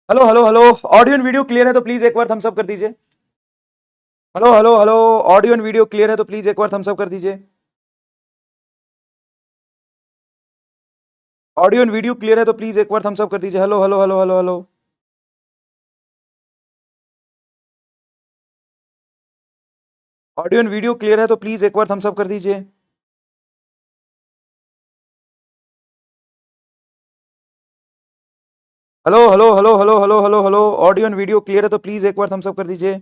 Hello hello hello. Audio and video clear है तो please एक बार थम्स अप कर दीजिए। Hello hello hello. Audio and video clear है तो प्लीज एक बार थम्स अप कर दीजिए। ऑडियो एंड वीडियो क्लियर है तो प्लीज एक बार थम्स अप कर दीजिए। Hello hello hello hello hello. Audio and video clear है तो प्लीज एक बार थम्स अप कर दीजिए। Hello hello hello hello hello hello hello. Audio and video clear है तो प्लीज एक बार थम्स अप कर दीजिए।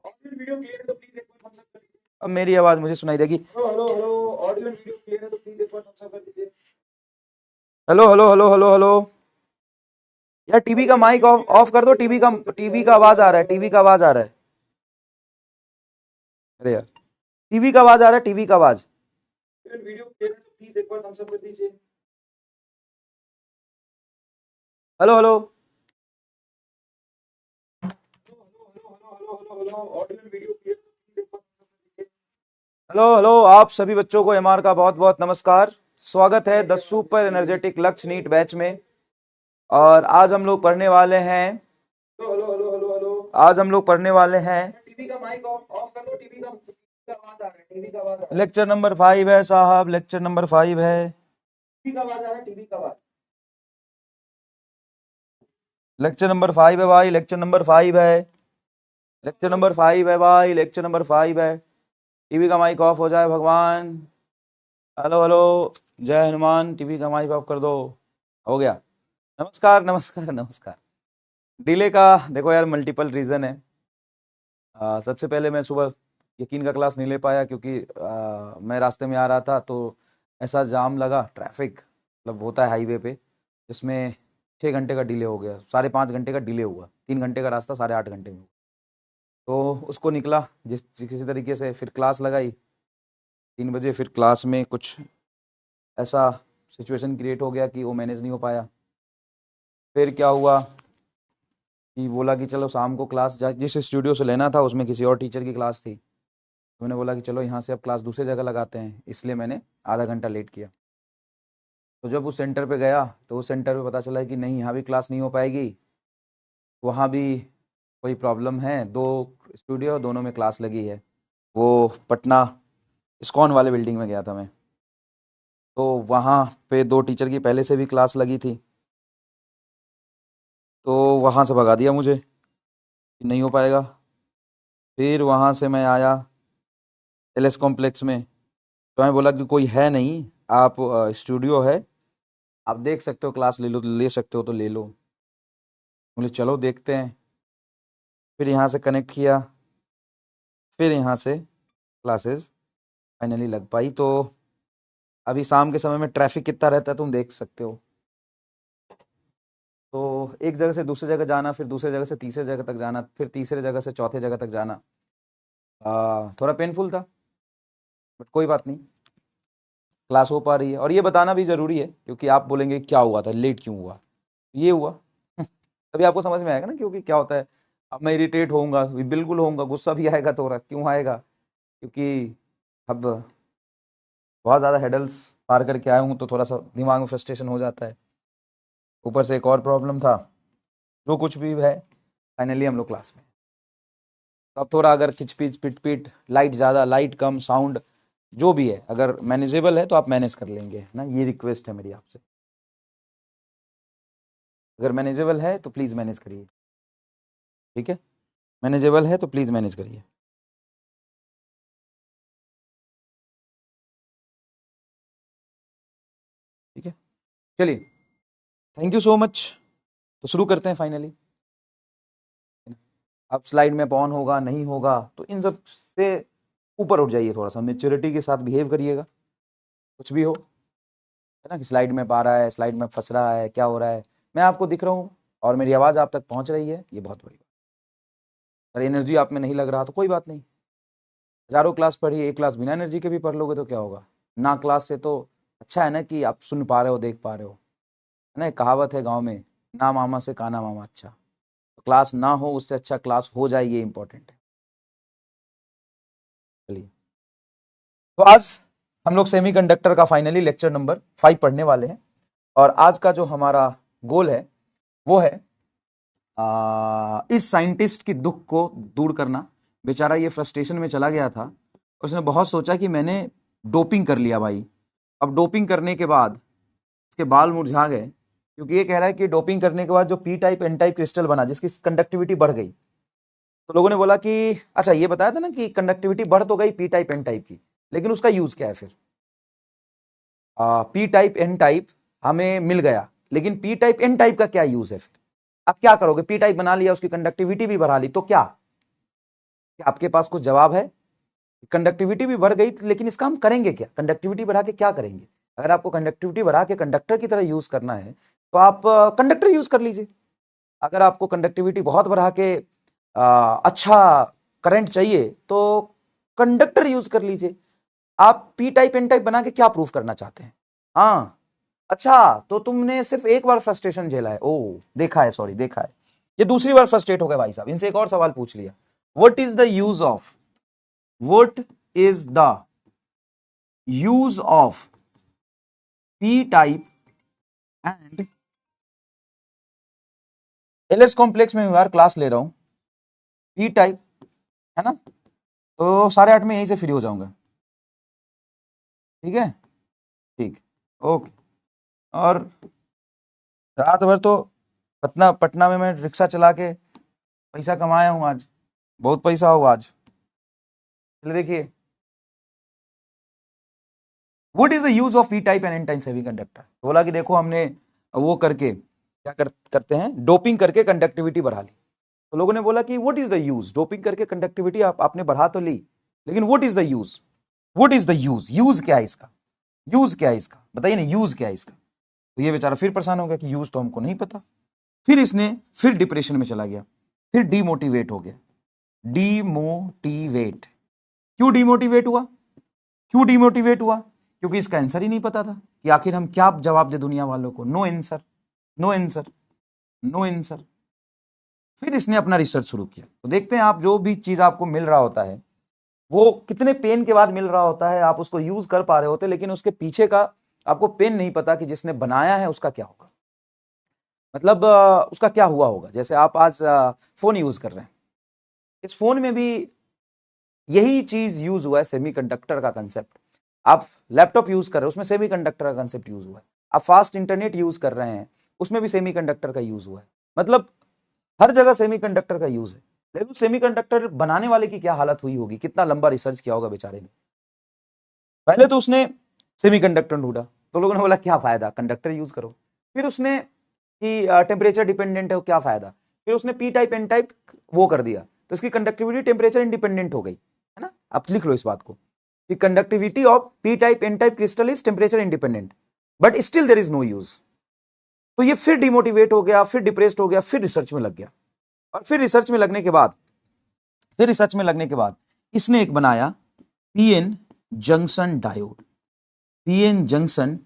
ऑडियो एंड वीडियो क्लियर है तो प्लीज एक बार थम्स अप कर दीजिए। अब मेरी आवाज मुझे सुनाई देगी। Hello hello hello. Audio and video clear है तो प्लीज एक बार थम्स अप कर दीजिए। Hello hello hello hello hello. यार टीवी का माइक ऑफ ऑफ कर दो। टीवी का आवाज आ रहा है। टीवी का आवाज आ रहा है। अरे यार टीवी का आवाज आ रहा है। टीवी का आवाज। वीडियो क्लियर है तो प्लीज एक बार थम्स अप कर दीजिए। Hello hello. Hello hello. आप सभी बच्चों को एमआर का बहुत बहुत नमस्कार। स्वागत है द सुपर एनर्जेटिक लक्ष्य नीट बैच में। और आज हम लोग पढ़ने वाले हैं। Hello hello hello hello hello. आज हम लोग पढ़ने वाले हैं। टीवी का माइक ऑफ ऑफ कर दो। टीवी का आवाज आ रहा है। टीवी का आवाज आ रहा है। लेक्चर नंबर 5 है साहब। लेक्चर नंबर 5 है। टीवी का आवाज आ रहा है। टीवी का आवाज। लेक्चर नंबर 5 है भाई। लेक्चर नंबर 5 है। लेक्चर नंबर 5 है भाई। लेक्चर नंबर 5 है। टीवी का माइक ऑफ हो जाए भगवान। Hello hello. जय हनुमान। टीवी का माइक ऑफ कर दो। हो गया। नमस्कार नमस्कार नमस्कार। डिले का देखो यार मल्टीपल रीज़न है। सबसे पहले मैं सुबह यकीन का क्लास नहीं ले पाया क्योंकि मैं रास्ते में आ रहा था तो ऐसा जाम लगा। ट्रैफिक मतलब होता है हाईवे पे जिसमें 6 घंटे का डिले हो गया। 5.5 घंटे का डिले हुआ। 3 घंटे का रास्ता 8.5 घंटे में। तो उसको निकला जिस किसी तरीके से। फिर क्लास लगाई 3 बजे। फिर क्लास में कुछ ऐसा सिचुएशन क्रिएट हो गया कि वो मैनेज नहीं हो पाया। फिर क्या हुआ कि बोला कि चलो शाम को क्लास जिस स्टूडियो से लेना था उसमें किसी और टीचर की क्लास थी। तो मैंने बोला कि चलो यहाँ से अब क्लास दूसरी जगह लगाते हैं। इसलिए मैंने आधा घंटा लेट किया। तो जब उस सेंटर पे गया तो उस सेंटर पे पता चला कि नहीं यहाँ भी क्लास नहीं हो पाएगी। वहाँ भी कोई प्रॉब्लम है। दो स्टूडियो दोनों में क्लास लगी है। वो पटना इस्कॉन वाले बिल्डिंग में गया था मैं। तो वहाँ पे दो टीचर की पहले से भी क्लास लगी थी। तो वहाँ से भगा दिया मुझे कि नहीं हो पाएगा। फिर वहाँ से मैं आया एलएस कॉम्प्लेक्स में। तो मैं बोला कि कोई है नहीं। आप स्टूडियो है। आप देख सकते हो क्लास ले सकते हो तो ले लो। बोले चलो देखते हैं। फिर यहाँ से कनेक्ट किया। फिर यहाँ से क्लासेस फाइनली लग पाई। तो अभी शाम के समय में ट्रैफिक कितना रहता है तुम देख सकते हो। तो एक जगह से दूसरी जगह जाना, फिर दूसरी जगह से तीसरी जगह तक जाना, फिर तीसरी जगह से चौथे जगह तक जाना थोड़ा पेनफुल था। बट कोई बात नहीं। क्लास हो पा रही है। और ये बताना भी ज़रूरी है क्योंकि आप बोलेंगे क्या हुआ था, लेट क्यों हुआ। ये हुआ तभी आपको समझ में आएगा ना क्योंकि क्या होता है। अब मैं इरिटेट होऊंगा, बिल्कुल होऊंगा, गुस्सा भी आएगा। तो क्यों आएगा? क्योंकि अब बहुत ज़्यादा हेडल्स पार करके आया हूँ तो थोड़ा सा दिमाग में फ्रस्ट्रेशन हो जाता है। ऊपर से एक और प्रॉब्लम था। जो कुछ भी है फाइनली हम लोग क्लास में। तो अब थोड़ा अगर खिचपिच पिट लाइट ज़्यादा लाइट कम साउंड जो भी है अगर मैनेजेबल है तो आप मैनेज कर लेंगे ना। ये रिक्वेस्ट है मेरी आपसे। अगर मैनेजेबल है तो प्लीज़ मैनेज करिए। ठीक है। मैनेजेबल है तो प्लीज़ मैनेज करिए। ठीक है। चलिए थैंक यू सो मच। तो शुरू करते हैं फाइनली। अब स्लाइड में ऑन होगा नहीं होगा तो इन सब से ऊपर उठ जाइए। थोड़ा सा मेच्योरिटी के साथ बिहेव करिएगा। कुछ भी हो है ना कि स्लाइड में पा रहा है, स्लाइड में फंस रहा है, क्या हो रहा है। मैं आपको दिख रहा हूँ और मेरी आवाज़ आप तक पहुँच रही है, ये बहुत बड़ी बात। अगर एनर्जी आप में नहीं लग रहा तो कोई बात नहीं। हज़ारों क्लास पढ़िए, एक क्लास बिना एनर्जी के भी पढ़ लोगे तो क्या होगा। ना क्लास से तो अच्छा है ना कि आप सुन पा रहे हो, देख पा रहे हो। है ना, एक कहावत है गाँव में, ना मामा से काना मामा अच्छा। तो क्लास ना हो उससे अच्छा क्लास हो जाए, ये इंपॉर्टेंट है। चलिए तो आज हम लोग सेमीकंडक्टर का फाइनली लेक्चर नंबर 5 पढ़ने वाले हैं। और आज का जो हमारा गोल है वो है इस साइंटिस्ट की दुख को दूर करना। बेचारा ये फ्रस्ट्रेशन में चला गया था, उसने बहुत सोचा कि मैंने डोपिंग कर लिया भाई। अब डोपिंग करने के बाद इसके बाल मुरझा गए, क्योंकि ये कह रहा है कि डोपिंग करने के बाद जो P type N type crystal बना जिसकी कंडक्टिविटी बढ़ गई, तो लोगों ने बोला कि अच्छा ये बताया था ना कि कंडक्टिविटी बढ़ तो गई पी टाइप एन टाइप की, लेकिन उसका यूज क्या है फिर? पी टाइप एन टाइप हमें मिल गया, लेकिन पी टाइप एन टाइप का क्या यूज है फिर? आप क्या करोगे? पी टाइप बना लिया, उसकी कंडक्टिविटी भी बढ़ा ली, तो क्या आपके पास कुछ जवाब है? कंडक्टिविटी भी बढ़ गई, लेकिन इसका हम करेंगे क्या? कंडक्टिविटी बढ़ा के क्या करेंगे? अगर आपको कंडक्टिविटी बढ़ा के कंडक्टर की तरह यूज करना है तो आप कंडक्टर यूज कर लीजिए। अगर आपको कंडक्टिविटी बहुत बढ़ा के अच्छा करंट चाहिए तो कंडक्टर यूज कर लीजिए। आप पी टाइप एन टाइप बना के क्या प्रूफ करना चाहते हैं? हाँ, अच्छा तो तुमने सिर्फ एक बार फ्रस्ट्रेशन झेला है। ओ देखा है, सॉरी देखा है, ये दूसरी बार फ्रस्ट्रेट हो गए भाई साहब। इनसे एक और सवाल पूछ लिया, what is the use of P type and LS complex में यार क्लास ले रहा हूं, पी टाइप है ना, तो 8:30 में यहीं से फ्री हो जाऊंगा। ठीक है, ठीक, ओके। और रात भर तो पटना पटना में मैं रिक्शा चला के पैसा कमाया हूं, आज बहुत पैसा होगा आज। चलिए देखिए, what is the use of P type and N type semiconductor. बोला कि देखो हमने वो करके करते हैं, डोपिंग करके कंडक्टिविटी बढ़ा ली। तो लोगों ने बोला कि what is the use, doping करके कंडक्टिविटी आपने बढ़ा तो ली, लेकिन what is the use, use क्या है इसका, यूज क्या है इसका बताइए ना, यूज क्या है इसका। तो ये बेचारा फिर परेशान हो गया कि यूज तो हमको नहीं पता। फिर इसने फिर डिप्रेशन में चला गया, फिर डीमोटिवेट हो गया। डीमोटिवेट, क्यों डीमोटिवेट हुआ? क्यों डीमोटिवेट हुआ? क्योंकि इसका आंसर ही नहीं पता था कि आखिर हम क्या जवाब दे दुनिया वालों को। No answer, no answer, no answer. फिर इसने अपना रिसर्च शुरू किया। तो देखते हैं, आप जो भी चीज आपको मिल रहा होता है वो कितने पेन के बाद मिल रहा होता है, आप उसको यूज कर पा रहे होते, लेकिन उसके पीछे का आपको पेन नहीं पता कि जिसने बनाया है उसका क्या होगा, मतलब उसका क्या हुआ होगा। जैसे आप आज फोन यूज कर रहे हैं, इस फोन में भी यही चीज यूज हुआ है, सेमीकंडक्टर का कंसेप्ट। आप लैपटॉप यूज कर रहे हो, उसमें सेमीकंडक्टर का कंसेप्ट यूज हुआ है। आप फास्ट इंटरनेट यूज कर रहे हैं, उसमें भी सेमीकंडक्टर का यूज हुआ है। मतलब हर जगह सेमीकंडक्टर का यूज है। लेकिन सेमीकंडक्टर बनाने वाले की क्या हालत हुई होगी, कितना लंबा रिसर्च किया होगा बेचारे ने। पहले तो उसने सेमीकंडक्टर ढूंढा, तो लोगों ने बोला क्या फायदा, कंडक्टर यूज करो। फिर उसने कि टेम्परेचर डिपेंडेंट है, क्या फायदा। फिर उसने पी टाइप एन टाइप वो कर दिया, तो इसकी कंडक्टिविटी टेम्परेचर इंडिपेंडेंट हो गई, है ना। आप लिख लो इस बात को कि conductivity of P type N type crystal is temperature independent, but still there is no use. तो ये फिर डिमोटिवेट हो गया, फिर डिप्रेस्ड हो गया, फिर रिसर्च में लग गया। और फिर रिसर्च में लगने के बाद इसने एक बनाया PN junction diode, PN junction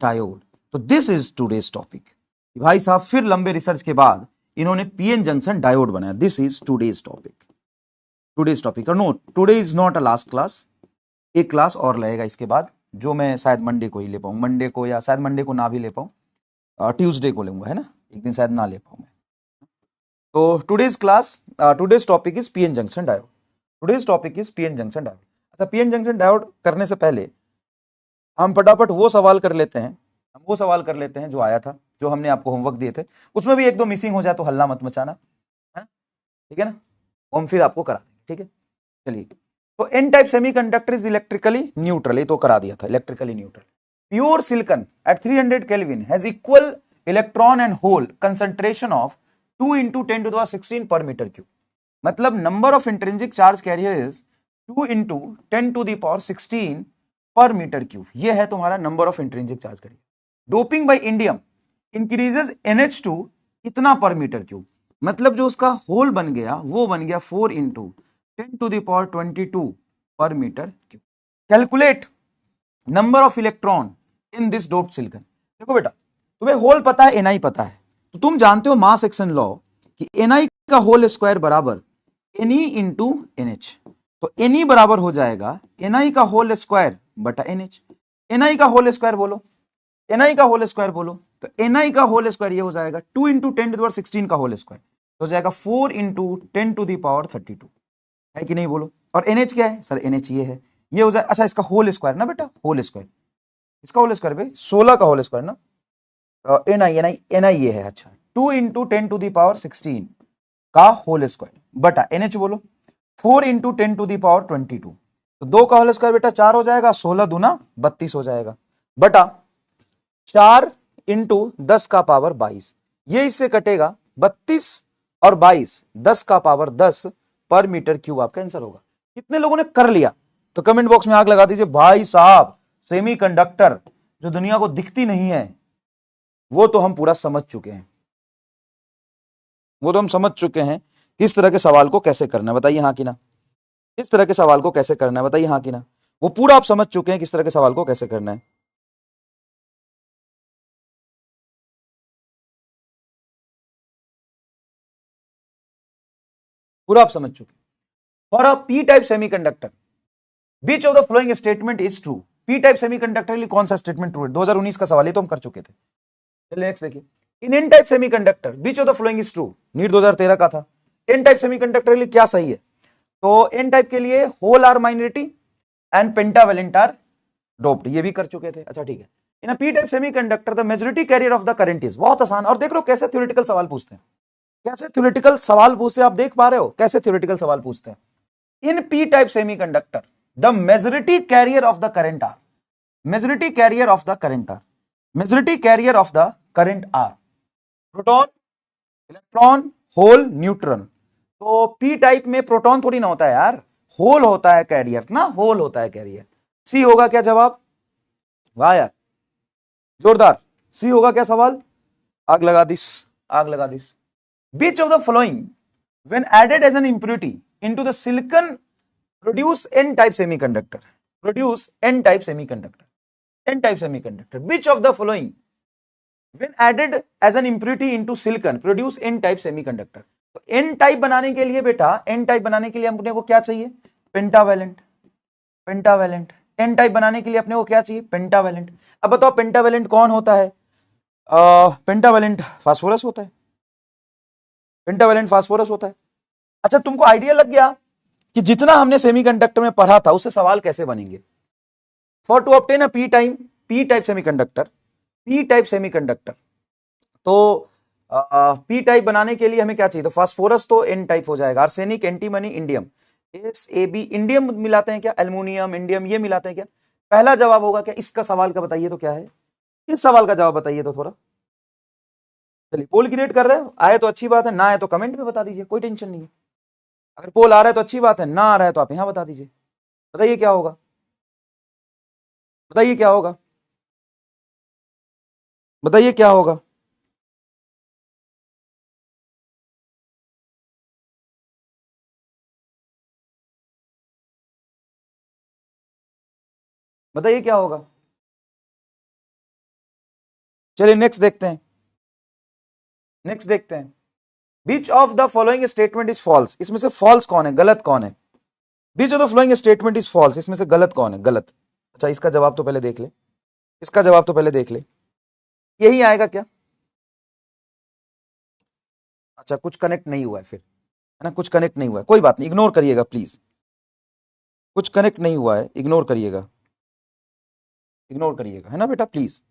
diode. तो दिस इज टुडेज टॉपिक। भाई साहब फिर लंबे रिसर्च के बाद इन्होंने पीएन जंक्शन डायोड बनाया। This is today's topic. और no, today is not a last class, एक क्लास और लगेगा इसके बाद, जो मैं शायद मंडे को ही ले पाऊँ, मंडे को, या शायद मंडे को ना भी ले पाऊँ, ट्यूसडे को लूंगा, है ना, एक दिन शायद ना ले पाऊँ मैं। तो today's topic is PN junction diode. अच्छा, पीएन जंक्शन डायोड करने से पहले हम फटाफट वो सवाल कर लेते हैं जो आया था, जो हमने आपको होमवर्क दिए थे। उसमें भी एक दो मिसिंग हो जाए तो हल्ला मत मचाना, है ना, ठीक है ना। हम फिर आपको करा देंगे, ठीक है। चलिए, तो N type semiconductor is electrically neutral, ये तो करा दिया था, electrically neutral. Pure silicon at 300 kelvin has equal electron and hole concentration of 2 × 10⁻16 per metre cube. मतलब number of intrinsic charge carrier is 2 × 10⁻16 per metre cube. ये है तुम्हारा number of intrinsic charge carrier. Doping by indium increases NH2 इतना पर metre cube. मतलब जो उसका whole बन गया वो बन गया 4 × 10⁻22 per metre cube. Calculate number of electron in this doped silicon. देखो बेटा, तुम्हें होल पता है, Ni पता है, तो तुम जानते हो मास एक्शन लॉ कि Ni का होल स्क्वायर बराबर Ne × NH। तो Ne बराबर हो जाएगा Ni का होल स्क्वायर बटा NH। Ni का होल स्क्वायर बोलो, Ni का होल स्क्वायर बोलो, तो Ni का होल स्क्वायर ये हो जाएगा 2 इंटू 10⁻16 का होल स्क्वायर हो जाएगा 4 इंटू 10⁻32 है कि नहीं बोलो। और NH क्या है सर, NH ये है, ये हो जाए, अच्छा इसका होल स्क्वायर ना बेटा, होल स्क्वायर, इसका होल स्क्वायर भाई 16 का होल स्क्वायर ना, Ni ये है, अच्छा 2 इंटू 10⁻16 का होल स्क्वायर बटा NH बोलो 4 इंटू 10⁻22, तो 2 का होल स्क्वायर बेटा 4 हो जाएगा, 16 दूना 32 हो जाएगा, बटा 4 इंटू 10 का पावर 22, ये इससे कटेगा 32 और 22 10 का पावर 10 पर मीटर क्यूब आपका आंसर होगा। कितने लोगों ने कर लिया तो कमेंट बॉक्स में आग लगा दीजिए। भाई साहब सेमीकंडक्टर जो दुनिया को दिखती नहीं है वो तो हम पूरा समझ चुके हैं, वो तो हम समझ चुके हैं किस तरह के सवाल को कैसे करना है, बताइए हाँ कि ना, किस तरह के सवाल को कैसे करना है, बताइए हाँ कि ना, वो पूरा आप समझ चुके हैं किस तरह के सवाल को कैसे करना है। पूरा आप समझ चुके। For a P type semiconductor which of the following statement is true. P type semiconductor के लिए कौन सा स्टेटमेंट ट्रू है, 2019 का सवाल है तो हम कर चुके थे। चलिए नेक्स्ट देखिए, in N type semiconductor which of the following is true, NEET 2013 का था। एन टाइप सेमीकंडक्टर के लिए क्या सही है, तो एन टाइप के लिए hole are minority and pentavalent are doped, ये भी कर चुके थे। अच्छा ठीक है, in a P type semiconductor the majority carrier of the current is, बहुत आसान। और देख लो कैसे थ्योरेटिकल सवाल पूछते हैं, कैसे थ्योरेटिकल सवाल पूछते हैं, आप देख पा रहे हो कैसे थ्योरेटिकल सवाल पूछते हैं। In P type semiconductor the majority carrier of the current are, majority carrier of the current are, majority carrier of the current are proton, electron, hole, neutron. तो पी टाइप में प्रोटॉन थोड़ी ना होता है यार, होल होता है career ना, होल होता है कैरियर। सी होगा क्या जवाब, वाह यार जोरदार, सी होगा क्या सवाल, आग लगा दिस, आग लगा this. Which of the following when added as an impurity into the silicon produce n-type semiconductor, produce n-type semiconductor, n-type semiconductor, which of the following when added as an impurity into silicon produce n-type semiconductor। तो n-type बनाने के लिए बेटा, n-type बनाने के लिए अपने को क्या चाहिए, पेंटावेलेंट, पेंटावेलेंट। n-type बनाने के लिए अपने को क्या चाहिए, पेंटावेलेंट। अब बताओ पेंटावेलेंट कौन होता है, पेंटावेलेंट फास्फोरस होता है, पेंटावेलेंट फास्फोरस होता है। अच्छा तुमको आइडिया लग गया कि जितना हमने सेमीकंडक्टर में पढ़ा था उससे सवाल कैसे बनेंगे। For to obtain a P type semiconductor, P type semiconductor, तो पी टाइप बनाने के लिए हमें क्या चाहिए, तो फास्फोरस तो एन टाइप हो जाएगा, arsenic, antimony, indium, SAB, indium मिलाते हैं क्या, एल्युमिनियम, इंडियम ये मिलाते हैं क्या, पहला जवाब होगा क्या, इसका सवाल का बताइए तो क्या है, इस सवाल का जवाब बताइए तो थोड़ा। चलिए पोल क्रिएट कर रहे हो, आए तो अच्छी बात है, ना आए तो कमेंट में बता दीजिए, कोई टेंशन नहीं है। अगर पोल आ रहा है तो अच्छी बात है, ना आ रहा है तो आप यहां बता दीजिए। बताइए क्या होगा, बताइए क्या होगा, बताइए क्या होगा। बताइए क्या होगा। चलिए नेक्स्ट देखते हैं, नेक्स्ट देखते हैं। Which of the following statement is false, इसमें से फॉल्स कौन है, गलत कौन है। Which of the following statement is false, इसमें से गलत कौन है, गलत। अच्छा इसका जवाब तो पहले देख ले, इसका जवाब तो पहले देख ले, यही आएगा क्या। अच्छा कुछ कनेक्ट नहीं हुआ है फिर, है ना, कुछ कनेक्ट नहीं हुआ है, कोई बात नहीं, इग्नोर करिएगा प्लीज, कुछ कनेक्ट नहीं हुआ है, इग्नोर करिएगा, इग्नोर करिएगा, है ना बेटा प्लीज।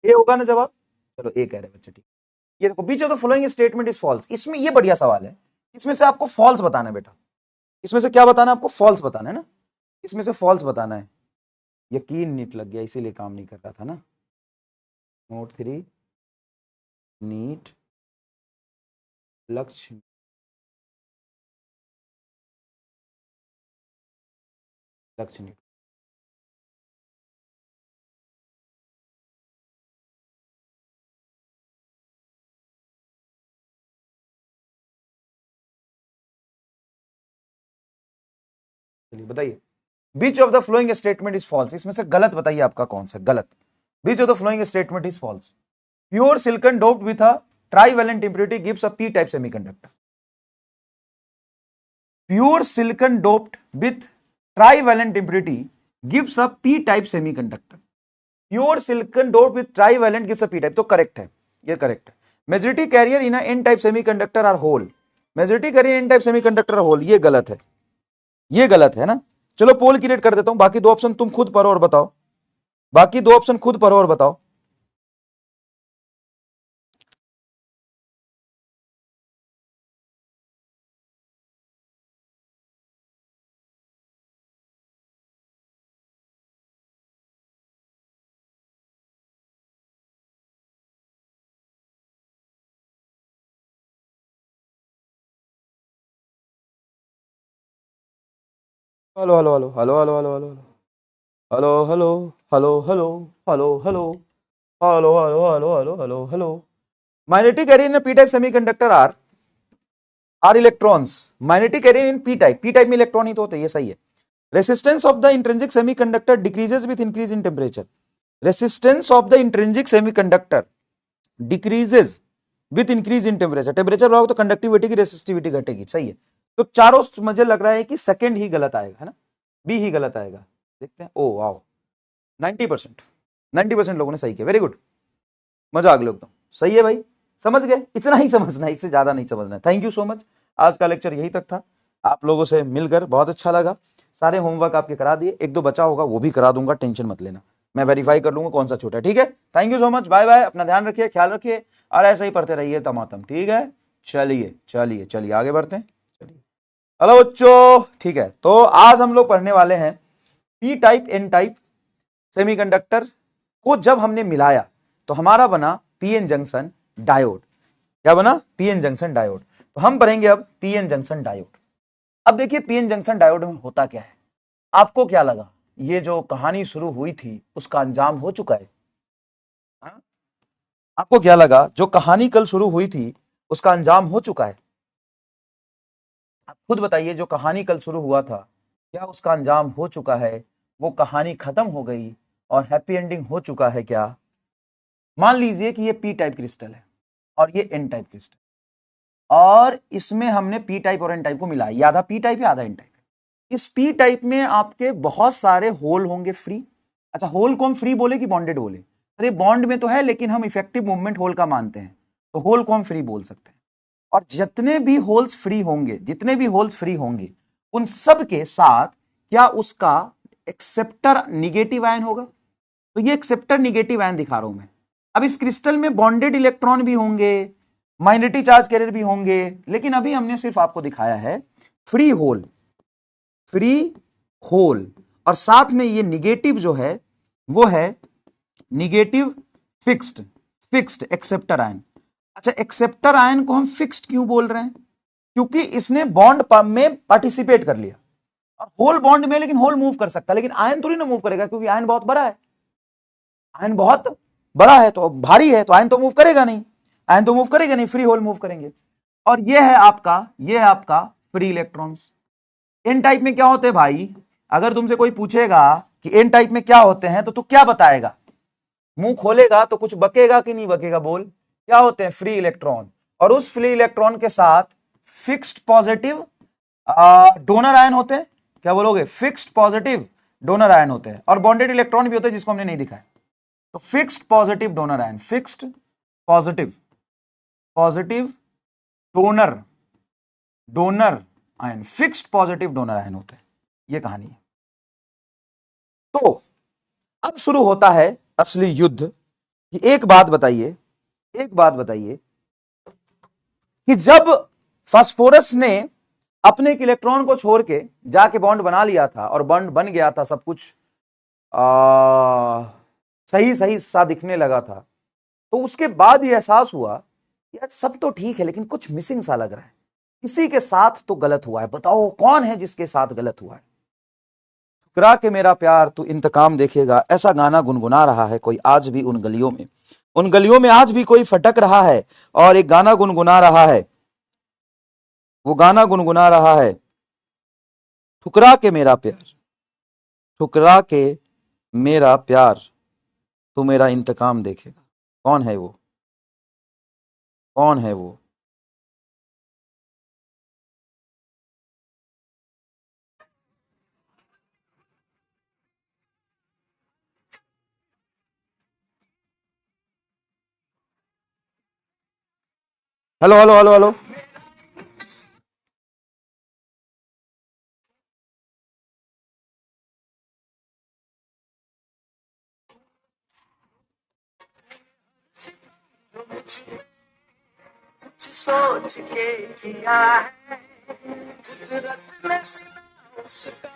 ये होगा ना जवाब, चलो ए कह रहे बच्चे, ठीक। ये देखो which of the following statement is false, इसमें ये बढ़िया सवाल है, इसमें से आपको फॉल्स बताना है बेटा, इसमें से क्या बताना है आपको, फॉल्स बताना है ना, इसमें से फॉल्स बताना है। यकीन नीट लग गया इसीलिए काम नहीं कर रहा था ना, नोट 3 नीट लक्ष्य, लक्ष्य नीट। चलिए बताइए, which of the following statement is false, इसमें से गलत बताइए आपका कौन सा गलत। Which of the following statement is false, pure silicon doped with a trivalent impurity gives a P type semiconductor, pure silicon doped with trivalent impurity gives a P type semiconductor, pure silicon doped with trivalent gives a P type, तो correct है। ये correct है। Majority carrier in N type semiconductor are hole, majority carrier in type semiconductor hole, ये गलत है, ये गलत है ना। चलो पोल क्रिएट कर देता हूं, बाकी दो ऑप्शन तुम खुद पढ़ो और बताओ, बाकी दो ऑप्शन खुद पढ़ो और बताओ। Hello hello hello hello hello hello hello hello hello hello hello hello hello hello hello hello hello hello hello. Magnetic carrier in a p-type semiconductor are electrons. Magnetic carrier in p-type, p-type में electron ही तो होते हैं, ये सही है। Resistance of the intrinsic semiconductor decreases with increase in temperature. Resistance of the intrinsic semiconductor decreases with increase in temperature. Temperature बढ़ाओ तो conductivity की रेसिस्टिविटी घटेगी, सही है। तो चारों मुझे लग रहा है कि सेकंड ही गलत आएगा, है ना, बी ही गलत आएगा। देखते हैं, ओ वाओ 90% लोगों ने सही किया, वेरी गुड, मजा आ गया एकदम, सही है भाई, समझ गए, इतना ही समझना है, इससे ज्यादा नहीं समझना है। थैंक यू सो मच, आज का लेक्चर यही तक था, आप लोगों से मिलकर बहुत अच्छा लगा। सारे होमवर्क आपके करा दिए, एक दो बचा होगा वो भी करा दूंगा, टेंशन मत लेना, मैं वेरीफाई कर लूंगा कौन सा छोटा है, ठीक है। Thank you so much, bye bye, अपना ध्यान रखिए, ख्याल रखिए, और ऐसे ही पढ़ते रहिए तमातम, ठीक है। चलिए चलिए चलिए आगे बढ़ते हैं, चलिए। हेलो बच्चों, ठीक है, तो आज हम लोग पढ़ने वाले हैं P type N type semiconductor को जब हमने मिलाया तो हमारा बना पीएन जंक्शन डायोड। क्या बना? PN junction diode. तो हम पढ़ेंगे अब पीएन जंक्शन डायोड। अब देखिए पीएन जंक्शन डायोड में होता क्या है, आपको क्या लगा ये जो कहानी शुरू हुई थी उसका अंजाम हो चुका है? हा? आपको क्या लगा जो कहानी कल शुरू हुई थी उसका अंजाम हो चुका है? आप खुद बताइए, जो कहानी कल शुरू हुआ था क्या उसका अंजाम हो चुका है? वो कहानी खत्म हो गई और हैप्पी एंडिंग हो चुका है क्या? मान लीजिए कि ये पी टाइप क्रिस्टल है और ये एन टाइप क्रिस्टल, और इसमें हमने पी टाइप और एन टाइप को मिलाया, ये आधा पी टाइप है आधा एन टाइप है। इस पी टाइप में आपके बहुत सारे होल होंगे फ्री। अच्छा, होल को हम फ्री बोले कि बॉन्डेड बोले? अरे बॉन्ड में तो है लेकिन हम इफेक्टिव मूवमेंट होल का मानते हैं, तो होल को हम फ्री बोल सकते हैं। और जितने भी होल्स फ्री होंगे, जितने भी होल्स फ्री होंगे उन सब के साथ क्या उसका एक्सेप्टर निगेटिव आयन होगा? तो ये एक्सेप्टर निगेटिव आयन दिखा रहा हूं मैं। अब इस क्रिस्टल में बॉन्डेड इलेक्ट्रॉन भी होंगे, माइनॉरिटी चार्ज कैरियर भी होंगे, लेकिन अभी हमने सिर्फ आपको दिखाया है फ्री होल, फ्री होल, और साथ में ये निगेटिव जो है वो है negative fixed, fixed acceptor ion. अच्छा, एक्सेप्टर आयन को हम फिक्स्ड क्यों बोल रहे हैं? क्योंकि इसने बॉन्ड में पार्टिसिपेट कर लिया, और होल बॉन्ड में, लेकिन होल मूव कर सकता है लेकिन आयन थोड़ी ना मूव करेगा, क्योंकि आयन बहुत बड़ा है, आयन बहुत बड़ा है तो भारी है, तो आयन तो मूव करेगा नहीं, आयन तो मूव करेगा नहीं, फ्री होल मूव करेंगे। और ये है आपका, ये है आपका फ्री इलेक्ट्रॉन्स। एन टाइप में क्या होते हैं भाई? अगर तुमसे कोई पूछेगा कि एन टाइप में क्या होते हैं तो तू क्या बताएगा? मुंह खोलेगा तो कुछ बकेगा कि नहीं बकेगा? बोल, क्या होते हैं? फ्री इलेक्ट्रॉन, और उस फ्री इलेक्ट्रॉन के साथ फिक्स्ड पॉजिटिव डोनर आयन होते हैं। क्या बोलोगे? फिक्स्ड पॉजिटिव डोनर आयन होते हैं, और बॉन्डेड इलेक्ट्रॉन भी होते हैं जिसको हमने नहीं दिखाया। तो fixed positive donor ion, fixed positive, positive donor, donor ion, fixed positive donor ion होते हैं, ये कहानी है। तो अब शुरू होता है असली युद्ध। कि एक बात बताइए, एक बात बताइए कि जब फास्फोरस ने अपने एक इलेक्ट्रॉन को छोड़ के जाके बॉन्ड बना लिया था और बॉन्ड बन गया था, सब कुछ सही सही सा दिखने लगा था, तो उसके बाद ये एहसास हुआ यार सब तो ठीक है लेकिन कुछ मिसिंग सा लग रहा है, किसी के साथ तो गलत हुआ है। बताओ कौन है जिसके साथ गलत हुआ है? ठुकरा के मेरा प्यार तू इंतकाम देखेगा, ऐसा गाना गुनगुना रहा है कोई आज भी उन गलियों में, उन गलियों में आज भी कोई फटक रहा है और एक गाना गुनगुना रहा है, वो गाना गुनगुना रहा है, ठुकरा के मेरा प्यार, ठुकरा के मेरा प्यार तू मेरा इंतकाम देखेगा। कौन है वो? कौन है वो? Hello hello hello hello. सोच के किया है कुदरत ने सुना उसका।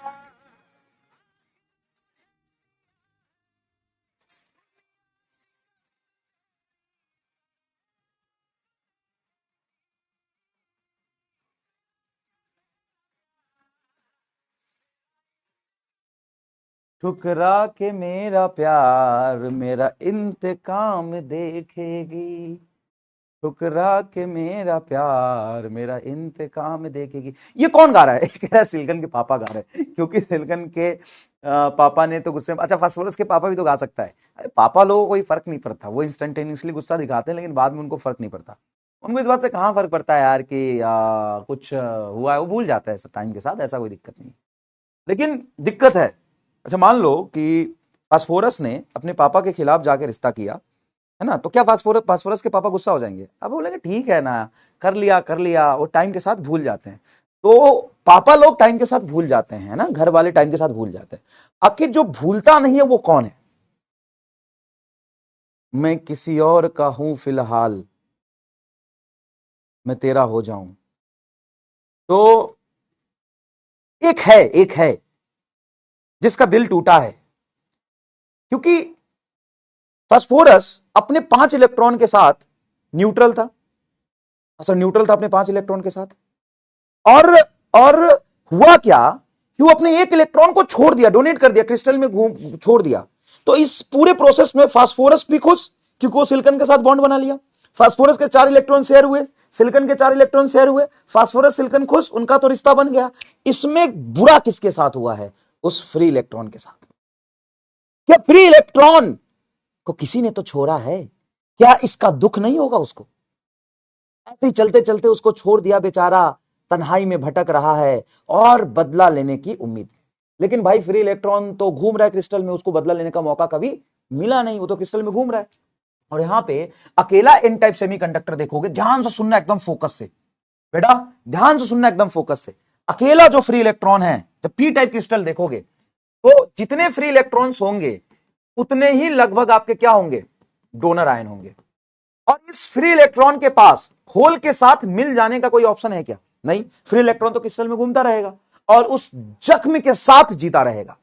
ठुकरा के मेरा प्यार मेरा इंतकाम देखेगी, ठुकरा के मेरा प्यार मेरा इंतकाम देखेगी। ये कौन गा रहा है? कह रहा है सिल्कन के पापा गा रहे हैं, क्योंकि सिल्कन के पापा ने तो गुस्से में, अच्छा फास्फोरस के पापा भी तो गा सकता है। अरे पापा लोगों को कोई फर्क नहीं पड़ता, वो इंस्टेंटेनियसली गुस्सा दिखाते हैं लेकिन बाद में उनको फर्क नहीं पड़ता। उनको इस बात से कहाँ फर्क पड़ता है यार कि कुछ हुआ है, वो भूल जाता है टाइम के साथ, ऐसा कोई दिक्कत नहीं। लेकिन दिक्कत है, अच्छा मान लो कि फास्फोरस ने अपने पापा के खिलाफ जाके रिश्ता किया, है ना, तो क्या फास्फोरस फास्फोरस के पापा गुस्सा हो जाएंगे? अब बोलेंगे ठीक है ना, कर लिया, वो टाइम के साथ भूल जाते हैं। तो पापा लोग टाइम के साथ भूल जाते हैं ना, घर वाले टाइम के साथ भूल जाते हैं। आखिर जो भूलता नहीं है वो कौन है? मैं किसी और का हूं फिलहाल, मैं तेरा हो जाऊं। तो एक है जिसका दिल टूटा है, क्योंकि फास्फोरस अपने 5 इलेक्ट्रॉन के साथ न्यूट्रल था, असल न्यूट्रल था अपने 5 इलेक्ट्रॉन के साथ, और और हुआ क्या कि वो अपने 1 इलेक्ट्रॉन को छोड़ दिया, डोनेट कर दिया, क्रिस्टल में घूम छोड़ दिया। तो इस पूरे प्रोसेस में फास्फोरस भी खुश, क्योंकि वो सिलिकॉन के साथ बॉन्ड बना लिया। फास्फोरस के 4 इलेक्ट्रॉन शेयर हुए, सिलिकॉन के 4 इलेक्ट्रॉन शेयर हुए, फास्फोरस सिलिकॉन खुश, उनका तो रिश्ता बन गया। इसमें बुरा किसके साथ हुआ है? उस फ्री इलेक्ट्रॉन के साथ। क्या फ्री इलेक्ट्रॉन को किसी ने तो छोड़ा है, क्या इसका दुख नहीं होगा उसको? ऐसे ही चलते चलते उसको छोड़ दिया, बेचारा तन्हाई में भटक रहा है और बदला लेने की उम्मीद। लेकिन भाई फ्री इलेक्ट्रॉन तो घूम रहा है क्रिस्टल में, उसको बदला लेने का मौका कभी मिला नहीं, वो तो क्रिस्टल में घूम रहा है। और यहां पे अकेला एन टाइप सेमीकंडक्टर देखोगे, ध्यान से सुनना एकदम फोकस से बेटा, ध्यान से सुनना एकदम फोकस से। अकेला जो फ्री इलेक्ट्रॉन है, जब पी टाइप क्रिस्टल देखोगे तो जितने फ्री इलेक्ट्रॉन्स होंगे उतने ही लगभग आपके क्या होंगे? डोनर आयन होंगे। और इस फ्री इलेक्ट्रॉन के पास होल के साथ मिल जाने का कोई ऑप्शन है क्या? नहीं, फ्री इलेक्ट्रॉन तो क्रिस्टल में घूमता रहेगा और उस जख्म के साथ जीता रहेगा।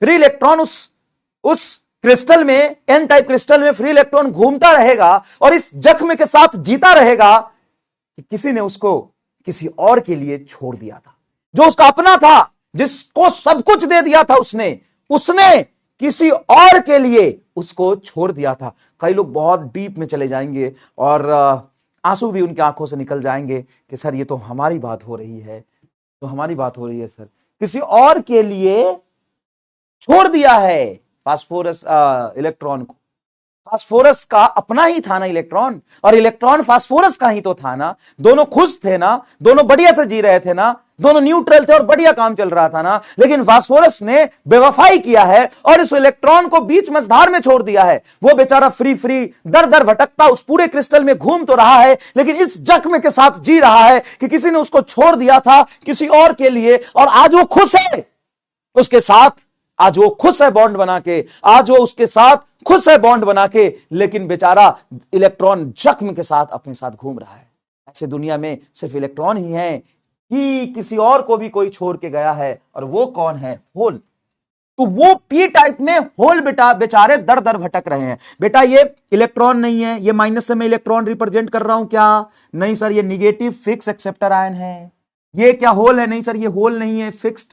फ्री इलेक्ट्रॉन उस क्रिस्टल में, एन टाइप क्रिस्टल में फ्री इलेक्ट्रॉन घूमता रहेगा और इस जख्म के साथ जीता रहेगा कि किसी ने उसको किसी और के लिए छोड़ दिया था, जो उसका अपना था, जिसको सब कुछ दे दिया था उसने उसने किसी और के लिए उसको छोड़ दिया था। कई लोग बहुत डीप में चले जाएंगे और आंसू भी उनकी आंखों से निकल जाएंगे कि सर ये तो हमारी बात हो रही है, तो हमारी बात हो रही है सर, किसी और के लिए छोड़ दिया है फास्फोरस इलेक्ट्रॉन को। फास्फोरस का अपना ही था ना इलेक्ट्रॉन, और इलेक्ट्रॉन फास्फोरस का ही तो था ना। दोनों खुश थे ना, दोनों बढ़िया से जी रहे थे ना, दोनों न्यूट्रल थे और बढ़िया काम चल रहा था ना। लेकिन फास्फोरस ने बेवफाई किया है और इस इलेक्ट्रॉन को बीच मझधार में छोड़ दिया है। वो बेचारा फ्री फ्री दर दर भटकता उस पूरे क्रिस्टल में घूम तो रहा है, लेकिन इस जख्म के साथ जी रहा है कि किसी ने उसको छोड़ दिया था किसी और के लिए, और आज वो खुश है उसके साथ, आज वो खुश है बॉन्ड बना के, आज वो उसके साथ खुश है बॉन्ड बना के, लेकिन बेचारा इलेक्ट्रॉन जख्म के साथ अपने साथ घूम रहा है। ऐसे दुनिया में सिर्फ इलेक्ट्रॉन ही है कि किसी और को भी कोई छोड़ के गया है, और वो कौन है? होल। तो वो पी टाइप में होल बेटा बेचारे दर दर भटक रहे हैं। बेटा ये इलेक्ट्रॉन नहीं है, ये माइनस से मैं इलेक्ट्रॉन रिप्रेजेंट कर रहा हूं क्या? नहीं सर, ये निगेटिव फिक्स एक्सेप्टर आयन है। ये क्या होल है? नहीं सर, ये होल नहीं है, फिक्स्ड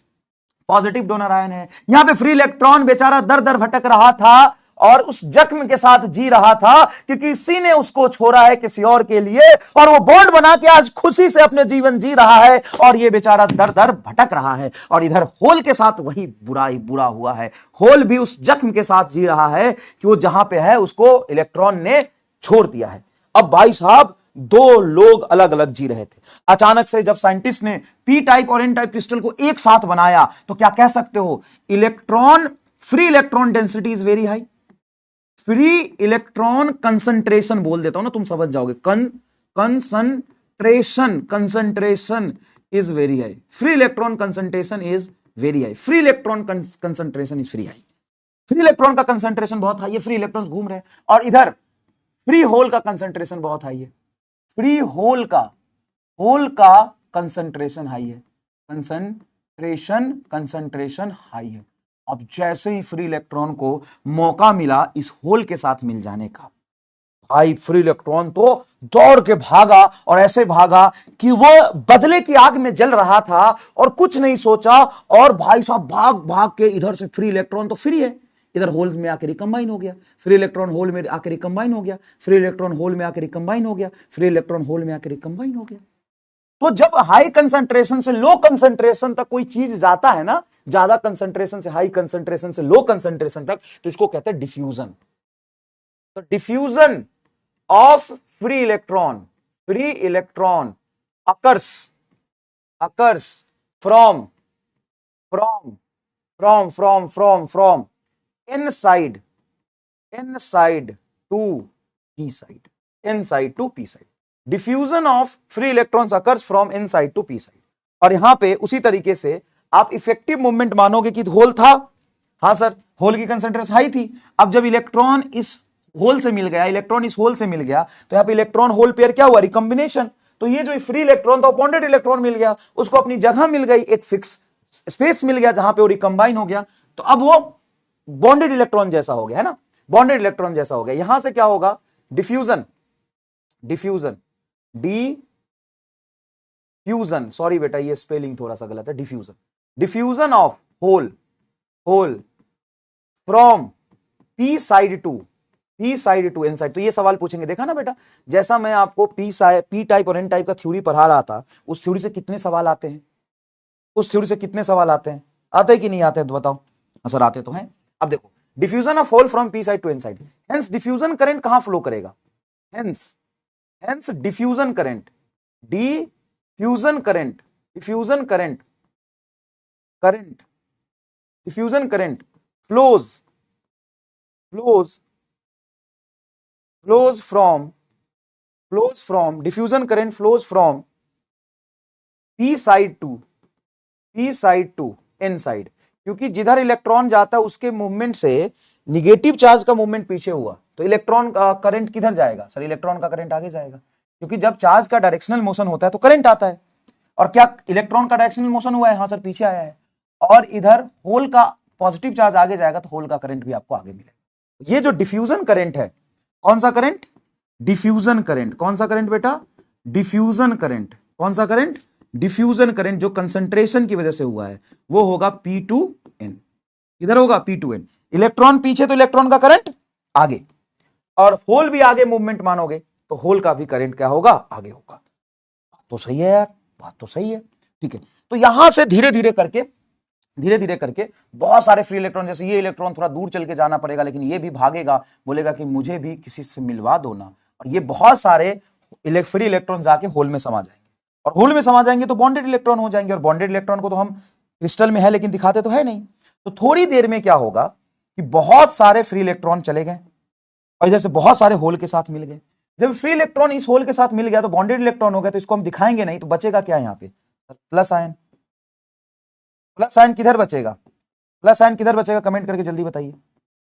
पॉजिटिव डोनर आयन है। यहां पे फ्री इलेक्ट्रॉन बेचारा दर दर भटक रहा था और उस जख्म के साथ जी रहा था कि किसी ने उसको छोड़ा है किसी और के लिए, और वो बॉन्ड बना के आज खुशी से अपने जीवन जी रहा है, और ये बेचारा दर दर भटक रहा है। और इधर होल के साथ वही बुरा हुआ है। होल भी उस जख्म के साथ जी रहा है कि वो जहां पे है उसको इलेक्ट्रॉन ने छोड़ दिया है। अब भाई साहब, दो लोग अलग अलग जी रहे थे। अचानक से जब साइंटिस्ट ने पी टाइप और एन टाइप क्रिस्टल को एक साथ बनाया, तो क्या कह सकते हो? Electron free electron density is very high. Free electron concentration बोल देता हूं ना, तुम समझ जाओगे। Concentration concentration is very high. Free electron concentration is very high. Free electron concentration is very high. Free electron का कंसंट्रेशन बहुत हाई है, फ्री इलेक्ट्रॉन्स घूम रहे हैं, और इधर फ्री होल का कंसंट्रेशन बहुत हाई है, फ्री होल का कंसंट्रेशन हाई है, कंसंट्रेशन हाई है। अब जैसे ही फ्री इलेक्ट्रॉन को मौका मिला इस होल के साथ मिल जाने का, भाई फ्री इलेक्ट्रॉन तो दौड़ के भागा, और ऐसे भागा कि वो बदले की आग में जल रहा था और कुछ नहीं सोचा, और भाई साहब भाग भाग के इधर से फ्री इलेक्ट्रॉन तो फ्री है, इधर होल में आकर रिकंबाइन हो गया, फ्री इलेक्ट्रॉन होल में आकर रिकंबाइन हो गया, फ्री इलेक्ट्रॉन होल में आकर रिकंबाइन हो गया, फ्री इलेक्ट्रॉन होल में आकर रिकंबाइन हो गया। तो जब हाई कंसंट्रेशन से लो कंसंट्रेशन तक कोई चीज जाता है ना, ज्यादा कंसंट्रेशन से हाई कंसंट्रेशन से लो कंसंट्रेशन तक, तो इसको कहते हैं डिफ्यूजन। तो diffusion of free electron occurs from inside to p side. Diffusion of free electrons occurs from inside to p side. और यहां पे उसी तरीके से आप इफेक्टिव मूवमेंट मानोगे कि होल था, हाँ सर, होल की कंसंट्रेशन हाई थी। अब जब इलेक्ट्रॉन इस होल से मिल गया, तो यहां पे इलेक्ट्रॉन होल पेयर क्या हुआ, रिकॉम्बिनेशन। तो ये जो फ्री इलेक्ट्रॉन था, बॉन्डेड इलेक्ट्रॉन मिल गया, उसको अपनी जगह मिल गई, एक फिक्स स्पेस मिल गया जहां पे वो रिकंबाइन हो गया, तो अब वो बॉन्डेड इलेक्ट्रॉन जैसा हो गया, है ना, बॉन्डेड इलेक्ट्रॉन जैसा हो गया। यहां से क्या होगा, डिफ्यूजन, सॉरी बेटा ये स्पेलिंग थोड़ा सा गलत है, diffusion of hole from P side to N side. तो ये सवाल पूछेंगे, देखा ना बेटा, जैसा मैं आपको पी टाइप और एन टाइप का थ्योरी पढ़ा रहा था, उस थ्योरी से कितने सवाल आते हैं, आते हैं कि नहीं आते हैं, तो बताओ। सर आते तो हैं। अब देखो, diffusion of hole from P side to N side, hence diffusion current कहां फ्लो करेगा, hence diffusion current flows from diffusion current flows from p side to n side, क्योंकि जिधर इलेक्ट्रॉन जाता है उसके मूवमेंट से निगेटिव चार्ज का movement पीछे हुआ, तो इलेक्ट्रॉन का करंट किधर जाएगा, सर इलेक्ट्रॉन का करंट आगे जाएगा, क्योंकि जब चार्ज का डायरेक्शनल मोशन होता है तो करंट आता है। और क्या इलेक्ट्रॉन का डायरेक्शनल मोशन हुआ है, हाँ सर पीछे आया है, और इधर होल का पॉजिटिव चार्ज आगे जाएगा, तो होल का करंट भी आपको आगे मिलेगा। ये जो डिफ्यूजन करंट है, कौन सा करंट, डिफ्यूजन करंट, कौन सा करंट बेटा, डिफ्यूजन करंट, कौन सा करंट, डिफ्यूजन करंट, जो कंसंट्रेशन की वजह से हुआ है, वो होगा P टू N। इधर होगा P टू N, इलेक्ट्रॉन पीछे तो इलेक्ट्रॉन का करंट आगे, और होल भी आगे मूवमेंट मानोगे तो होल का भी करंट क्या होगा, आगे होगा। बात तो सही है यार, बात तो सही है, ठीक है। तो यहां से धीरे धीरे करके बहुत सारे फ्री इलेक्ट्रॉन, जैसे ये इलेक्ट्रॉन थोड़ा दूर चल के जाना पड़ेगा, लेकिन ये भी भागेगा, बोलेगा कि मुझे भी किसी से मिलवा दो ना, और ये बहुत सारे फ्री इलेक्ट्रॉन जाके होल में समा जाएंगे, और होल में समा जाएंगे तो बॉन्डेड इलेक्ट्रॉन हो जाएंगे, और बॉन्डेड इलेक्ट्रॉन को तो हम क्रिस्टल में है लेकिन दिखाते तो है नहीं। तो थोड़ी देर में क्या होगा कि बहुत सारे फ्री इलेक्ट्रॉन चले गए, और जैसे बहुत सारे होल के साथ मिल गए। जब फ्री इलेक्ट्रॉन इस होल के साथ मिल गया तो बॉन्डेड इलेक्ट्रॉन हो गया, तो इसको हम दिखाएंगे नहीं, तो बचेगा क्या यहाँ पे, प्लस आयन। प्लस आयन किधर बचेगा, कमेंट करके जल्दी बताइए,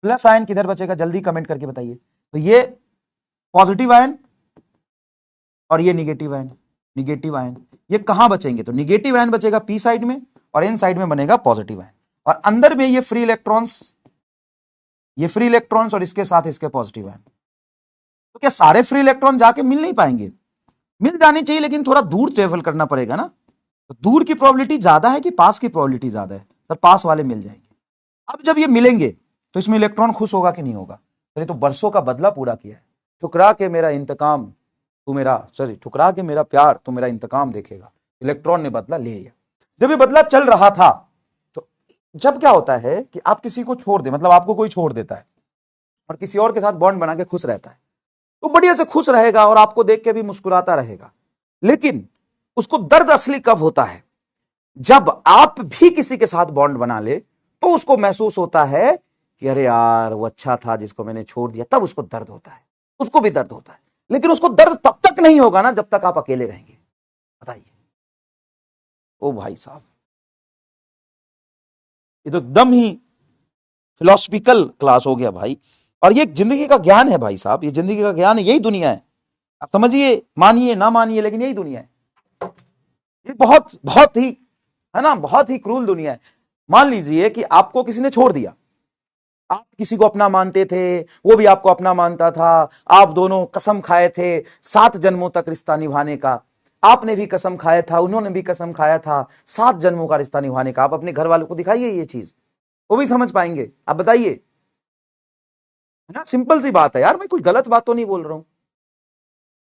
प्लस आयन किधर बचेगा, जल्दी कमेंट करके बताइए। तो ये पॉजिटिव आयन और ये निगेटिव आयन, ये कहां बचेंगे, तो निगेटिव आयन बचेगा पी साइड में, और एन साइड में बनेगा पॉजिटिव आयन, और अंदर में ये फ्री इलेक्ट्रॉन्स और इसके साथ इसके पॉजिटिव आयन। तो क्या सारे फ्री इलेक्ट्रॉन जाके मिल नहीं पाएंगे, मिल जाने चाहिए, लेकिन थोड़ा दूर ट्रेवल करना पड़ेगा ना, तो दूर की प्रोबेबिलिटी ज्यादा है कि पास की प्रोबेबिलिटी ज्यादा है, सर पास वाले मिल जाएंगे। अब जब ये मिलेंगे तो इसमें इलेक्ट्रॉन खुश होगा कि नहीं होगा, अरे तो बरसों का बदला पूरा किया है, ठुकरा के मेरा प्यार तू मेरा इंतकाम देखेगा, इलेक्ट्रॉन ने बदला ले लिया। जब ये बदला चल रहा था, तो जब क्या होता है कि आप किसी को छोड़ दे, मतलब आपको कोई छोड़ देता है और किसी और के साथ बॉन्ड बना के खुश रहता है, तो बढ़िया से खुश रहेगा और आपको देख के भी मुस्कुराता रहेगा, लेकिन उसको दर्द असली कब होता है, जब आप भी किसी के साथ बॉन्ड बना ले, तो उसको महसूस होता है कि अरे यार वो अच्छा था जिसको मैंने छोड़ दिया, तब उसको दर्द होता है, उसको भी दर्द होता है। लेकिन उसको दर्द तब तक नहीं होगा ना जब तक आप अकेले रहेंगे। बताइए। ओ भाई साहब, ये तो एकदम ही फिलोसफिकल क्लास हो गया भाई। और ये जिंदगी का ज्ञान है भाई साहब, ये जिंदगी का ज्ञान है, यही दुनिया है। आप समझिए, मानिए ना मानिए, लेकिन यही दुनिया है। ये बहुत बहुत ही, है ना, बहुत ही क्रूर दुनिया है। मान लीजिए कि आपको किसी ने छोड़ दिया, आप किसी को अपना मानते थे, वो भी आपको अपना मानता था, आप दोनों कसम खाए थे 7 जन्मों तक रिश्ता निभाने का। आपने भी कसम खाया था, उन्होंने भी कसम खाया था 7 जन्मों का रिश्ता निभाने का। आप अपने घर वालों को दिखाइए ये चीज, वो भी समझ पाएंगे। आप बताइए, है ना, सिंपल सी बात है यार, मैं कोई गलत बात तो नहीं बोल रहा हूं।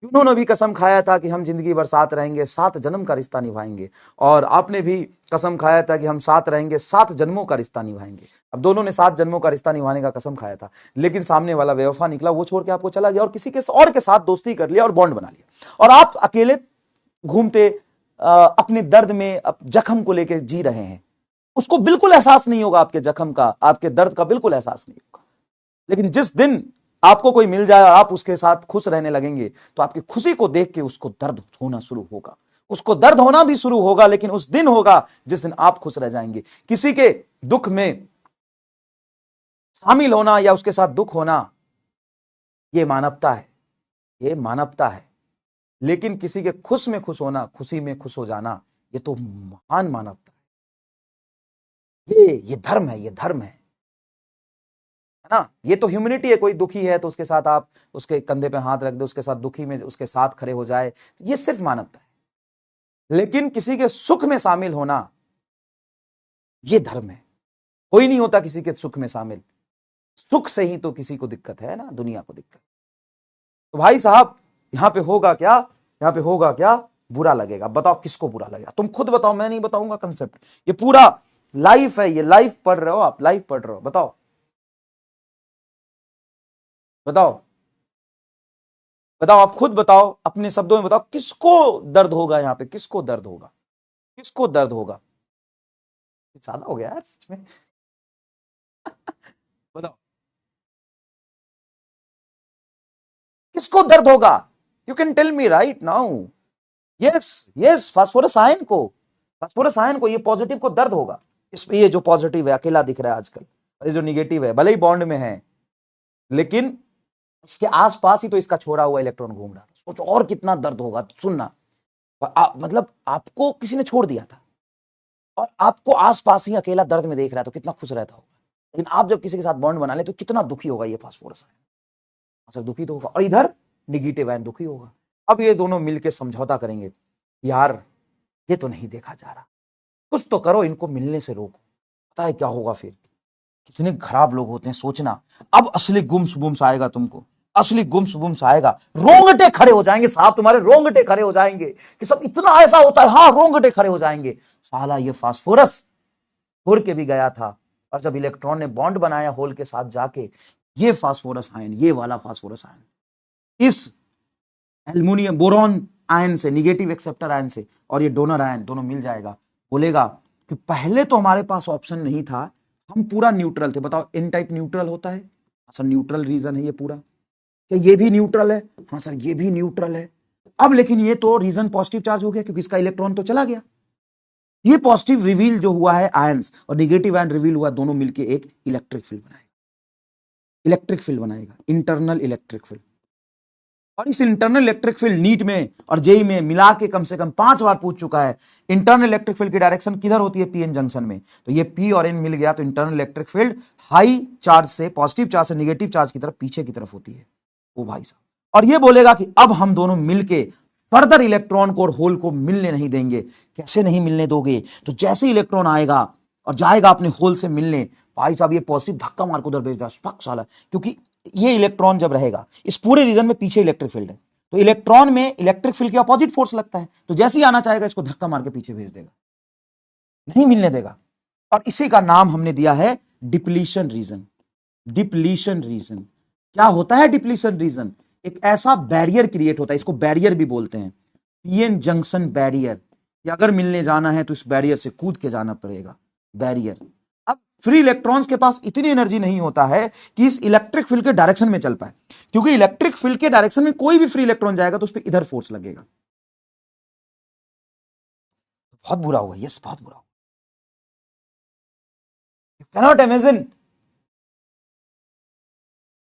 उन्होंने भी कसम खाया था कि हम जिंदगी भर साथ रहेंगे, 7 जन्म का रिश्ता निभाएंगे, और आपने भी कसम खाया था कि हम साथ रहेंगे, 7 जन्मों का रिश्ता निभाएंगे। अब दोनों ने 7 जन्मों का रिश्ता निभाने का कसम खाया था, लेकिन सामने वाला बेवफा निकला, वो छोड़ के आपको चला गया और किसी के और के साथ दोस्ती कर लिया और बॉन्ड बना लिया, और आप अकेले घूमते अपने दर्द में जख्म को लेकर जी रहे हैं। उसको बिल्कुल एहसास नहीं होगा आपके जख्म का, आपके दर्द का बिल्कुल एहसास नहीं होगा। लेकिन जिस दिन आपको कोई मिल जाए और आप उसके साथ खुश रहने लगेंगे, तो आपकी खुशी को देख के उसको दर्द होना शुरू होगा। उसको दर्द होना भी शुरू होगा, लेकिन उस दिन होगा जिस दिन आप खुश रह जाएंगे। किसी के दुख में शामिल होना या उसके साथ दुख होना, ये मानवता है, ये मानवता है। लेकिन किसी के खुश में खुश होना, खुशी में खुश हो जाना, ये तो महान मानवता है। ये धर्म है, ये धर्म है ना। ये तो ह्यूमैनिटी है। कोई दुखी है तो उसके साथ आप उसके कंधे पे हाथ रख दो, उसके साथ दुखी में उसके साथ खड़े हो जाए, ये सिर्फ मानवता है। लेकिन किसी के सुख में शामिल होना, ये धर्म है। कोई नहीं होता किसी के सुख में शामिल, सुख से ही तो किसी को दिक्कत है ना, दुनिया को दिक्कत। तो भाई साहब, यहां पे होगा क्या, यहां पे होगा क्या, बुरा लगेगा। बताओ किसको बुरा लगेगा, तुम खुद बताओ, मैं नहीं बताऊंगा कंसेप्ट। ये पूरा लाइफ है, ये लाइफ पढ़ रहे हो आप, लाइफ पढ़ रहे हो। बताओ बताओ बताओ, आप खुद बताओ, अपने शब्दों में बताओ, किसको दर्द होगा यहां पे, किसको दर्द होगा, किसको दर्द होगा। ज्यादा हो गया यार सच में। बताओ किसको दर्द होगा। You can tell me right now. Yes yes, phosphorus ion को, फास्फोरस आयन को, ये पॉजिटिव को दर्द होगा। इस ये जो पॉजिटिव है अकेला दिख रहा है आजकल, ये जो निगेटिव है भले ही बॉन्ड में है, लेकिन इसके आसपास ही तो इसका छोड़ा हुआ इलेक्ट्रॉन घूम रहा था। सोचो और कितना दर्द होगा। तो सुनना, मतलब आपको किसी ने छोड़ दिया था और आपको आसपास ही अकेला दर्द में देख रहा है, तो कितना खुश रहता होगा। लेकिन आप जब किसी के साथ बॉन्ड बना ले तो कितना दुखी होगा ये फास्फोरस आयन। सर दुखी तो होगा, और इधर निगेटिव आयन दुखी होगा। अब ये दोनों मिलकर समझौता करेंगे, यार ये तो नहीं देखा जा रहा, कुछ तो करो, इनको मिलने से रोको। पता है क्या होगा फिर, कितने खराब लोग होते हैं। सोचना, अब असली गुम्स बुम्स आएगा तुमको, असली गुम्स बुम्स आएगा। रोंगटे खड़े हो जाएंगे साहब, तुम्हारे रोंगटे खड़े हो जाएंगे कि सब इतना ऐसा होता है। हाँ, रोंगटे खड़े हो जाएंगे। साला ये फास्फोरस छोड़ के भी गया था, और जब इलेक्ट्रॉन ने बॉन्ड बनाया होल के साथ जाके, ये फास्फोरस आयन, ये वाला फास्फोरस आयन इस एल्युमिनियम बोरॉन आयन से, निगेटिव एक्सेप्टर आयन से, और ये डोनर आयन दोनों मिल जाएगा। बोलेगा कि पहले तो हमारे पास ऑप्शन नहीं था, हम पूरा न्यूट्रल थे। बताओ एन टाइप न्यूट्रल होता है सर, न्यूट्रल रीजन है ये पूरा। क्या ये भी न्यूट्रल है? हाँ सर ये भी न्यूट्रल है। अब लेकिन ये तो रीजन पॉजिटिव चार्ज हो गया, क्योंकि इसका इलेक्ट्रॉन तो चला गया। ये पॉजिटिव रिवील जो हुआ है आयंस, और निगेटिव आयन रिवील हुआ, दोनों मिलके एक इलेक्ट्रिक फील्ड बनाएगा। इलेक्ट्रिक फील्ड बनाएगा, इंटरनल इलेक्ट्रिक फील्ड। और इस इंटरनल इलेक्ट्रिक फील्ड नीट में और जेई में मिला के कम से कम 5 बार पूछ चुका है। इंटरनल इलेक्ट्रिक फील्ड की डायरेक्शन किधर होती है? पीएन जंक्शन में। तो ये पी और एन मिल गया, तो internal electric field high charge से, पॉजिटिव चार्ज से निगेटिव चार्ज की तरफ, पीछे की तरफ होती है। ओ भाई साहब, और ये बोलेगा कि अब हम दोनों मिलके फर्दर इलेक्ट्रॉन को और होल को मिलने नहीं देंगे। कैसे नहीं मिलने दोगे? तो जैसे इलेक्ट्रॉन आएगा और जाएगा अपने होल से मिलने, भाई साहब ये पॉजिटिव धक्का मार को उधर भेज दिया साला, क्योंकि ये इलेक्ट्रॉन जब रहेगा इस पूरे रीजन में, पीछे इलेक्ट्रिक फील्ड है, तो इलेक्ट्रॉन में इलेक्ट्रिक फील्ड के अपोजिट फोर्स लगता है, तो जैसे ही आना चाहेगा इसको धक्का मार के पीछे भेज देगा, नहीं मिलने देगा। और इसी का नाम हमने दिया है डिप्लीशन रीजन। डिप्लीशन रीजन क्या होता है? डिप्लीशन रीजन एक ऐसा बैरियर क्रिएट होता है, इसको बैरियर भी बोलते हैं, पीएन जंक्शन बैरियर। अगर मिलने जाना है तो इस बैरियर से कूद के जाना पड़ेगा, बैरियर। अब फ्री इलेक्ट्रॉन्स के पास इतनी एनर्जी नहीं होता है कि इस इलेक्ट्रिक फील्ड के डायरेक्शन में चल पाए, क्योंकि इलेक्ट्रिक फील्ड के डायरेक्शन में कोई भी फ्री इलेक्ट्रॉन जाएगा तो उस पर इधर फोर्स लगेगा। बहुत बुरा हुआ, यस बहुत बुरा हुआ। कैनॉट इमेजिन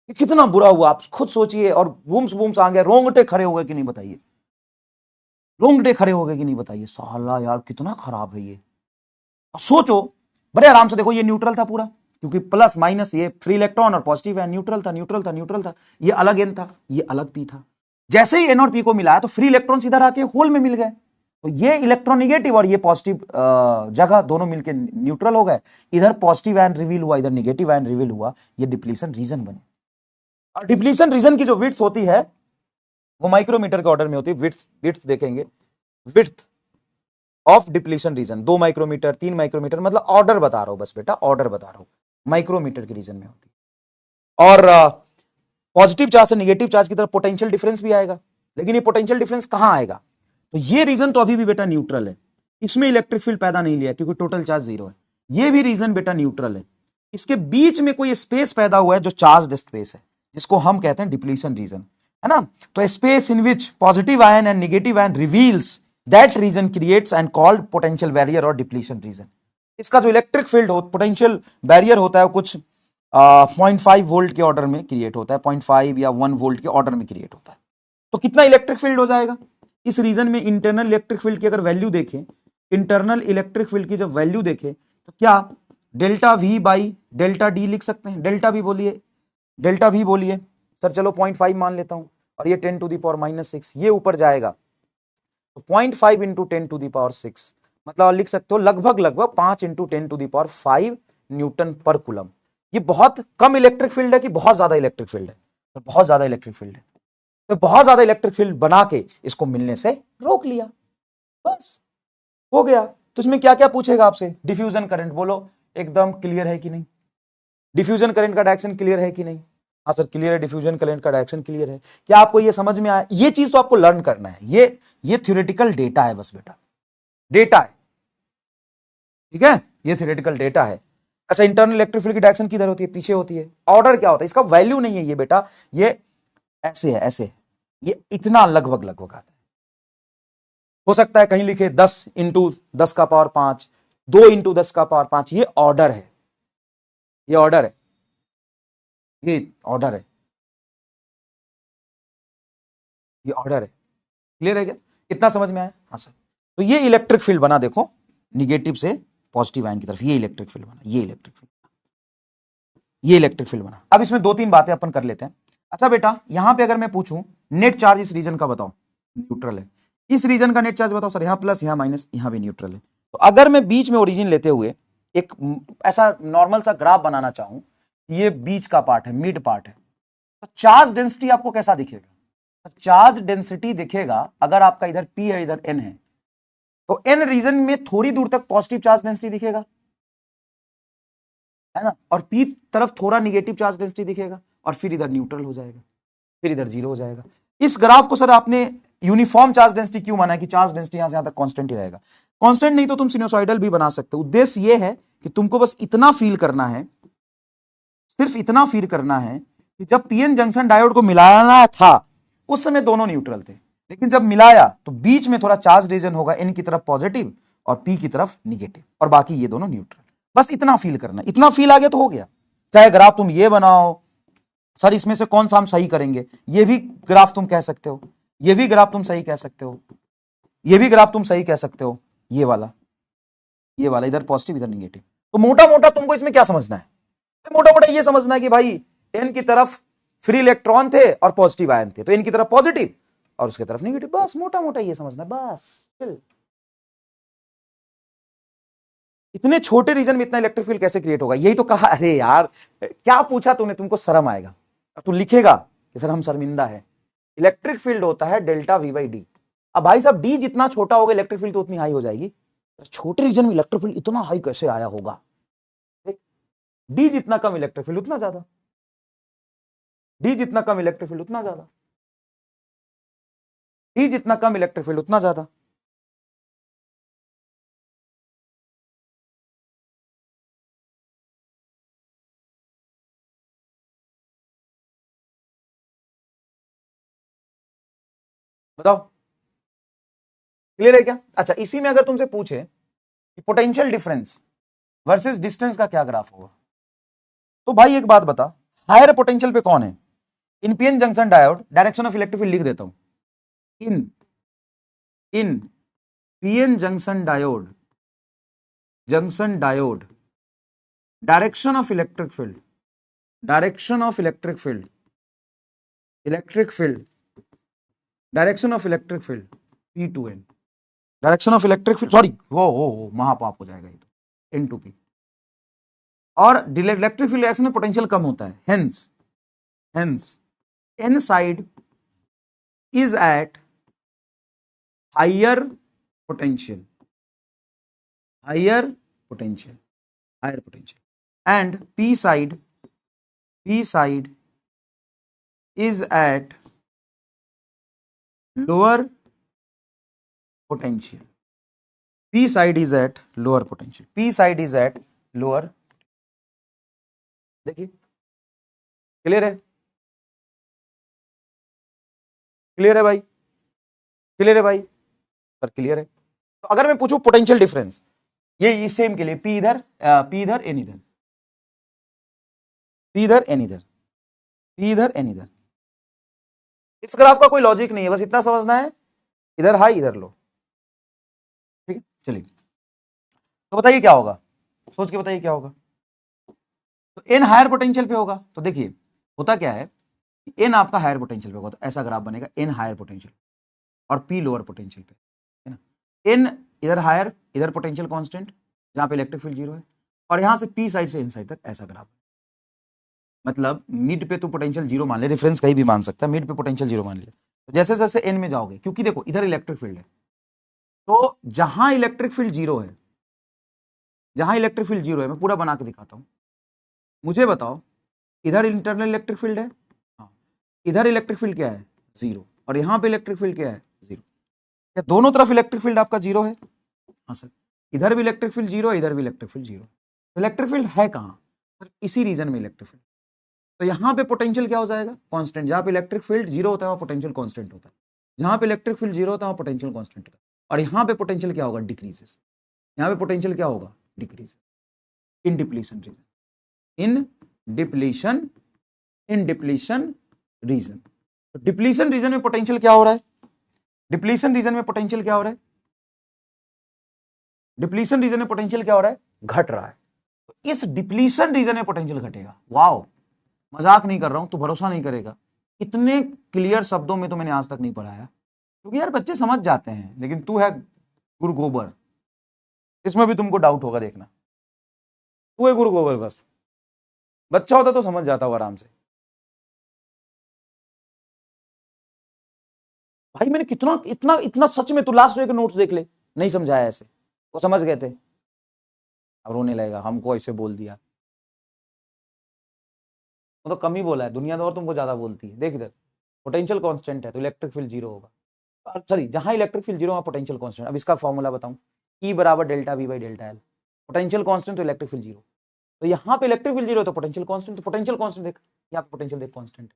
कितना बुरा हुआ, आप खुद सोचिए। और बूम्स बूम्स आ गए, रोंगटे खड़े हो गए कि नहीं बताइए, रोंगटे खड़े हो गए कि नहीं बताइए, साला यार कितना खराब है ये। सोचो बड़े आराम से, देखो ये न्यूट्रल था पूरा, क्योंकि प्लस माइनस ये फ्री इलेक्ट्रॉन और पॉजिटिव है, न्यूट्रल था न्यूट्रल था न्यूट्रल था। ये अलग एन था, ये अलग पी था। जैसे ही एन और पी को मिलाया तो फ्री इलेक्ट्रॉन इधर आके होल में मिल गए, तो ये इलेक्ट्रॉन निगेटिव और ये पॉजिटिव जगह दोनों मिलकर न्यूट्रल हो गए। इधर पॉजिटिव आयन रिवील हुआ, इधर निगेटिव आयन रिवील हुआ, ये डिप्लीशन रीजन बने। और डिप्लीशन रीजन की जो विड्थ होती है वो माइक्रोमीटर के ऑर्डर में होती है। विड्थ देखेंगे, width of depletion region 2 micrometer 3 micrometer, मतलब ऑर्डर बता रहा हूं बस बेटा, ऑर्डर बता रहा हूं, माइक्रोमीटर के रीजन में होती है। और पॉजिटिव चार्ज से निगेटिव चार्ज की तरफ पोटेंशियल डिफरेंस भी आएगा, लेकिन ये पोटेंशियल डिफरेंस कहां आएगा, तो ये रीजन तो अभी भी बेटा न्यूट्रल है, इसमें इलेक्ट्रिक फील्ड पैदा नहीं लिया क्योंकि टोटल चार्ज 0 है। ये भी रीजन बेटा न्यूट्रल है, इसके बीच में कोई स्पेस पैदा हुआ है जो चार्ज स्पेस है, जिसको हम कहते हैं डिप्लीशन रीजन, है ना। तो space in which positive ion and negative ion reveals that region creates and called potential barrier और डिप्लीशन रीजन। इसका जो इलेक्ट्रिक फील्ड हो, पोटेंशियल बैरियर होता है, वो कुछ 0.5 वोल्ट के ऑर्डर में क्रिएट होता है, 0.5 या 1 वोल्ट के ऑर्डर में क्रिएट होता है। तो कितना इलेक्ट्रिक फील्ड हो जाएगा इस रीजन में। इंटरनल इलेक्ट्रिक फील्ड की अगर वैल्यू देखें, इंटरनल इलेक्ट्रिक फील्ड की जब वैल्यू देखें तो क्या delta we by delta D लिख सकते हैं। डेल्टा वी बोलिए, डेल्टा वी बोलिए सर, चलो 0.5 मान लेता हूं, और ये 10⁻⁻⁶ ये ऊपर जाएगा, तो 0.5 इंटू 10⁻⁶, मतलब लिख सकते हो लगभग 5 इंटू 10⁵ न्यूटन पर कूलम। ये बहुत कम इलेक्ट्रिक फील्ड है कि बहुत ज्यादा इलेक्ट्रिक फील्ड है, तो बहुत ज्यादा इलेक्ट्रिक फील्ड है, तो बहुत ज्यादा इलेक्ट्रिक फील्ड बना के इसको मिलने से रोक लिया, बस हो गया। तो इसमें क्या क्या पूछेगा आपसे, डिफ्यूजन करंट बोलो एकदम क्लियर है कि नहीं, डिफ्यूजन करंट का डायरेक्शन क्लियर है कि नहीं। हाँ सर क्लियर है, डिफ्यूजन करंट का डायरेक्शन क्लियर है। क्या आपको ये समझ में आया, ये चीज तो आपको लर्न करना है, ये थ्योरेटिकल डेटा है बस बेटा, डेटा है, ठीक है, ये थ्योरेटिकल डेटा है। अच्छा, इंटरनल इलेक्ट्रिक फील्ड की डायरेक्शन किधर होती है, पीछे होती है। ऑर्डर क्या होता है, इसका वैल्यू नहीं है ये बेटा, ये ऐसे है, ऐसे है, ये इतना लगभग आता है। हो सकता है कहीं लिखे 10 इंटू 10⁵5, 2 इंटू 10⁵5, ये ऑर्डर है, ये ऑर्डर है, ये ऑर्डर है, ये ऑर्डर है। क्लियर है क्या, इतना समझ में आया। हाँ सर, तो ये इलेक्ट्रिक फील्ड बना, देखो निगेटिव से पॉजिटिव आयन की तरफ, ये इलेक्ट्रिक फील्ड बना, ये इलेक्ट्रिक फील्ड, ये इलेक्ट्रिक फील्ड बना। अब इसमें 2-3 बातें अपन कर लेते हैं। अच्छा बेटा, यहां पे अगर मैं पूछूं नेट चार्ज इस रीजन का बताओ, न्यूट्रल है, इस रीजन का नेट चार्ज बताओ सर, यहां प्लस यहां माइनस, यहां भी न्यूट्रल है। तो अगर मैं बीच में ओरिजिन लेते हुए एक ऐसा नॉर्मल सा ग्राफ बनाना चाहूं, ये बीच का पार्ट है, मिड पार्ट है, तो चार्ज डेंसिटी आपको कैसा दिखेगा, चार्ज डेंसिटी दिखेगा अगर आपका इधर P है इधर N है, तो N रीजन में थोड़ी दूर तक पॉजिटिव चार्ज डेंसिटी दिखेगा, है ना, और P तरफ थोड़ा निगेटिव चार्ज डेंसिटी दिखेगा, और फिर इधर न्यूट्रल हो जाएगा, फिर इधर 0 हो जाएगा। इस ग्राफ को सर आपने यूनिफॉर्म चार्ज डेंसिटी क्यों माना है कि चार्ज डेंसिटी यहां से यहां तक कांस्टेंट ही रहेगा। कांस्टेंट नहीं तो तुम सिनुसॉइडल भी बना सकते हो। उद्देश्य यह है कि तुमको बस इतना फील करना है, सिर्फ इतना फील करना है कि जब पीएन जंक्शन डायोड को मिलाना था उस समय दोनों न्यूट्रल थे, लेकिन जब मिलाया तो बीच में थोड़ा चार्ज रीजन होगा, एन की तरफ पॉजिटिव और पी की तरफ निगेटिव, और बाकी ये दोनों न्यूट्रल। बस इतना फील करना, इतना फील आ गया तो हो गया। चाहे ग्राफ तुम ये बनाओ, सर इसमें से कौन सा हम सही करेंगे, ये भी ग्राफ तुम कह सकते हो, ये भी ग्राफ तुम सही कह सकते हो, ये भी ग्राफ तुम सही कह सकते हो, ये वाला इधर पॉजिटिव इधर निगेटिव। तो मोटा मोटा तुमको इसमें क्या समझना है, मोटा मोटा ये समझना है कि भाई एन की तरफ फ्री इलेक्ट्रॉन थे और पॉजिटिव आयन थे, तो इनकी तरफ पॉजिटिव और उसकी तरफ निगेटिव, बस मोटा मोटा ये समझना है बस। चल, इतने छोटे रीजन में इतना इलेक्ट्रिक फील्ड कैसे क्रिएट होगा, यही तो कहा। अरे यार क्या पूछा तूने, तुमको शर्म आएगा, तू लिखेगा कि सर हम शर्मिंदा है। इलेक्ट्रिक फील्ड होता है डेल्टा वी बाई डी। अब भाई साहब डी जितना छोटा होगा इलेक्ट्रिक फील्ड तो उतनी हाई हो जाएगी, छोटे रीजन में इलेक्ट्रिक फील्ड इतना हाई कैसे आया होगा, डी जितना कम इलेक्ट्रिक फील्ड उतना ज्यादा, डी जितना कम इलेक्ट्रिक फील्ड उतना ज्यादा, डी जितना कम इलेक्ट्रिक फील्ड उतना ज्यादा। बताओ क्लियर है क्या? अच्छा, इसी में अगर तुमसे पूछे कि पोटेंशियल डिफरेंस वर्सेस डिस्टेंस का क्या ग्राफ होगा, तो भाई एक बात बता, हायर पोटेंशियल पे कौन है? In PN junction diode direction of electric field लिख देता हूं, in in PN junction diode direction of electric field direction of electric field direction of electric field P2N, direction of electric field, sorry वो महापाप हो जाएगा ये तो, N2P। और इलेक्ट्रिक फील्ड डायरेक्शन में पोटेंशियल कम होता है, hence N side is at higher potential and P side is at lower potential. P side is at lower potential. देखिए क्लियर है? भाई पर क्लियर है? तो अगर मैं पूछूं पोटेंशियल डिफरेंस, ये सेम के लिए P इधर N इधर, इस ग्राफ का कोई लॉजिक नहीं है, बस इतना समझना है, इधर हाई इधर लो, ठीक है? चलिए, तो बताइए क्या होगा, सोच के बताइए क्या होगा। तो N हायर पोटेंशियल पे होगा, तो देखिए होता क्या है, N आपका हायर पोटेंशियल पे होगा तो ऐसा ग्राफ बनेगा, N हायर पोटेंशियल और P लोअर पोटेंशियल पे, है ना? N इधर हायर, इधर पोटेंशियल कांस्टेंट जहां पे इलेक्ट्रिक फील्ड जीरो है, और यहां से P साइड से N साइड तक ऐसा ग्राफ। मतलब मिड पे तो पोटेंशियल जीरो मान ले, रेफरेंस कहीं भी मान सकता है, मिड पे पोटेंशियल जीरो मान लिया, तो जैसे जैसे N में जाओगे, क्योंकि देखो इधर इलेक्ट्रिक फील्ड है, तो जहां इलेक्ट्रिक फील्ड जीरो है, मैं पूरा बना के दिखाता हूं, मुझे बताओ इधर इंटरनल इलेक्ट्रिक फील्ड है, हाँ, इधर इलेक्ट्रिक फील्ड क्या है? जीरो, और यहां पे इलेक्ट्रिक फील्ड क्या है? जीरो। क्या दोनों तरफ इलेक्ट्रिक फील्ड आपका जीरो है? हाँ सर, इधर भी इलेक्ट्रिक फील्ड जीरो, इधर भी electric field zero. Electric field है कहां? इसी रीजन में इलेक्ट्रिक फील्ड, तो यहां पे पोटेंशियल क्या हो जाएगा? कांस्टेंट। जहां पे इलेक्ट्रिक फील्ड जीरो होता है वहां पोटेंशियल कांस्टेंट होता है, जहां पे इलेक्ट्रिक फील्ड जीरो होता है वहां पोटेंशियल कांस्टेंट होता है, और यहां पे पोटेंशियल क्या होगा? डिक्रीजेस। यहां पे पोटेंशियल क्या होगा? डिक्रीज, इन डिप्लीशन रीजन, इन डिप्लीशन रीजन। तो डिप्लीशन रीजन में पोटेंशियल क्या हो रहा है? डिप्लीशन रीजन में पोटेंशियल क्या हो रहा है? घट रहा है। तो इस डिप्लीशन रीजन में पोटेंशियल घटेगा। वाओ, मजाक नहीं कर रहा हूं, तू भरोसा नहीं करेगा, इतने क्लियर शब्दों में तो मैंने आज तक नहीं पढ़ाया, क्योंकि यार बच्चे समझ जाते हैं, लेकिन तू है गुरु गोबर, इसमें भी तुमको डाउट होगा, देखना, तू है गुरु गोबर, बस बच्चा होता तो समझ जाता हो आराम से। भाई मैंने कितना इतना इतना सच में, तू लास्ट ईयर के नोट्स देख ले, नहीं समझाया ऐसे, वो समझ गए थे, अब रोने लगेगा, हमको ऐसे बोल दिया, वो तो कम ही बोला है, दुनिया तो और तुमको ज्यादा बोलती है। देख इधर पोटेंशियल कांस्टेंट है तो इलेक्ट्रिक फील्ड जीरो होगा, सॉरी जहां इलेक्ट्रिक फील्ड जीरो वहां पोटेंशियल कांस्टेंट। अब इसका फॉर्मूला बताऊं, E बराबर delta V by delta L, potential constant तो इलेक्ट्रिक फील्ड जीरो, तो यहाँ पे इलेक्ट्रिक फील्ड जीरो तो पोटेंशियल कांस्टेंट, तो पोटेंशियल कांस्टेंट देख, यहाँ पे पोटेंशियल देख कांस्टेंट है,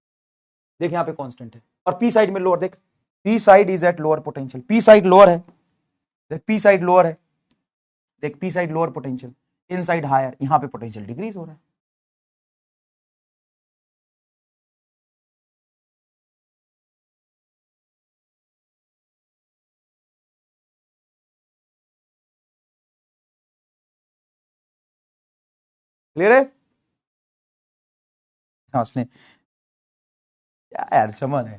देख यहाँ पे कांस्टेंट है, और P साइड में लोअर, देख P side is at lower potential, P side lower है, देख P साइड लोअर है, देख P साइड लोअर पोटेंशियल, इन साइड हायर, यहाँ पे पोटेंशियल डिक्रीज हो रहा है। क्लियर है? हंसने क्या यार, चमन है,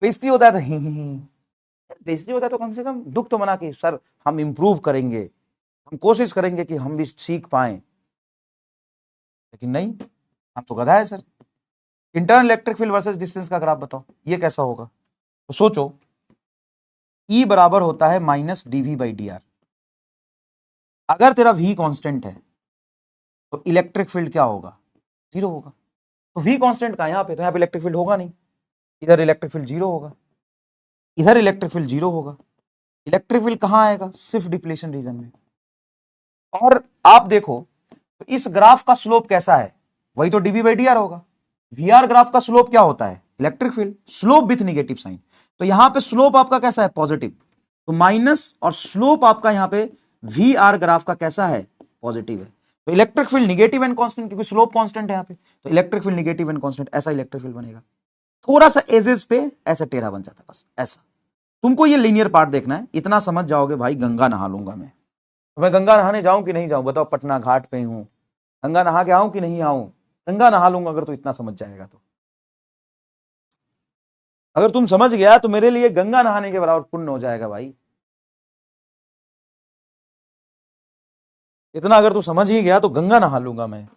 बेइज्जती होता है तो बेइज्जती होता है तो कम से कम दुख तो मना के, सर हम इंप्रूव करेंगे, हम कोशिश करेंगे कि हम भी सीख पाए, लेकिन नहीं, हम तो गधा है sir. Internal electric field versus distance का ग्राफ बताओ, ये कैसा होगा? तो सोचो, E बराबर होता है minus dV by D are. अगर तेरा V कांस्टेंट है तो इलेक्ट्रिक फील्ड क्या होगा? जीरो होगा। तो V कांस्टेंट का यहाँ पे, तो यहाँ पे इलेक्ट्रिक फील्ड होगा नहीं, इधर इलेक्ट्रिक फील्ड जीरो होगा, इधर इलेक्ट्रिक फील्ड जीरो होगा। इलेक्ट्रिक फील्ड कहां आएगा? सिर्फ डिप्लीशन रीजन में। और आप देखो तो इस ग्राफ का स्लोप कैसा है? वही तो dV बाई डी आर होगा। VR ग्राफ का स्लोप क्या होता है? Electric field, slope with negative sign. तो यहां पे स्लोप आपका कैसा है, पॉजिटिव, तो माइनस, और स्लोप आपका यहां पे वी आर ग्राफ का कैसा है, पॉजिटिव है। तो electric field negative and constant, क्योंकि स्लोप कांस्टेंट है यहां पे, तो electric field negative and constant, ऐसा इलेक्ट्रिक फील्ड बनेगा। थोड़ा सा एजेस पे ऐसा टेढ़ा बन जाता है, बस ऐसा। तुमको ये लीनियर पार्ट देखना है, इतना समझ जाओगे भाई गंगा नहा लूंगा मैं। तो मैं गंगा नहाने जाऊं कि नहीं जाऊं, बताओ, पटना घाट पे हूं, गंगा नहा के आऊं कि नहीं आऊं, गंगा नहा लूंगा अगर तू इतना समझ जाएगा तो। अगर तुम समझ गया तो मेरे लिए गंगा नहाने के बराबर पुण्य हो जाएगा भाई। इतना अगर तू समझ ही गया तो गंगा नहा लूंगा मैं।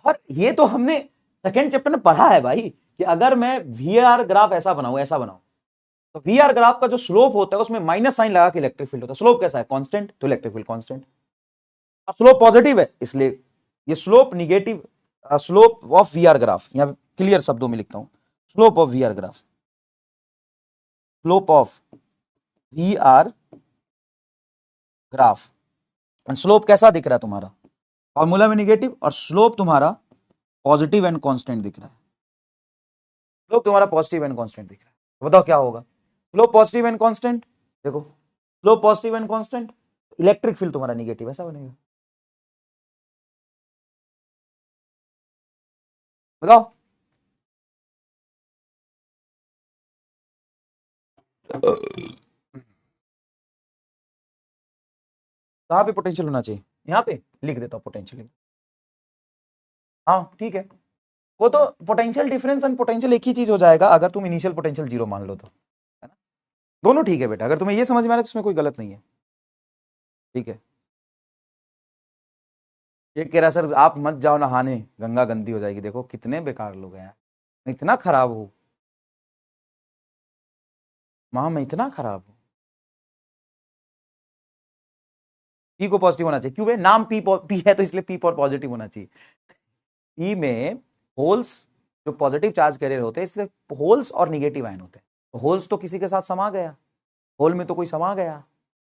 और ये तो हमने सेकेंड चैप्टर में पढ़ा है भाई, कि अगर मैं वी आर ग्राफ ऐसा बनाऊं, ऐसा बनाऊं, तो वी आर ग्राफ का जो स्लोप होता है उसमें माइनस साइन लगा के इलेक्ट्रिक फील्ड होता है। स्लोप कैसा है, कांस्टेंट, तो इलेक्ट्रिक फील्ड कांस्टेंट। और स्लोप पॉजिटिव है, इसलिए ये slope negative, slope of V R graph, यहां क्लियर शब्दों में लिखता हूं, slope of V R graph, slope of V R graph. Slope कैसा दिख रहा है तुम्हारा, फॉर्मूला में निगेटिव, और स्लोप तुम्हारा पॉजिटिव एंड कांस्टेंट दिख रहा है। स्लोप तुम्हारा पॉजिटिव एंड कांस्टेंट दिख रहा है, तो बताओ क्या होगा, स्लोप पॉजिटिव एंड कांस्टेंट, देखो slope positive and constant, electric field तुम्हारा निगेटिव, ऐसा बनेगा। बताओ। कहां पे पोटेंशियल होना चाहिए, यहां पे लिख देता हूं पोटेंशियल। हाँ ठीक है, वो तो पोटेंशियल डिफरेंस एंड पोटेंशियल एक ही चीज हो जाएगा अगर तुम इनिशियल पोटेंशियल जीरो मान लो तो, है ना। दोनों ठीक है बेटा, अगर तुम्हें ये समझ में आ रहा है तो इसमें कोई गलत नहीं है, ठीक है। ये कह रहा सर आप मत जाओ नहाने, गंगा गंदी हो जाएगी। देखो कितने बेकार लोग हैं, मैं इतना खराब हूं, मां मैं इतना खराब हूं। पी को पॉजिटिव होना चाहिए, क्यों भाई, नाम पी है तो इसलिए पी पर पॉजिटिव होना चाहिए। पी में होल्स जो पॉजिटिव चार्ज कैरियर होते हैं, इसलिए होल्स और निगेटिव आयन होते हैं। तो होल्स तो किसी के साथ समा गया, होल में तो कोई समा गया,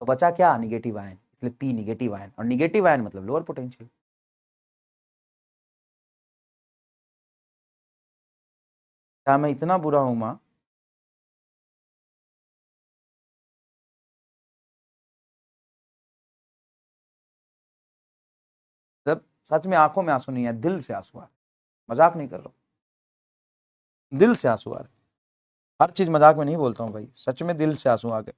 तो बचा क्या, निगेटिव आयन, इसलिए पी निगेटिव आयन, और निगेटिव आयन मतलब लोअर पोटेंशियल। क्या मैं इतना बुरा हूं मां, जब सच में आंखों में आंसू नहीं है, दिल से आंसू आ रहे, मजाक नहीं कर रहा हूं, दिल से आंसू आ रहे। हर चीज मजाक में नहीं बोलता हूं भाई, सच में दिल से आंसू आ गए।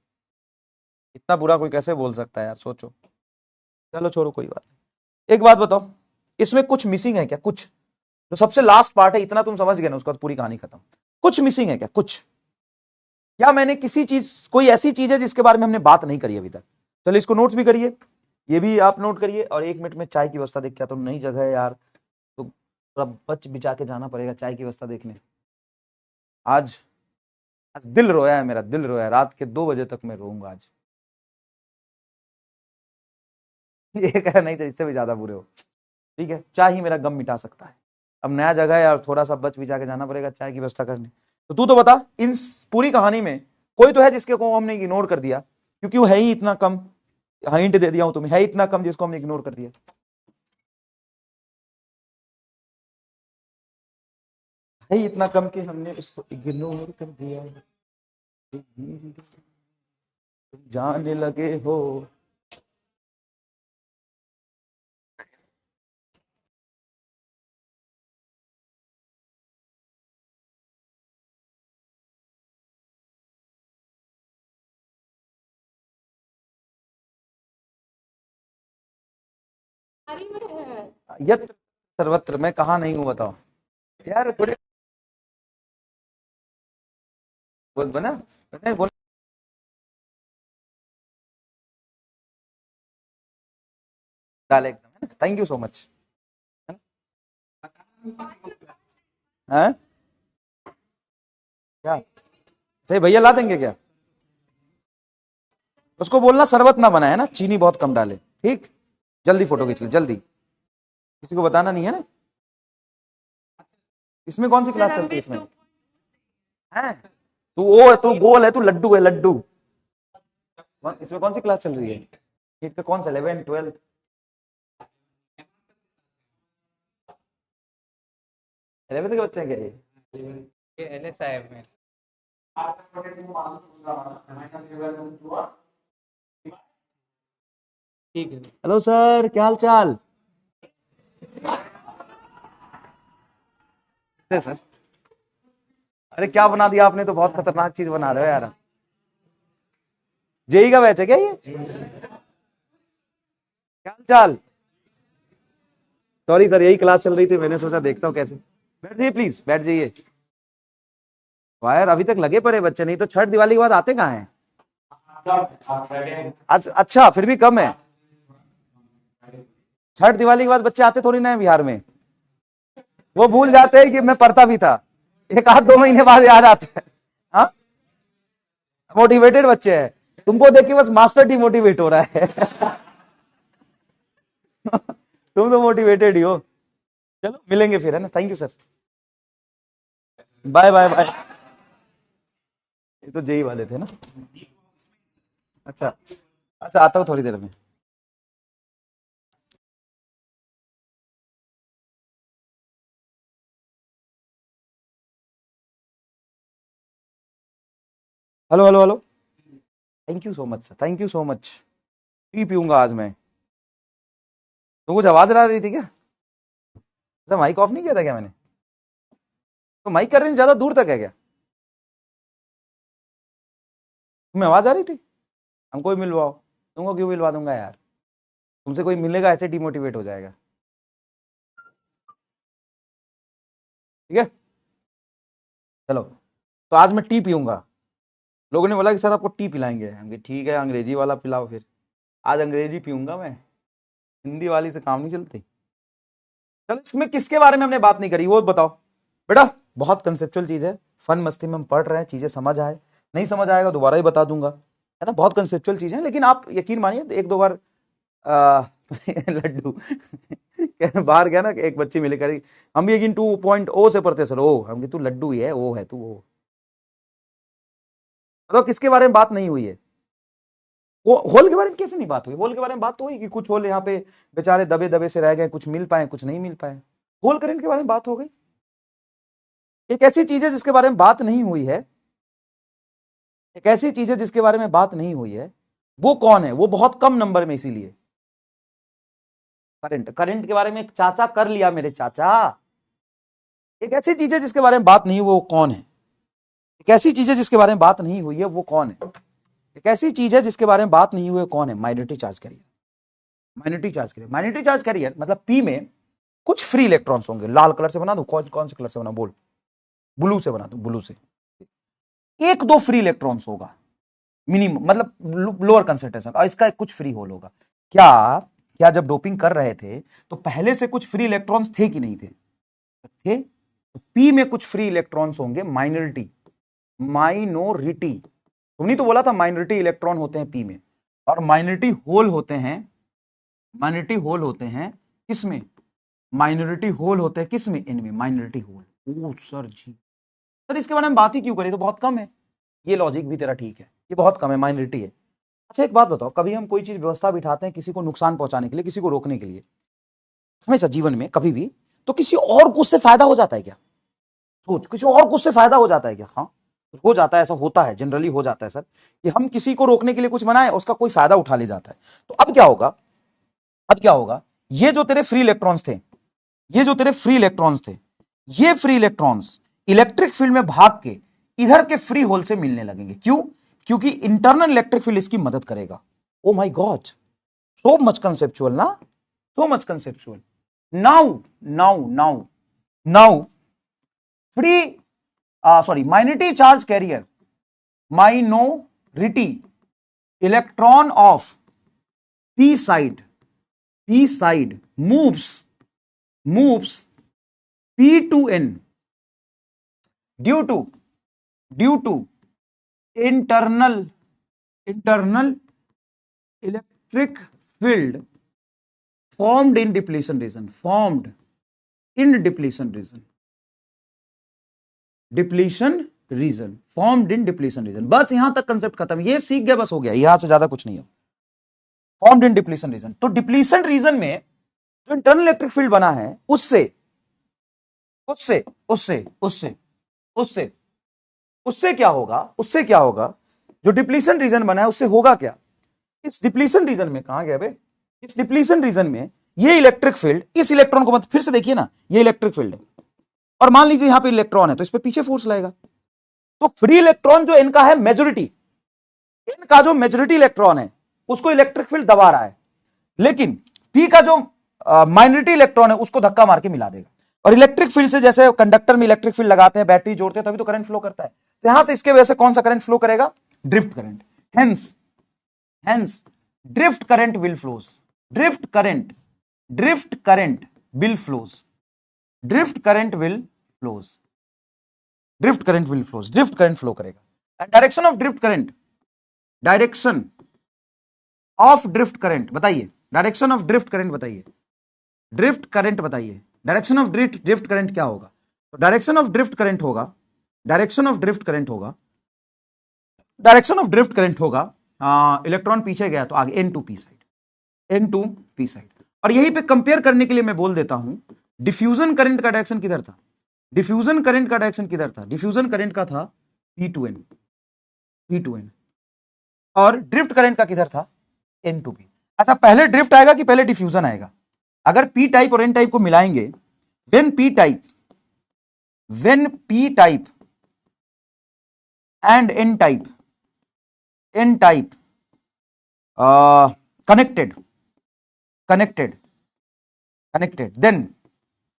इतना बुरा कोई कैसे बोल सकता है यार, सोचो। चलो छोड़ो, कोई बात नहीं। एक बात बताओ, इसमें कुछ मिसिंग है क्या, कुछ जो सबसे लास्ट पार्ट है, इतना तुम समझ गए ना, उसका पूरी कहानी खत्म। कुछ मिसिंग है क्या, कुछ, क्या मैंने किसी चीज, कोई ऐसी चीज है जिसके बारे में हमने बात नहीं करी अभी तक। चलो इसको नोट्स भी करिए, ये भी आप नोट करिए, और 1 मिनट में चाय की व्यवस्था देख के, तो नई जगह है यार, तो थोड़ा बच बिचा के जाना पड़ेगा चाय की व्यवस्था देखने। आज आज दिल रोया है मेरा, दिल रोया है, रात के 2 बजे तक मैं रोऊंगा आज। ये कह नहीं तो इससे भी ज्यादा बुरे हो, ठीक है, चाय ही मेरा गम मिटा सकता है। अब नया जगह है यार, थोड़ा सा बच बिचा के जाना पड़ेगा चाय की व्यवस्था करने। तो तू तो बता, इन पूरी कहानी में कोई तो है जिसके को हमने इग्नोर कर दिया, क्योंकि वो है ही इतना कम। हिंट दे दिया हूं तुम्हें, है इतना कम जिसको हमने इग्नोर कर दिया। है ही इतना कम कि हमने उसको इग्नोर कर दिया। जाने लगे हो। यत्र सर्वत्र, मैं कहा नहीं हूं, बताओ यार, थोड़े बोल बना, बोल डाले एकदम, है ना, थैंक यू सो मच, है ना। हैं? क्या सही भैया ला देंगे क्या, उसको बोलना शरबत ना बनाए ना, चीनी बहुत कम डाले, ठीक। जल्दी फोटो खींच ले जल्दी, किसी को बताना नहीं है ना। इसमें कौन सी क्लास चलती है इसमें, है तू, वो है तू, गोल है तू, लड्डू है लड्डू। इसमें कौन सी क्लास चल रही है? नीट का कौन सा 11 12? 11th के बच्चे हैं क्या ये? LSIM में। ठीक है। हेलो सर, क्या हाल चाल? सर अरे क्या बना दिया आपने, तो बहुत खतरनाक चीज बना रहे हो यार। जेई का बैच है क्या ये? क्या हाल चाल? सॉरी सर, यही क्लास चल रही थी, मैंने सोचा देखता हूँ कैसे। बैठ जाइए प्लीज, बैठ जाइए। वायर अभी तक लगे पड़े बच्चे, नहीं तो छठ दिवाली के बाद आते कहाँ हैं? अच्छा फिर भी कम है। छठ दिवाली के बाद बच्चे आते थोड़ी ना है बिहार में, वो भूल जाते हैं कि मैं पढ़ता भी था। एक आध 2 महीने बाद याद आता है। हाँ, मोटिवेटेड बच्चे हैं, तुमको देख के बस मास्टर डिमोटिवेट हो रहा है। तुम तो मोटिवेटेड ही हो। चलो मिलेंगे फिर, है ना? Thank you sir, bye bye bye. ये तो जेई वाले थे ना? अच्छा अच्छा, आता हूँ थोड़ी देर में। Hello hello hello, thank you so much sir, thank you so much. Tea पीऊंगा आज मैं। तो कुछ आवाज आ रही थी क्या? अच्छा, माइक ऑफ नहीं किया था क्या मैंने? तो माइक कर रहे हैं ज्यादा दूर तक है क्या? तुम्हें आवाज आ रही थी? हमको भी मिलवाओ। तुमको क्यों मिलवा दूंगा यार, तुमसे कोई मिलेगा ऐसे डिमोटिवेट हो जाएगा। ठीक है, चलो। तो आज मैं टी पीऊंगा। लोगों ने बोला कि सर आपको टी पिलाएंगे, हम ठीक है अंग्रेजी वाला पिलाओ फिर। आज अंग्रेजी पीऊंगा मैं, हिंदी वाली से काम नहीं चलती। चलो, इसमें किसके बारे में हमने बात नहीं करी वो बताओ बेटा। बहुत कंसेप्चुअल चीज है, फन मस्ती में हम पढ़ रहे हैं, चीजें समझ आए, नहीं समझ आएगा दोबारा ही बता दूंगा, है ना? बहुत कंसेप्चुअल चीज है, लेकिन आप यकीन मानिए 1-2 बार लड्डू बाहर गया ना, एक बच्ची मिले करी, हम भी यकीन 2.0 से पढ़ते सर। ओ हम, तू लड्डू ही है, वो है तू वो। तो किसके बारे में बात नहीं हुई है? वो होल के बारे में कैसे नहीं बात हुई? होल के बारे में बात तो हुई कि कुछ होल यहाँ पे बेचारे दबे दबे से रह गए, कुछ मिल पाए कुछ नहीं मिल पाए। होल करंट के बारे में बात हो गई। एक ऐसी चीज है जिसके बारे में बात नहीं हुई है, एक ऐसी चीज है जिसके बारे में बात नहीं हुई है। वो कौन है? वो बहुत कम नंबर में, इसीलिए करंट। करंट के बारे में एक चाचा कर लिया मेरे चाचा। एक ऐसी चीज है जिसके बारे में बात नहीं हुई, वो कौन है? एक ऐसी चीज है जिसके बारे में बात नहीं हुई है, वो कौन है? एक ऐसी चीज है जिसके बारे में बात नहीं हुई है, कौन है? Minority charge carrier. Minority charge carrier, minority charge career मतलब पी में कुछ फ्री इलेक्ट्रॉन्स होंगे। लाल कलर से बना दूं? कौन कौन से कलर से बना, बोल? ब्लू से बना दूं? ब्लू से 1-2 फ्री इलेक्ट्रॉन्स होगा मिनिमम, मतलब लोअर कंसंट्रेशन, और इसका कुछ फ्री होल होगा। क्या क्या जब डोपिंग कर रहे थे तो पहले से कुछ फ्री इलेक्ट्रॉन्स थे कि नहीं थे? थे। तो पी में कुछ फ्री इलेक्ट्रॉन्स होंगे, माइनॉरिटी। माइनॉरिटी, तुमने तो बोला था माइनॉरिटी इलेक्ट्रॉन होते हैं पी में, और माइनॉरिटी होल होते हैं। माइनॉरिटी होल होते हैं किसमें? माइनॉरिटी होल होते हैं किसमें? इनमें माइनॉरिटी होल। ओ सर जी, सर इसके बारे में बात ही क्यों करें, तो बहुत कम है। ये लॉजिक भी तेरा ठीक है, ये बहुत कम है, माइनॉरिटी है। अच्छा एक बात बताओ, कभी हम कोई चीज व्यवस्था बिठाते हैं किसी को नुकसान पहुंचाने के लिए, किसी को रोकने के लिए, हमेशा जीवन में कभी भी, तो किसी और को उससे फायदा हो जाता है क्या? सोच, किसी और को उससे फायदा हो जाता है क्या? हाँ हो जाता है, ऐसा होता है, जनरली हो जाता है सर, कि हम किसी को रोकने के लिए कुछ बनाए, उसका कोई फायदा उठा ले जाता है। तो अब क्या होगा? अब क्या होगा? ये जो तेरे फ्री इलेक्ट्रॉन्स थे, ये जो तेरे फ्री इलेक्ट्रॉन्स थे, ये फ्री इलेक्ट्रॉन्स इलेक्ट्रिक फील्ड में भाग के इधर के फ्री होल से मिलने लगेंगे। क्यों? क्योंकि इंटरनल इलेक्ट्रिक फील्ड इसकी मदद करेगा। Oh my god, so much conceptual ना, so much conceptual. Now now now now free, sorry, minority charge carrier, minority electron of p side moves p to n due to internal electric field formed in depletion region, depletion region, formed in depletion region. बस यहां तक concept खत्म, ये सीख गया बस हो गया, यहां से ज्यादा कुछ नहीं है। फॉर्म्ड इन डिप्लीशन रीजन, तो डिप्लीशन रीजन में जो इंटरनल इलेक्ट्रिक फील्ड बना है उससे उससे उससे उससे उससे उससे क्या होगा, उससे क्या होगा, जो डिप्लीशन रीजन बना है उससे होगा क्या, इस डिप्लीशन रीजन में, कहां गया बे, इस डिप्लीशन रीजन में ये इलेक्ट्रिक फील्ड इस इलेक्ट्रॉन को मत, फिर से देखिए ना, ये इलेक्ट्रिक फील्ड है और मान लीजिए यहां पे इलेक्ट्रॉन है तो इस पे पीछे फोर्स लाएगा, तो फ्री इलेक्ट्रॉन जो इनका है मेजोरिटी, इनका जो मेजोरिटी इलेक्ट्रॉन है उसको इलेक्ट्रिक फील्ड दबा रहा है, लेकिन पी का जो माइनॉरिटी इलेक्ट्रॉन है उसको धक्का मार के मिला देगा। और इलेक्ट्रिक फील्ड से जैसे कंडक्टर में इलेक्ट्रिक फील्ड लगाते हैं, बैटरी जोड़ते हैं, तभी तो करंट फ्लो करता है, तो यहां से इसके वजह से कौन सा करंट फ्लो करेगा, drift current. Hence drift current will flows, drift current will flows, drift current will flows, drift current will flows, drift current flow करेगा। Direction of drift current, direction of drift current बताइए, direction of drift current बताइए, drift current बताइए, direction of drift current क्या होगा, तो direction of drift current होगा, direction of drift current होगा, direction of drift current होगा, इलेक्ट्रॉन पीछे गया तो आगे N2P साइड, N2P साइड। और यहीं पे कंपेयर करने के लिए मैं बोल देता हूं, डिफ्यूजन करंट का डायरेक्शन किधर था, डिफ्यूजन करंट का डायरेक्शन किधर था, डिफ्यूजन करंट का था P2N, और ड्रिफ्ट करंट का किधर था, N2P। अच्छा, पहले ड्रिफ्ट आएगा कि पहले डिफ्यूजन आएगा, अगर P टाइप और N टाइप को मिलाएंगे, when P type and N type connected,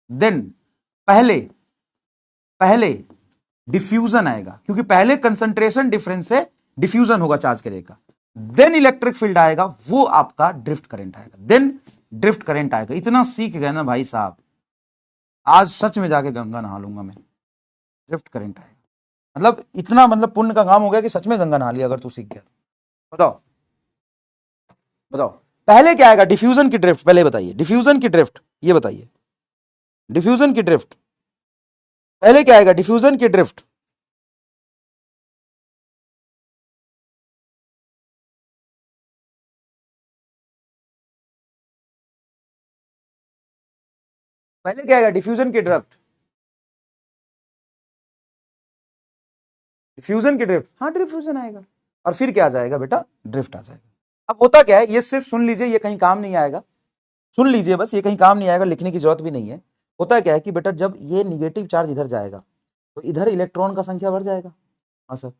then पहले डिफ्यूजन आएगा, क्योंकि पहले कंसंट्रेशन डिफरेंस से डिफ्यूजन होगा चार्ज कैरियर का, देन इलेक्ट्रिक फील्ड आएगा, वो आपका ड्रिफ्ट करंट आएगा, देन ड्रिफ्ट करंट आएगा। इतना सीख गए ना भाई साहब, आज सच में जाके गंगा नहा लूंगा मैं, ड्रिफ्ट करंट आएगा, मतलब इतना, मतलब पुण्य का काम हो गया कि सच में गंगा नहा लिया अगर तू सीख गया। बताओ बताओ, पहले क्या आएगा, डिफ्यूजन की ड्रिफ्ट, पहले बताइए डिफ्यूजन की ड्रिफ्ट, ये बताइए डिफ्यूजन की ड्रिफ्ट पहले क्या आएगा, डिफ्यूजन की ड्रिफ्ट, पहले क्या आएगा, डिफ्यूजन की ड्रिफ्ट, डिफ्यूजन की ड्रिफ्ट, हाँ डिफ्यूजन आएगा, और फिर क्या आ जाएगा बेटा, ड्रिफ्ट आ जाएगा। अब होता क्या है, ये सिर्फ सुन लीजिए, ये कहीं काम नहीं आएगा, सुन लीजिए बस, ये कहीं काम नहीं आएगा, लिखने की जरूरत भी नहीं है। होता क्या है कि बेटा जब ये निगेटिव चार्ज इधर जाएगा तो इधर इलेक्ट्रॉन का संख्या बढ़ जाएगा, हाँ सर,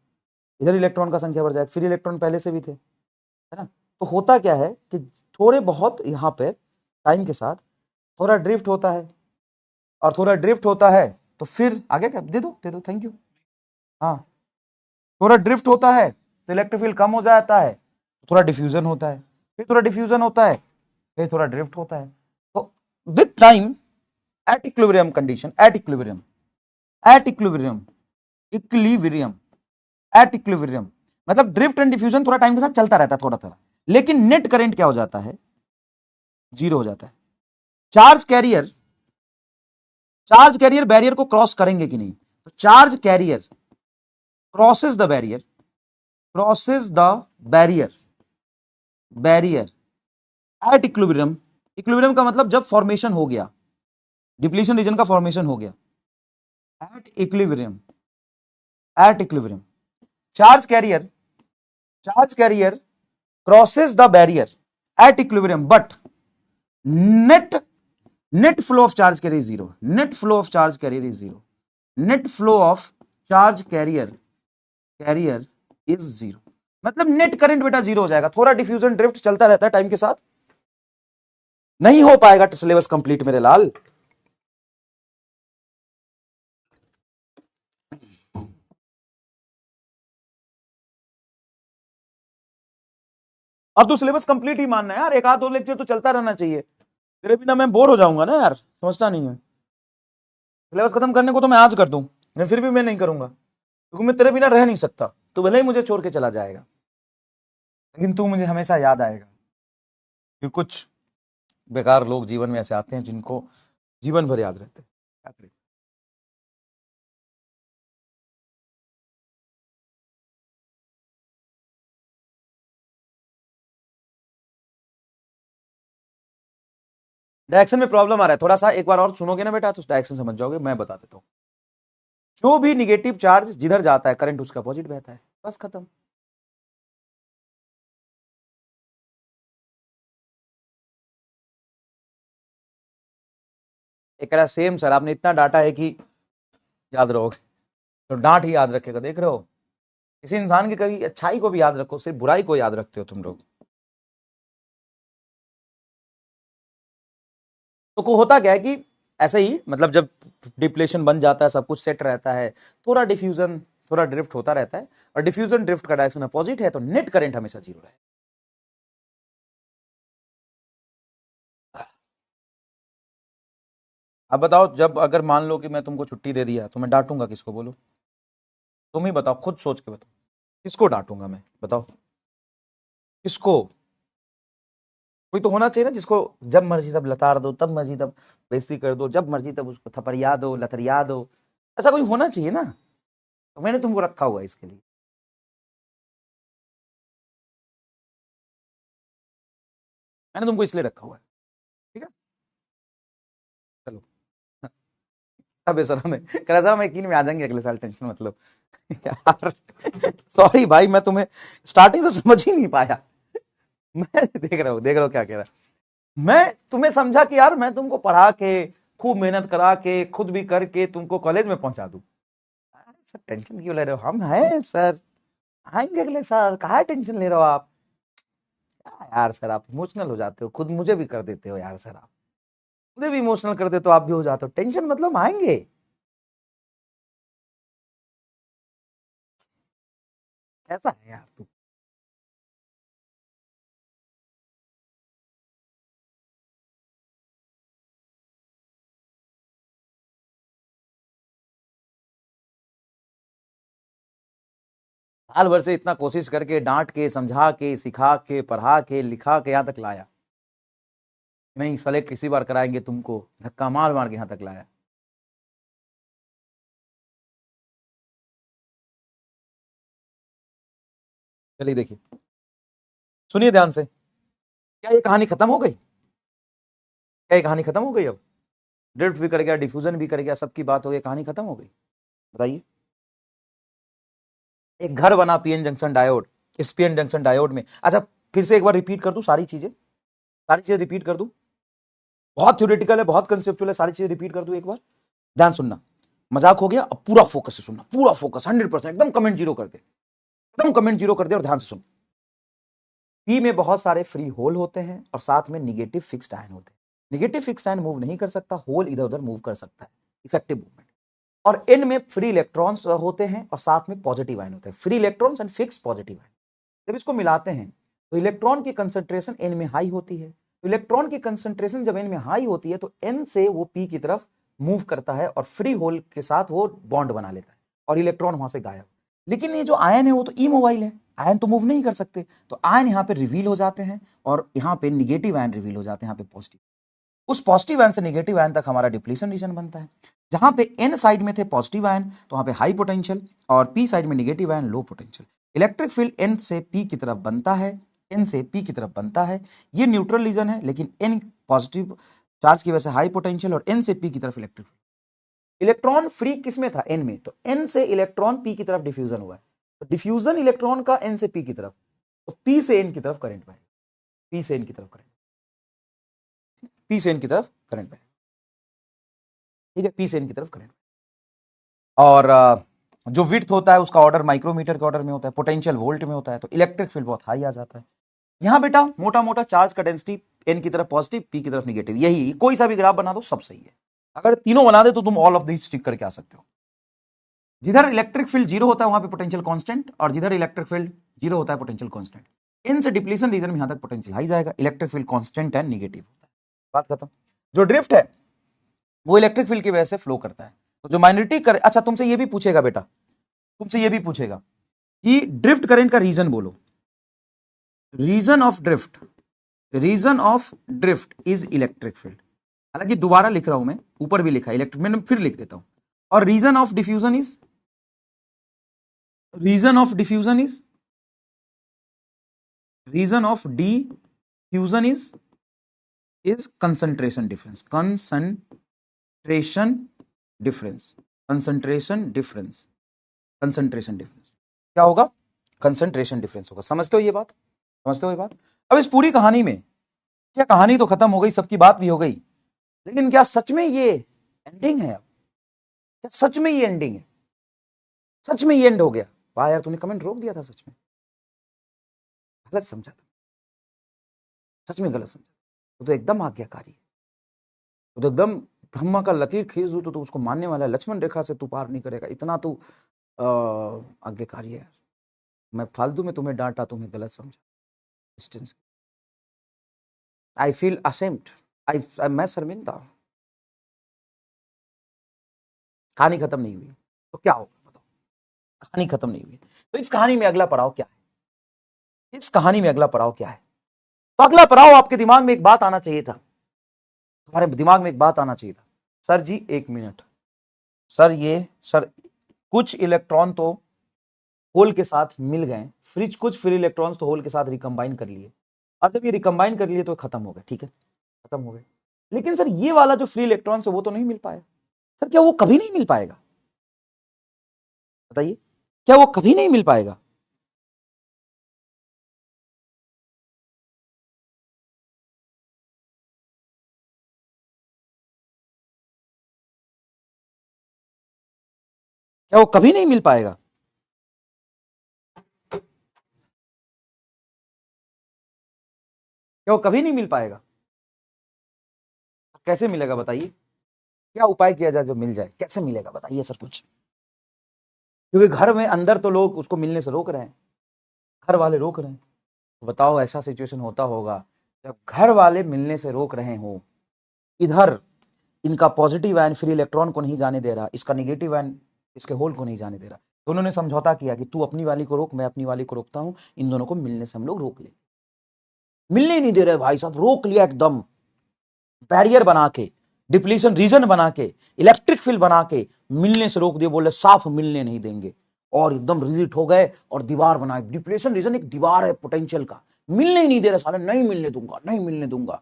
इधर इलेक्ट्रॉन का संख्या बढ़ जाएगा, फिर इलेक्ट्रॉन पहले से भी थे, है ना। तो होता क्या है कि थोड़े बहुत यहाँ पे टाइम के साथ थोड़ा ड्रिफ्ट होता है, और थोड़ा ड्रिफ्ट होता है तो फिर आगे क्या, दे दो थैंक यू, हाँ, थोड़ा ड्रिफ्ट होता है तो इलेक्ट्रिक फील्ड कम हो जाता है, थोड़ा डिफ्यूजन होता है, फिर थोड़ा डिफ्यूजन होता है, फिर थोड़ा ड्रिफ्ट होता है। तो with time at equilibrium condition, at equilibrium at equilibrium मतलब ड्रिफ्ट एंड डिफ्यूजन थोड़ा टाइम के साथ चलता रहता है थोड़ा थोड़ा, लेकिन नेट करंट क्या हो जाता है, जीरो हो जाता है। चार्ज कैरियर बैरियर को क्रॉस करेंगे कि नहीं, तो charge carrier crosses the barrier at equilibrium. Equilibrium का मतलब जब फॉर्मेशन हो गया, डिप्लीशन रीजन का फॉर्मेशन हो गया, at equilibrium charge carrier crosses the barrier at equilibrium, but net flow of charge carrier is zero, net flow of charge carrier is zero, net flow of charge carrier is zero, मतलब net current बेटा zero हो जाएगा। थोड़ा diffusion drift चलता रहता है time के साथ, नहीं हो पाएगा सिलेबस कंप्लीट मेरे लाल। अब तो सिलेबस कंप्लीट ही मानना है यार, एक आध दो लेक्चर तो चलता रहना चाहिए, तेरे बिना मैं बोर हो जाऊंगा ना यार, समझता नहीं है। सिलेबस खत्म करने को तो मैं आज कर दूं, लेकिन फिर भी मैं नहीं करूंगा, क्योंकि मैं तेरे बिना रह नहीं सकता, तो भले ही मुझे छोड़ के चला जाएगा, लेकिन तू मुझे हमेशा याद आएगा। कि कुछ बेकार लोग जीवन में ऐसे आते हैं जिनको जीवन भर याद रहते हैं। डायरेक्शन में प्रॉब्लम आ रहा है थोड़ा सा, एक बार और सुनोगे ना बेटा तो डायरेक्शन समझ जाओगे, मैं बता देता हूँ। जो भी निगेटिव चार्ज जिधर जाता है करंट उसका अपोजिट बहता है, बस खत्म। एक कह रहा सेम सर, आपने इतना डाटा है कि याद रहोगे, तो डांट ही याद रखेगा, देख रहे हो, किसी इंसान की कभी अच्छाई को भी याद रखो, सिर्फ बुराई को याद रखते हो तुम लोग। तो को होता क्या है कि ऐसे ही मतलब जब डिप्लेशन बन जाता है, सब कुछ सेट रहता है, थोड़ा डिफ्यूजन थोड़ा ड्रिफ्ट होता रहता है, और डिफ्यूजन ड्रिफ्ट का डायरेक्शन अपोजिट है, तो नेट करंट हमेशा जीरो रहेगा। अब बताओ, जब अगर मान लो कि मैं तुमको छुट्टी दे दिया तो मैं डांटूंगा किसको, बोलो तुम ही बताओ, खुद सोच के बताओ, किसको डांटूंगा मैं, बताओ किसको? कोई तो होना चाहिए ना जिसको जब मर्जी तब लताड़ दो, तब मर्जी तब बेइज्जती कर दो, जब मर्जी तब उसको थपड़िया दो, लतरिया दो, ऐसा कोई होना चाहिए ना। तो मैंने तुमको रखा हुआ है इसके लिए। मैंने तुमको इसलिए रखा हुआ है, ठीक है। चलो। अब सर हमें कह रहा सर हम यकीन में आ जाएंगे अगले साल, टेंशन मतलब यार सॉरी भाई, मैं तुम्हें स्टार्टिंग से समझ ही नहीं पाया। मैं देख रहा हूँ क्या कह रहा है। मैं तुम्हें समझा कि यार मैं तुमको पढ़ा के खूब मेहनत करा के खुद भी करके तुमको कॉलेज में पहुंचा दूं। सर टेंशन क्यों ले रहे हो, हम हैं सर, आएंगे अगले साल, कहा टेंशन ले रहे हो आप? क्या यार सर आप इमोशनल हो जाते हो, खुद मुझे भी कर देते हो यार सर, आप मुझे भी इमोशनल कर देते हो, आप भी हो जाते हो, टेंशन मतलब आएंगे। ऐसा है यार तू। साल भर से इतना कोशिश करके डांट के समझा के सिखा के पढ़ा के लिखा के यहाँ तक लाया, नहीं सेलेक्ट इसी बार कराएंगे तुमको, धक्का मार मार के यहाँ तक लाया। चलिए देखिए, सुनिए ध्यान से, क्या ये कहानी खत्म हो गई? क्या ये कहानी खत्म हो गई? अब ड्रिफ्ट भी कर गया, डिफ्यूजन भी कर गया, सबकी बात हो गई, कहानी खत्म हो गई? बताइए। एक घर बना पीएन जंक्शन डायोड, इस पीएन जंक्शन डायोड में, अच्छा फिर से एक बार रिपीट कर दूं सारी चीजें रिपीट कर दूं, बहुत थ्योरेटिकल है, बहुत कंसेप्चुअल है, सारी चीजें रिपीट कर दूं एक बार, ध्यान सुनना, मजाक हो गया, अब पूरा फोकस से सुनना, पूरा फोकस 100%, एकदम कमेंट जीरो कर दे, एकदम कमेंट जीरो कर दे और ध्यान से सुन। पी में बहुत सारे फ्री होल होते हैं और साथ में निगेटिव फिक्स्ड आयन होते हैं। निगेटिव फिक्स्ड आयन मूव नहीं कर सकता, होल इधर उधर मूव कर सकता है, इफेक्टिव मूवमेंट। और एन में फ्री इलेक्ट्रॉन्स होते हैं और साथ में पॉजिटिव आयन होते हैं, free electrons and fix positive ion. जब इसको मिलाते हैं तो इलेक्ट्रॉन की कंसंट्रेशन एन में हाई होती है, तो इलेक्ट्रॉन की कंसंट्रेशन जब एन में हाई होती है तो एन से वो पी की तरफ मूव करता है और फ्री होल के साथ वो बॉन्ड बना लेता है और इलेक्ट्रॉन वहां से गायब। लेकिन ये जो आयन है वो तो इमोबाइल है, आयन तो मूव नहीं कर सकते, तो आयन यहाँ पे रिवील हो जाते हैं और यहाँ पे निगेटिव आयन रिवील हो जाते हैं, यहाँ पे पॉजिटिव। उस पॉजिटिव आयन से निगेटिव आयन तक हमारा डिप्लीशन रीजन बनता है। जहां पे एन साइड में थे पॉजिटिव आयन तो वहां पे हाई पोटेंशियल, और पी साइड में negative ion low potential. Electric field N से पी की तरफ बनता है, एन से पी की तरफ बनता है, ये न्यूट्रल रीजन है, लेकिन एन पॉजिटिव चार्ज की वजह से हाई पोटेंशियल और एन से पी की तरफ इलेक्ट्रिक फील्ड। इलेक्ट्रॉन फ्री किस में था, एन में, तो एन से इलेक्ट्रॉन पी की तरफ डिफ्यूजन हुआ है, तो डिफ्यूजन इलेक्ट्रॉन का एन से पी की तरफ, तो पी से एन की तरफ करंट बहेगा, पी से एन की तरफ करंट, पी से एन की तरफ करंट बहेगा, ठीक है, पी से एन की तरफ करंट। और जो विड्थ होता है उसका ऑर्डर माइक्रोमीटर के ऑर्डर में होता है, पोटेंशियल वोल्ट में होता है, तो इलेक्ट्रिक फील्ड बहुत हाई आ जाता है। यहां बेटा मोटा मोटा चार्ज का डेंसिटी एन की तरफ पॉजिटिव, पी की तरफ निगेटिव, यही कोई सा भी ग्राफ बना दो सब सही है। अगर तीनों बना दे तो तुम ऑल ऑफ दिस स्टिक करके आ सकते हो। जिधर इलेक्ट्रिक फील्ड जीरो होता है वहां पे पोटेंशियल कांस्टेंट, और जिधर इलेक्ट्रिक फील्ड जीरो होता है पोटेंशियल कांस्टेंट। इन से डिप्लीशन रीजन में यहां तक पोटेंशियल हाई जाएगा, electric field constant and negative होता है, बात खत्म। जो ड्रिफ्ट है वो इलेक्ट्रिक फील्ड की वजह से फ्लो करता है, तो जो माइनॉरिटी कर, अच्छा तुमसे ये भी पूछेगा बेटा, तुमसे ये भी पूछेगा कि ड्रिफ्ट करंट का रीजन बोलो, region of drift, region of drift is electric field. हालांकि दोबारा लिख रहा हूं मैं, ऊपर भी लिखा इलेक्ट्रिक, मैंने फिर लिख देता हूं। और region of diffusion is, region of diffusion is, region of diffusion is is concentration difference, concentration difference, concentration difference, concentration difference क्या होगा? कंसंट्रेशन डिफरेंस होगा। समझते हो ये बात? समझते हो ये बात? अब इस पूरी कहानी में क्या, कहानी तो खत्म हो गई, सबकी बात भी हो गई, लेकिन क्या सच में ये एंडिंग है? अब क्या सच में ये एंडिंग है? सच में ये एंड हो गया? वाह यार, तूने कमेंट रोक दिया था, सच में गलत समझा था, सच में गलत समझा। तो एकदम आज्ञाकारी है, तो एकदम ब्रह्मा का लकीर खींच दूं तो उसको मानने वाला है, लक्ष्मण रेखा से तू पार नहीं करेगा, इतना तू आज्ञाकारी है यार। मैं फालतू में तुम्हें डांटा, तुम्हें गलत समझा, डिस्टेंस। आई फील असेम्ड, मैं शर्मिंदा हूं। कहानी खत्म नहीं हुई तो क्या होगा बताओ? कहानी खत्म नहीं हुई तो इस कहानी में अगला पड़ाव क्या है? इस कहानी में अगला पड़ाव क्या है? तो अगला पड़ाव, आपके दिमाग में एक बात आना चाहिए था, तुम्हारे दिमाग में एक बात आना चाहिए था, सर जी 1 मिनट, सर कुछ इलेक्ट्रॉन तो होल के साथ मिल गए, फ्रिज कुछ फ्री इलेक्ट्रॉन्स तो होल के साथ रिकम्बाइन कर लिए, और जब ये रिकम्बाइन कर लिए तो खत्म हो गए, ठीक है खत्म हो गए, लेकिन सर ये वाला जो फ्री इलेक्ट्रॉन्स है वो तो नहीं मिल पाया। सर क्या वो कभी नहीं मिल पाएगा? बताइए, क्या वो कभी नहीं मिल पाएगा? क्या वो कभी नहीं मिल पाएगा? क्या वो कभी नहीं मिल पाएगा? कैसे मिलेगा बताइए? क्या उपाय किया जाए जो मिल जाए? कैसे मिलेगा बताइए सर कुछ? क्योंकि घर में अंदर तो लोग उसको मिलने से रोक रहे हैं, घर वाले रोक रहे हैं, तो बताओ ऐसा सिचुएशन होता होगा जब घर वाले मिलने से रोक रहे हो, इधर इनका पॉजिटिव आयन फ्री इलेक्ट्रॉन को नहीं जाने दे रहा, इसका नेगेटिव आयन इसके होल को नहीं जाने दे रहा, तो उन्होंने समझौता किया कि तू अपनी वाली को रोक, मैं अपनी वाली को रोकता हूं, इन दोनों को मिलने से हम लोग रोक लेंगे। मिलने ही नहीं दे रहे भाई साहब, रोक लिया एकदम, बैरियर बना के, डिप्लीशन रीजन बना के, इलेक्ट्रिक फील्ड बना के मिलने से रोक दिए, बोले साफ मिलने नहीं देंगे, और एकदम रिलीट हो गए और दीवार बनाए। डिप्लीशन रीजन एक दीवार है पोटेंशियल का, मिलने ही नहीं दे रहे साले, नहीं मिलने दूंगा, नहीं मिलने दूंगा।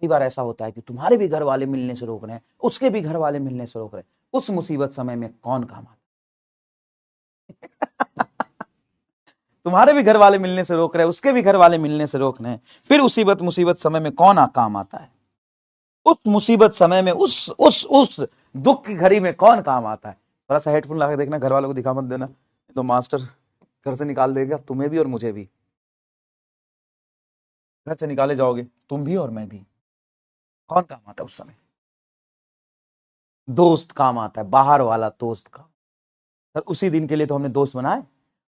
कई बार ऐसा होता है कि तुम्हारे भी घर वाले मिलने से रोक रहे हैं, उसके भी घर वाले मिलने से रोक रहे हैं, उस मुसीबत समय में कौन काम आता है? तुम्हारे भी घर वाले मिलने से रोक रहे हैं, उसके भी घर वाले मिलने से रोक रहे हैं, फिर मुसीबत समय में कौन काम आता है? उस मुसीबत समय में, उस दुख की घड़ी में कौन काम आता है? थोड़ा सा हेडफोन लगा के देखना, घर वालों को दिखा मत देना, तो मास्टर घर से निकाल देगा तुम्हें भी और मुझे भी, घर से निकाले जाओगे तुम भी और मैं भी। कौन काम आता है उस समय? दोस्त काम आता है, बाहर वाला दोस्त काम। सर उसी दिन के लिए तो हमने दोस्त बनाए,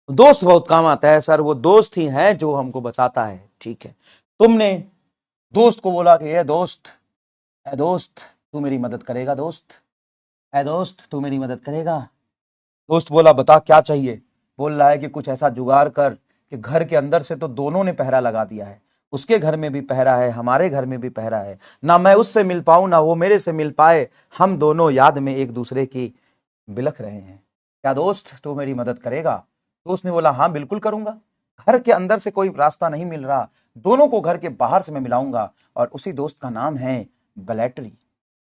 दोस्त बहुत काम आता है सर, वो दोस्त ही है जो हमको बचाता है। ठीक है, तुमने दोस्त को बोला कि ये दोस्त, ए दोस्त तू मेरी मदद करेगा, दोस्त ए दोस्त तू मेरी मदद करेगा। दोस्त बोला बता क्या चाहिए? बोल रहा है कि कुछ ऐसा जुगाड़ कर कि घर के अंदर से तो दोनों ने पहरा लगा दिया है, उसके घर में भी पहरा है, हमारे घर में भी पहरा है, ना मैं उससे मिल पाऊं ना वो मेरे से मिल पाए, हम दोनों याद में एक दूसरे की बिलख रहे हैं, क्या दोस्त तू मेरी मदद करेगा? दोस्त ने बोला हाँ बिल्कुल करूंगा, घर के अंदर से कोई रास्ता नहीं मिल रहा, दोनों को घर के बाहर से मैं मिलाऊंगा, और उसी दोस्त का नाम है ब्लैटरी,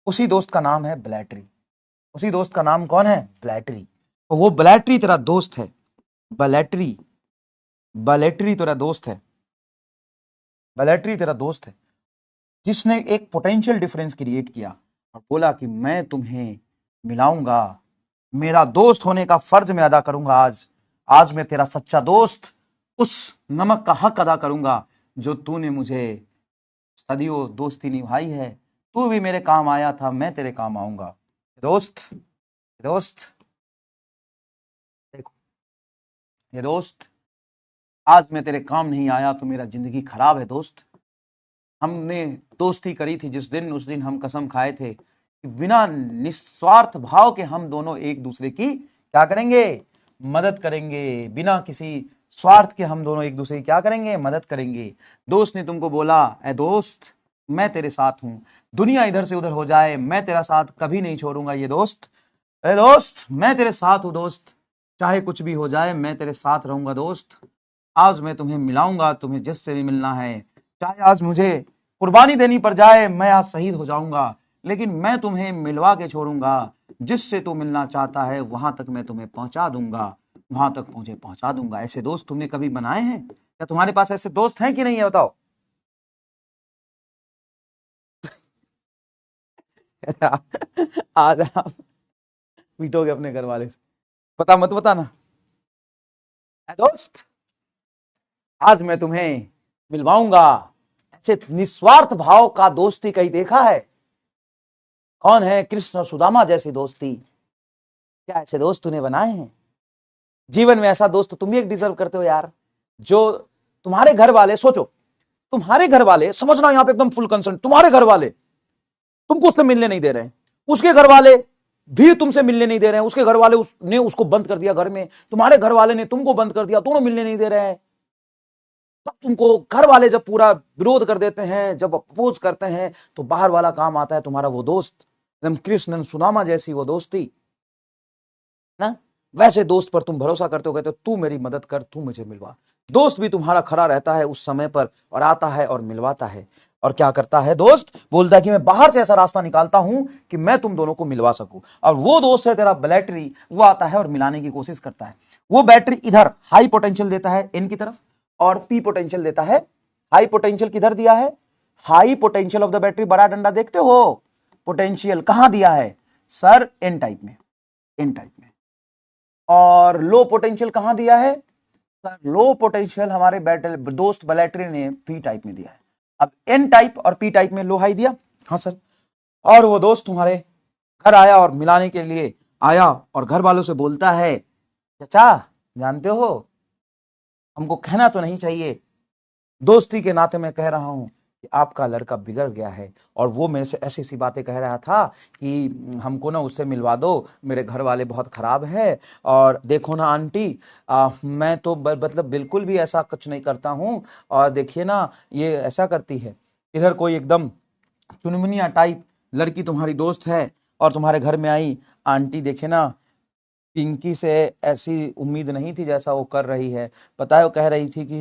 उसी दोस्त का नाम है ब्लैटरी, उसी दोस्त का नाम कौन है? ब्लैटरी। तो वो ब्लैटरी तेरा दोस्त है, ब्लैटरी, ब्लैटरी तेरा दोस्त है, ब्लैटरी तेरा दोस्त है, जिसने एक पोटेंशियल डिफरेंस क्रिएट किया और बोला कि मैं तुम्हें मिलाऊंगा, मेरा दोस्त होने का फर्ज मैं अदा करूंगा, आज मैं तेरा सच्चा दोस्त, उस नमक का हक अदा करूंगा जो तूने मुझे सदियों दोस्ती निभाई है, तू भी मेरे काम आया था, मैं तेरे काम आऊंगा। दोस्त, दोस्त देखो, ये दोस्त आज मैं तेरे काम नहीं आया तो मेरा जिंदगी खराब है दोस्त। हमने दोस्ती करी थी जिस दिन, उस दिन हम कसम खाए थे कि बिना निस्वार्थ भाव के हम दोनों एक दूसरे की क्या करेंगे? मदद करेंगे, बिना किसी स्वार्थ के हम दोनों एक दूसरे की क्या करेंगे? मदद करेंगे। दोस्त ने तुमको बोला ए दोस्त मैं तेरे साथ हूं, दुनिया इधर से उधर हो जाए मैं तेरा साथ कभी नहीं छोड़ूंगा, ये दोस्त, ए दोस्त मैं तेरे साथ हूं दोस्त, चाहे कुछ भी हो जाए मैं तेरे साथ रहूंगा दोस्त, आज मैं तुम्हें मिलाऊंगा, तुम्हें जिससे भी मिलना है, चाहे आज मुझे कुर्बानी देनी पड़ जाए मैं आज शहीद हो जाऊंगा, लेकिन मैं तुम्हें मिलवा के छोड़ूंगा। जिससे तू मिलना चाहता है वहां तक मैं तुम्हें पहुंचा दूंगा, वहां तक पहुंचा दूंगा। ऐसे दोस्त तुमने कभी बनाए हैं? क्या तुम्हारे पास ऐसे दोस्त हैं कि नहीं है, बताओ। आज आप पीटोगे अपने घर वाले से, पता मत बताना। दोस्त आज मैं तुम्हें मिलवाऊंगा। ऐसे निस्वार्थ भाव का दोस्ती कहीं देखा है? कौन है? कृष्ण और सुदामा जैसी दोस्ती। क्या ऐसे दोस्त तूने बनाए हैं? जीवन में ऐसा दोस्त तुम भी एक डिजर्व करते हो यार, जो तुम्हारे घर वाले, सोचो तुम्हारे घर वाले, समझना यहां पे एकदम फुल कंसर्न, तुम्हारे घर वाले तुमको उससे मिलने नहीं दे रहे हैं, उसके घर वाले भी तुमसे मिलने नहीं दे रहे हैं, उसके घर वाले ने उसको बंद कर दिया घर में, तुम्हारे घर वाले ने तुमको बंद कर दिया, दोनों मिलने नहीं दे रहे हैं। तब तुमको घर वाले जब पूरा विरोध कर देते हैं, जब अपोज करते हैं, तो बाहर वाला काम आता है तुम्हारा वो दोस्त, एकदम कृष्ण सुदामा जैसी वो दोस्ती ना। वैसे दोस्त पर तुम भरोसा करते हो, कहते हो तू मेरी मदद कर, तू मुझे मिलवा। दोस्त भी तुम्हारा खड़ा रहता है उस समय पर, और आता है और मिलवाता है। और क्या करता है दोस्त? बोलता है कि मैं बाहर से ऐसा रास्ता निकालता हूं कि मैं तुम दोनों को मिलवा सकूं। और वो दोस्त है तेरा बैटरी, वो आता है और मिलाने की कोशिश करता है। वो बैटरी इधर हाई पोटेंशियल देता है एन की तरफ, और पी पोटेंशियल देता है। हाई पोटेंशियल किधर दिया है? High potential of the battery, बड़ा डंडा देखते हो, पोटेंशियल कहां दिया है सर? एन टाइप में, एन टाइप में। और लो पोटेंशियल कहां दिया है सर? लो पोटेंशियल हमारे दोस्त बैटरी ने पी टाइप में दिया है। अब एन टाइप और पी टाइप में लो हाई दिया, हाँ सर। और वो दोस्त तुम्हारे घर आया और मिलाने के लिए आया, और घर वालों से बोलता है, चाचा जानते हो, हमको कहना तो नहीं चाहिए, दोस्ती के नाते मैं कह रहा हूं कि आपका लड़का बिगड़ गया है। और वो मेरे से ऐसी ऐसी बातें कह रहा था कि हमको ना उससे मिलवा दो, मेरे घर वाले बहुत खराब है। और देखो ना आंटी, मैं तो मतलब बिल्कुल भी ऐसा कुछ नहीं करता हूँ, और देखिए ना ये ऐसा करती है। इधर कोई एकदम चुनमुनिया टाइप लड़की तुम्हारी दोस्त है और तुम्हारे घर में आई, आंटी देखे ना, पिंकी से ऐसी उम्मीद नहीं थी जैसा वो कर रही है। पता है वो कह रही थी कि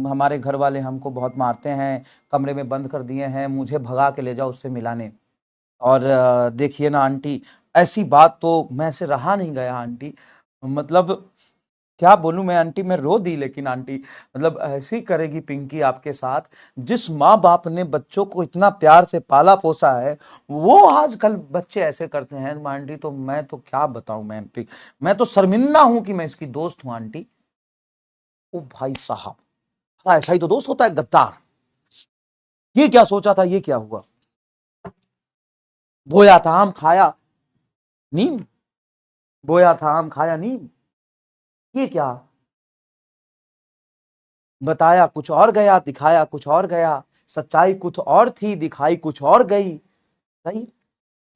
हमारे घर वाले हमको बहुत मारते हैं, कमरे में बंद कर दिए हैं, मुझे भगा के ले जाओ उससे मिलाने। और देखिए ना आंटी, ऐसी बात तो मैं से रहा नहीं गया आंटी, मतलब क्या बोलूं मैं आंटी, मैं रो दी। लेकिन आंटी मतलब ऐसी करेगी पिंकी आपके साथ? जिस माँ बाप ने बच्चों को इतना प्यार से पाला पोसा है, वो आजकल बच्चे ऐसे करते हैं आंटी। तो मैं तो क्या बताऊं मैं आंटी, मैं तो शर्मिंदा हूं कि मैं इसकी दोस्त हूं आंटी। ओ भाई साहब, ऐसा ही तो दोस्त होता है, गद्दार। ये क्या सोचा था, ये क्या हुआ? बोया था आम खाया नीम, बोया था आम खाया नीम, ये क्या? बताया कुछ और गया, दिखाया कुछ और गया। सच्चाई कुछ और थी, दिखाई कुछ और गई। सही,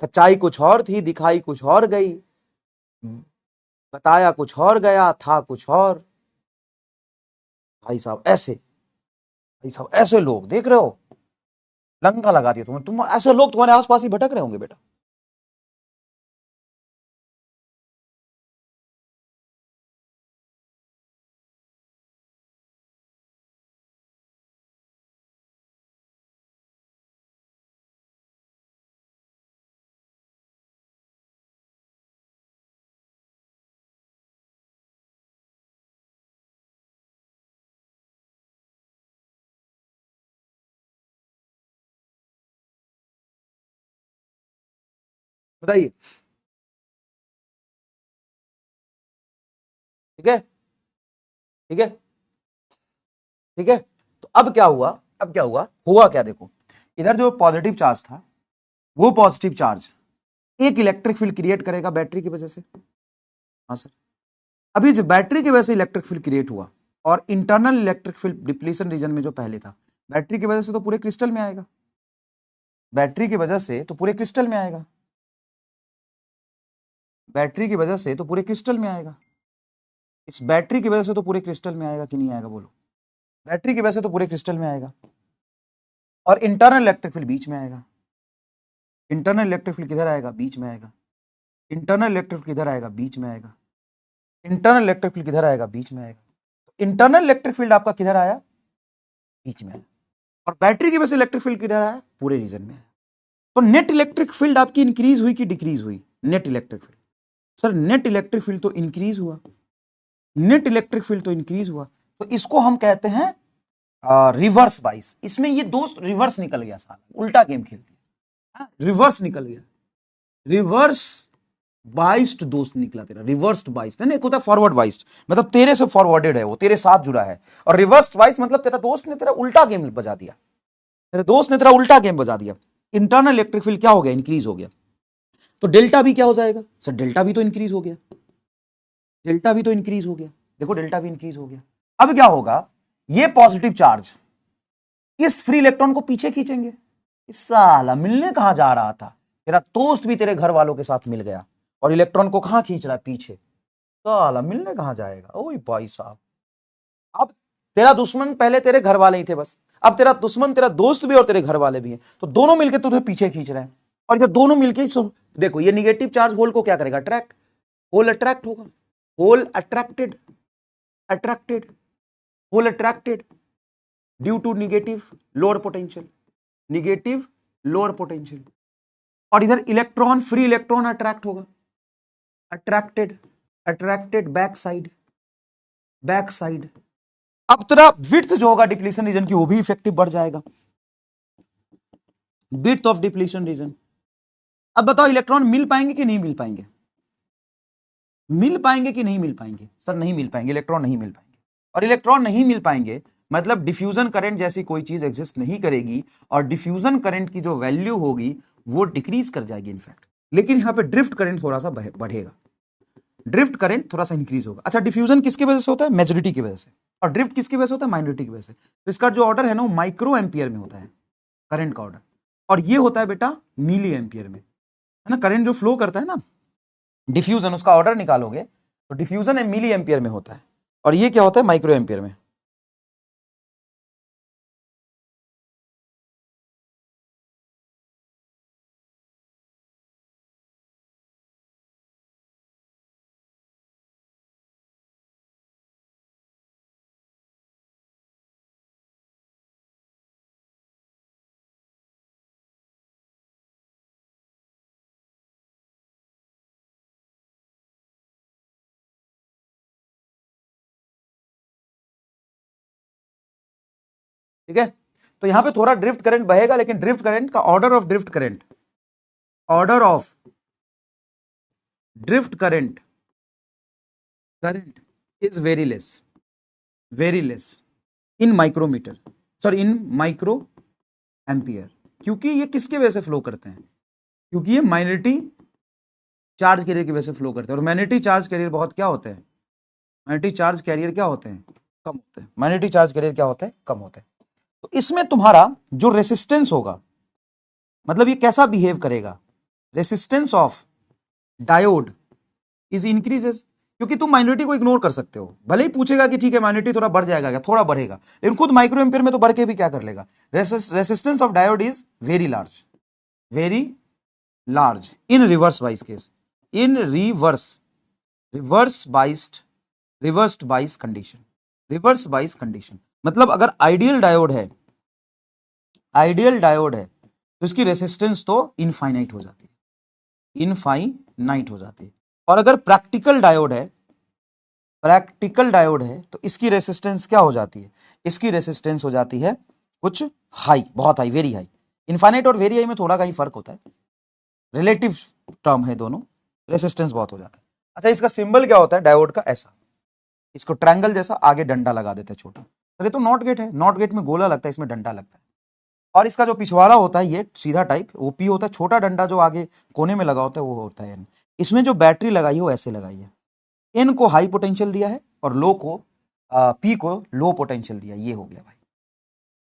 सच्चाई कुछ और थी, दिखाई कुछ और गई, बताया कुछ और गया, था कुछ और। भाई साहब ऐसे, भाई साहब ऐसे लोग देख रहे हो, लंका लगा दिया तुम ऐसे लोग तुम्हारे आसपास ही भटक रहे होंगे बेटा। बताइए, ठीक है, ठीक है, ठीक है। तो अब क्या हुआ? अब क्या हुआ? हुआ क्या देखो, इधर जो पॉजिटिव चार्ज था, वो पॉजिटिव चार्ज एक इलेक्ट्रिक फील्ड क्रिएट करेगा बैटरी की वजह से। हाँ सर। अभी जो बैटरी की वजह से इलेक्ट्रिक फील्ड क्रिएट हुआ, और internal electric field depletion region में जो पहले था, बैटरी की वजह से तो पूरे क्रिस्टल में आएगा, बैटरी की वजह से तो पूरे क्रिस्टल में आएगा, बैटरी की वजह से तो पूरे क्रिस्टल में आएगा। इस बैटरी की वजह से तो पूरे क्रिस्टल में आएगा कि नहीं आएगा बोलो? बैटरी की वजह से तो पूरे क्रिस्टल में आएगा। और इंटरनल इलेक्ट्रिक फील्ड बीच में आएगा। इंटरनल इलेक्ट्रिक फील्ड किधर आएगा? बीच में आएगा। इंटरनल इलेक्ट्रिक फील्ड किधर आएगा? बीच में आएगा। इंटरनल इलेक्ट्रिक फील्ड किधर आएगा? बीच में आएगा। इंटरनल इलेक्ट्रिक फील्ड आपका किधर आया? बीच में आया। और बैटरी की वजह से इलेक्ट्रिक फील्ड किधर है? पूरे रीजन में है। तो नेट इलेक्ट्रिक फील्ड आपकी इंक्रीज हुई कि डिक्रीज हुई? Net electric field. Sir net electric field तो इंक्रीज हुआ, नेट इलेक्ट्रिक फील्ड तो इंक्रीज हुआ, तो इसको हम कहते हैं रिवर्स बाइस। इसमें ये दोस्त रिवर्स निकल गया, साला उल्टा गेम खेल दिया, रिवर्स निकल गया, रिवर्स बाइस्ड दोस्त निकला तेरा, रिवर्स्ड बाइस्ड है ना। एक होता है फॉरवर्ड बाइस्ड, मतलब तेरे से फॉरवर्डेड है, वो तेरे साथ जुड़ा है, और रिवर्स्ड बाइस्ड मतलब तेरा दोस्त ने तेरा उल्टा गेम बजा दिया, तेरे दोस्त ने तेरा उल्टा गेम बजा दिया। इंटरनल इलेक्ट्रिक फील्ड क्या हो गया? इंक्रीज हो गया। तो डेल्टा भी क्या हो जाएगा? सर डेल्टा भी तो इंक्रीज हो गया, डेल्टा भी तो इंक्रीज हो गया, देखो डेल्टा भी इंक्रीज हो गया। अब क्या होगा? ये पॉजिटिव चार्ज इस फ्री इलेक्ट्रॉन को पीछे खींचेंगे। इस साला मिलने कहां जा रहा था, तेरा दोस्त भी तेरे घर वालों के साथ मिल गया, और इलेक्ट्रॉन को कहां खींच रहा है? पीछे। साला मिलने कहां जाएगा? ओए भाई साहब, अब तेरा दुश्मन पहले तेरे घर वाले ही थे बस, अब तेरा दुश्मन तेरा दोस्त भी और तेरे घर वाले भी हैं, तो दोनों मिलकर तुझे पीछे खींच रहे हैं। और ये दोनों मिलकर देखो, ये निगेटिव चार्ज होल को क्या करेगा? अट्रैक्ट, होल अट्रैक्ट होगा, hole attracted, attracted, hole attracted due to negative lower potential, negative lower potential. और इधर इलेक्ट्रॉन, फ्री इलेक्ट्रॉन अट्रैक्ट होगा, attracted, attracted back side, back side. अब तेरा विड्थ जो होगा डिप्लीशन रीजन की, वो भी इफेक्टिव बढ़ जाएगा, विड्थ ऑफ डिप्लीशन रीजन। अब बताओ इलेक्ट्रॉन मिल पाएंगे कि नहीं मिल पाएंगे? मिल पाएंगे कि नहीं मिल पाएंगे? सर नहीं मिल पाएंगे, इलेक्ट्रॉन नहीं मिल पाएंगे। और इलेक्ट्रॉन नहीं मिल पाएंगे मतलब डिफ्यूजन करंट जैसी कोई चीज एग्जिस्ट नहीं करेगी, और डिफ्यूजन करंट की जो वैल्यू होगी वो डिक्रीज कर जाएगी इनफैक्ट। लेकिन यहां पे ड्रिफ्ट करंट थोड़ा सा बढ़ेगा, ड्रिफ्ट करंट थोड़ा सा इंक्रीज होगा। अच्छा, डिफ्यूजन किसकी वजह से होता है? मेजोरिटी की वजह से। और ड्रिफ्ट किसकी वजह से होता है? माइनॉरिटी की वजह से। तो इसका जो ऑर्डर है ना, वो माइक्रो एम्पियर में होता है करंट का ऑर्डर, और ये होता है बेटा मिली एम्पियर में, है ना। करंट जो फ्लो करता है ना, डिफ्यूजन, उसका ऑर्डर निकालोगे तो डिफ्यूजन मिली एम्पियर में होता है, और ये क्या होता है? माइक्रो एम्पियर में। ठीक है, तो यहां पे थोड़ा ड्रिफ्ट करंट बहेगा, लेकिन ड्रिफ्ट करंट का order of drift current, order of drift current, current is very less, very less in micrometer, sorry in micro ampere. क्योंकि ये किसके वजह से फ्लो करते हैं? क्योंकि ये माइनॉरिटी चार्ज कैरियर की वजह से फ्लो करते हैं, और माइनॉरिटी चार्ज कैरियर बहुत क्या होते हैं? माइनॉरिटी चार्ज कैरियर क्या होते हैं? कम होते हैं। माइनॉरिटी चार्ज कैरियर क्या होते हैं? कम होते हैं। तो इसमें तुम्हारा जो रेसिस्टेंस होगा, मतलब ये कैसा बिहेव करेगा? Resistance of diode is increases, क्योंकि तुम माइनॉरिटी को इग्नोर कर सकते हो, भले ही पूछेगा कि ठीक है माइनॉरिटी थोड़ा बढ़ जाएगा क्या, थोड़ा बढ़ेगा, लेकिन खुद माइक्रो एम्पियर में तो बढ़ के भी क्या कर लेगा? Resistance of diode is very large, very large in reverse बाइस केस, इन रिवर्स बाइस्ड, रिवर्स्ड बाइस कंडीशन, रिवर्स बाइस कंडीशन। मतलब अगर आइडियल डायोड है, आइडियल डायोड है, तो इसकी रेसिस्टेंस तो इनफाइनाइट हो जाती है, इनफाइनाइट हो जाती है। और अगर प्रैक्टिकल डायोड है, प्रैक्टिकल डायोड है, तो इसकी रेसिस्टेंस क्या हो जाती है? इसकी रेसिस्टेंस हो जाती है कुछ हाई, बहुत हाई, वेरी हाई। इनफाइनाइट और वेरी हाई में थोड़ा का ही फर्क होता है, रिलेटिव टर्म है दोनों, रेसिस्टेंस बहुत हो जाता है। अच्छा, इसका सिंबल क्या होता है डायोड का? ऐसा, इसको ट्रायंगल जैसा आगे डंडा लगा देते हैं छोटा। अरे तो नॉट गेट है, नॉट गेट में गोला लगता है, इसमें डंडा लगता है। और इसका जो पिछवाड़ा होता है ये सीधा टाइप ओपी होता है, छोटा डंडा जो आगे कोने में लगा होता है वो होता है एन। इसमें जो बैटरी लगाई है वो ऐसे लगाई है, एन को हाई पोटेंशियल दिया है और लो को पी को लो पोटेंशियल दिया, ये हो गया भाई।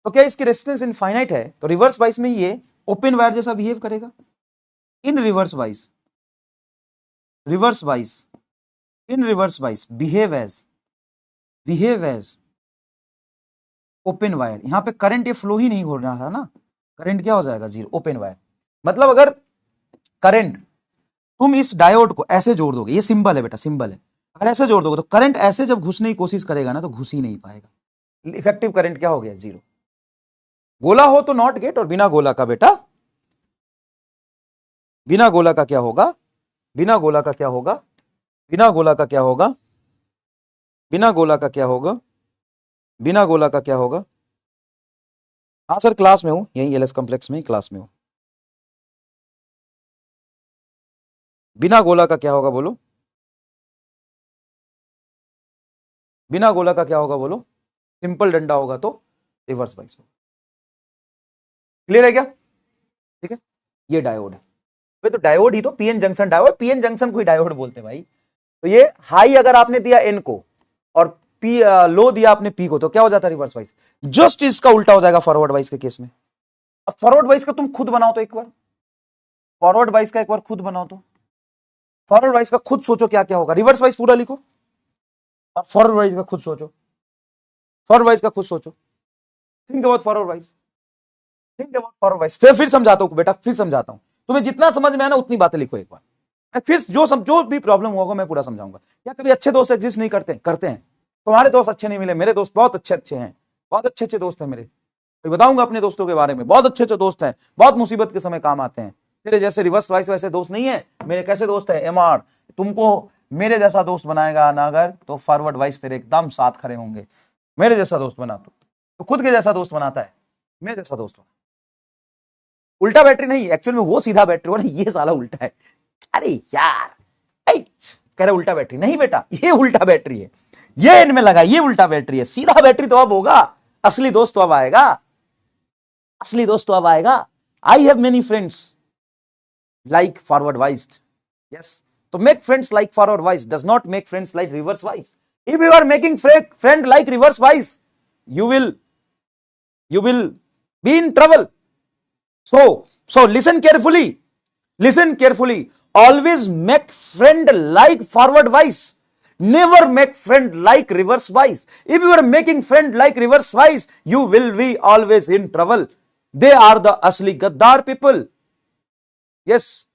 तो क्या इसकी रेजिस्टेंस इनफाइनाइट है, तो रिवर्स बाइस में ये ओपन वायर जैसा बिहेव करेगा। इन reverse bias, reverse bias, in reverse bias behave as open wire. यहां पे करंट ये फ्लो ही नहीं हो रहा था ना, करंट क्या हो जाएगा? Zero, open wire. मतलब अगर करंट तुम इस डायोड को ऐसे जोड़ दोगे, ये सिंबल है बेटा, सिंबल है, अगर ऐसे जोड़ दोगे तो करंट ऐसे जब घुसने की कोशिश करेगा ना तो घुस ही नहीं पाएगा, इफेक्टिव करंट क्या हो गया? जीरो। गोला हो तो नॉट गेट, और बिना गोला का बेटा, बिना गोला का क्या होगा, बिना गोला का क्या होगा, बिना गोला का क्या होगा, बिना गोला का क्या होगा, बिना गोला का क्या होगा। हाँ सर क्लास में हूं, यही एलएस कॉम्प्लेक्स में ही क्लास में हूं। बिना गोला का क्या होगा बोलो, बिना गोला का क्या होगा बोलो, सिंपल डंडा होगा तो रिवर्स वाइस होगा। क्लियर है क्या? ठीक है, ये डायोड है भाई, तो डायोड ही तो PN junction diode, PN junction को ही डायोड बोलते हैं भाई। तो ये हाई अगर आपने दिया एन को और पी लो दिया आपने पी को, तो क्या हो जाता है रिवर्स वाइस। जस्ट इसका उल्टा हो जाएगा फॉरवर्ड वाइस के केस में। अब फॉरवर्ड वाइस का तुम खुद बनाओ तो एक बार, फॉरवर्ड वाइस का एक बार खुद बनाओ तो, फॉरवर्ड वाइस का खुद सोचो क्या क्या होगा, रिवर्स वाइस पूरा लिखो और फॉरवर्ड वाइस का खुद सोचो, फॉरवर्ड वाइस का खुद सोचो, think about forward bias, think about forward bias. फिर समझाता हूं बेटा, फिर समझाता हूं, तुम्हें जितना समझ में आया ना उतनी बातें लिखो एक बार। फिर जो भी प्रॉब्लम होगा मैं पूरा समझाऊंगा। क्या कभी अच्छे दोस्त एग्जिस्ट नहीं करते? करते हैं। तुम्हारे दोस्त अच्छे नहीं मिले, मेरे दोस्त बहुत अच्छे अच्छे हैं, बहुत अच्छे अच्छे दोस्त हैं मेरे। मैं बताऊंगा अपने दोस्तों के बारे में, बहुत अच्छे अच्छे दोस्त हैं, बहुत मुसीबत के समय काम आते हैं। तेरे जैसे रिवर्स वाइस वैसे दोस्त नहीं है मेरे। कैसे दोस्त है? एमआर तुमको मेरे जैसा दोस्त बनाएगा ना अगर, तो फॉरवर्ड वाइस तेरे एकदम साथ खड़े होंगे। मेरे जैसा दोस्त बना तो खुद के जैसा दोस्त बनाता है, मेरे जैसा दोस्त बना। उल्टा बैटरी नहीं, एक्चुअल में वो सीधा बैटरी हो ना, ये साला उल्टा है। अरे यार, कह रहे उल्टा बैटरी नहीं बेटा, ये उल्टा बैटरी है, ये इनमें लगा, ये उल्टा बैटरी है। सीधा बैटरी तो अब होगा, असली दोस्त तो अब आएगा, असली दोस्त तो अब आएगा। I have many friends like forward biased, yes. तो make friends like forward bias does not make friends like reverse bias. If you are making friend like reverse bias, you will you will be in trouble. So listen carefully, listen carefully. Always make friend like forward wise, never make friend like reverse wise. If you are making friend like reverse wise, you will be always in trouble. They are the asli gaddar people, yes.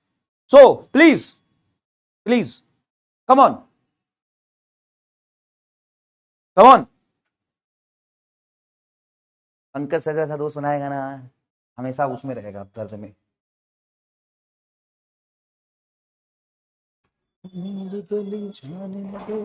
So please come on, come on। Pankaj से जैसा दोस्त बनाएगा ना, हमेशा उसमें रहेगा दर्द में। मेरी गली जाने लगे।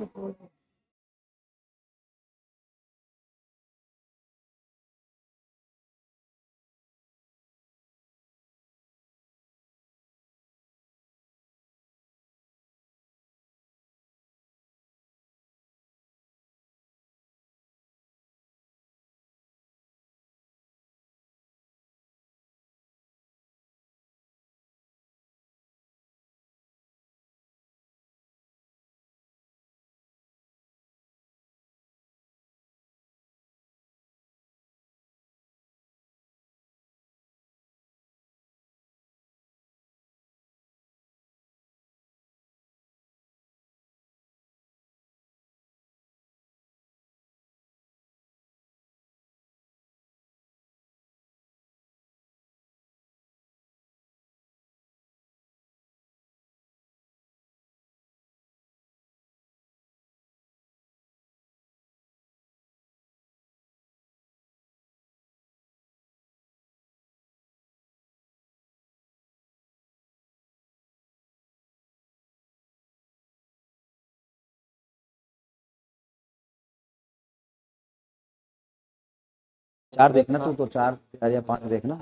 चार देखना तू तो, चार या पांच देखना।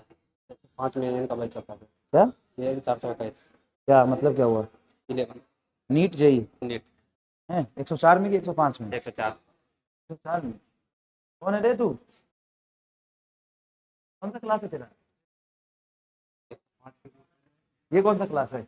5 मिलियन का बच्चा था। क्या ये 400 का क्या मतलब क्या हुआ? 11 नीट जेई नीट है 104 में कि 105 में? 104। 104 में। कौन है रे तू? कौन सा क्लास है तेरा? ये कौन सा क्लास है?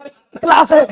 क्लास है।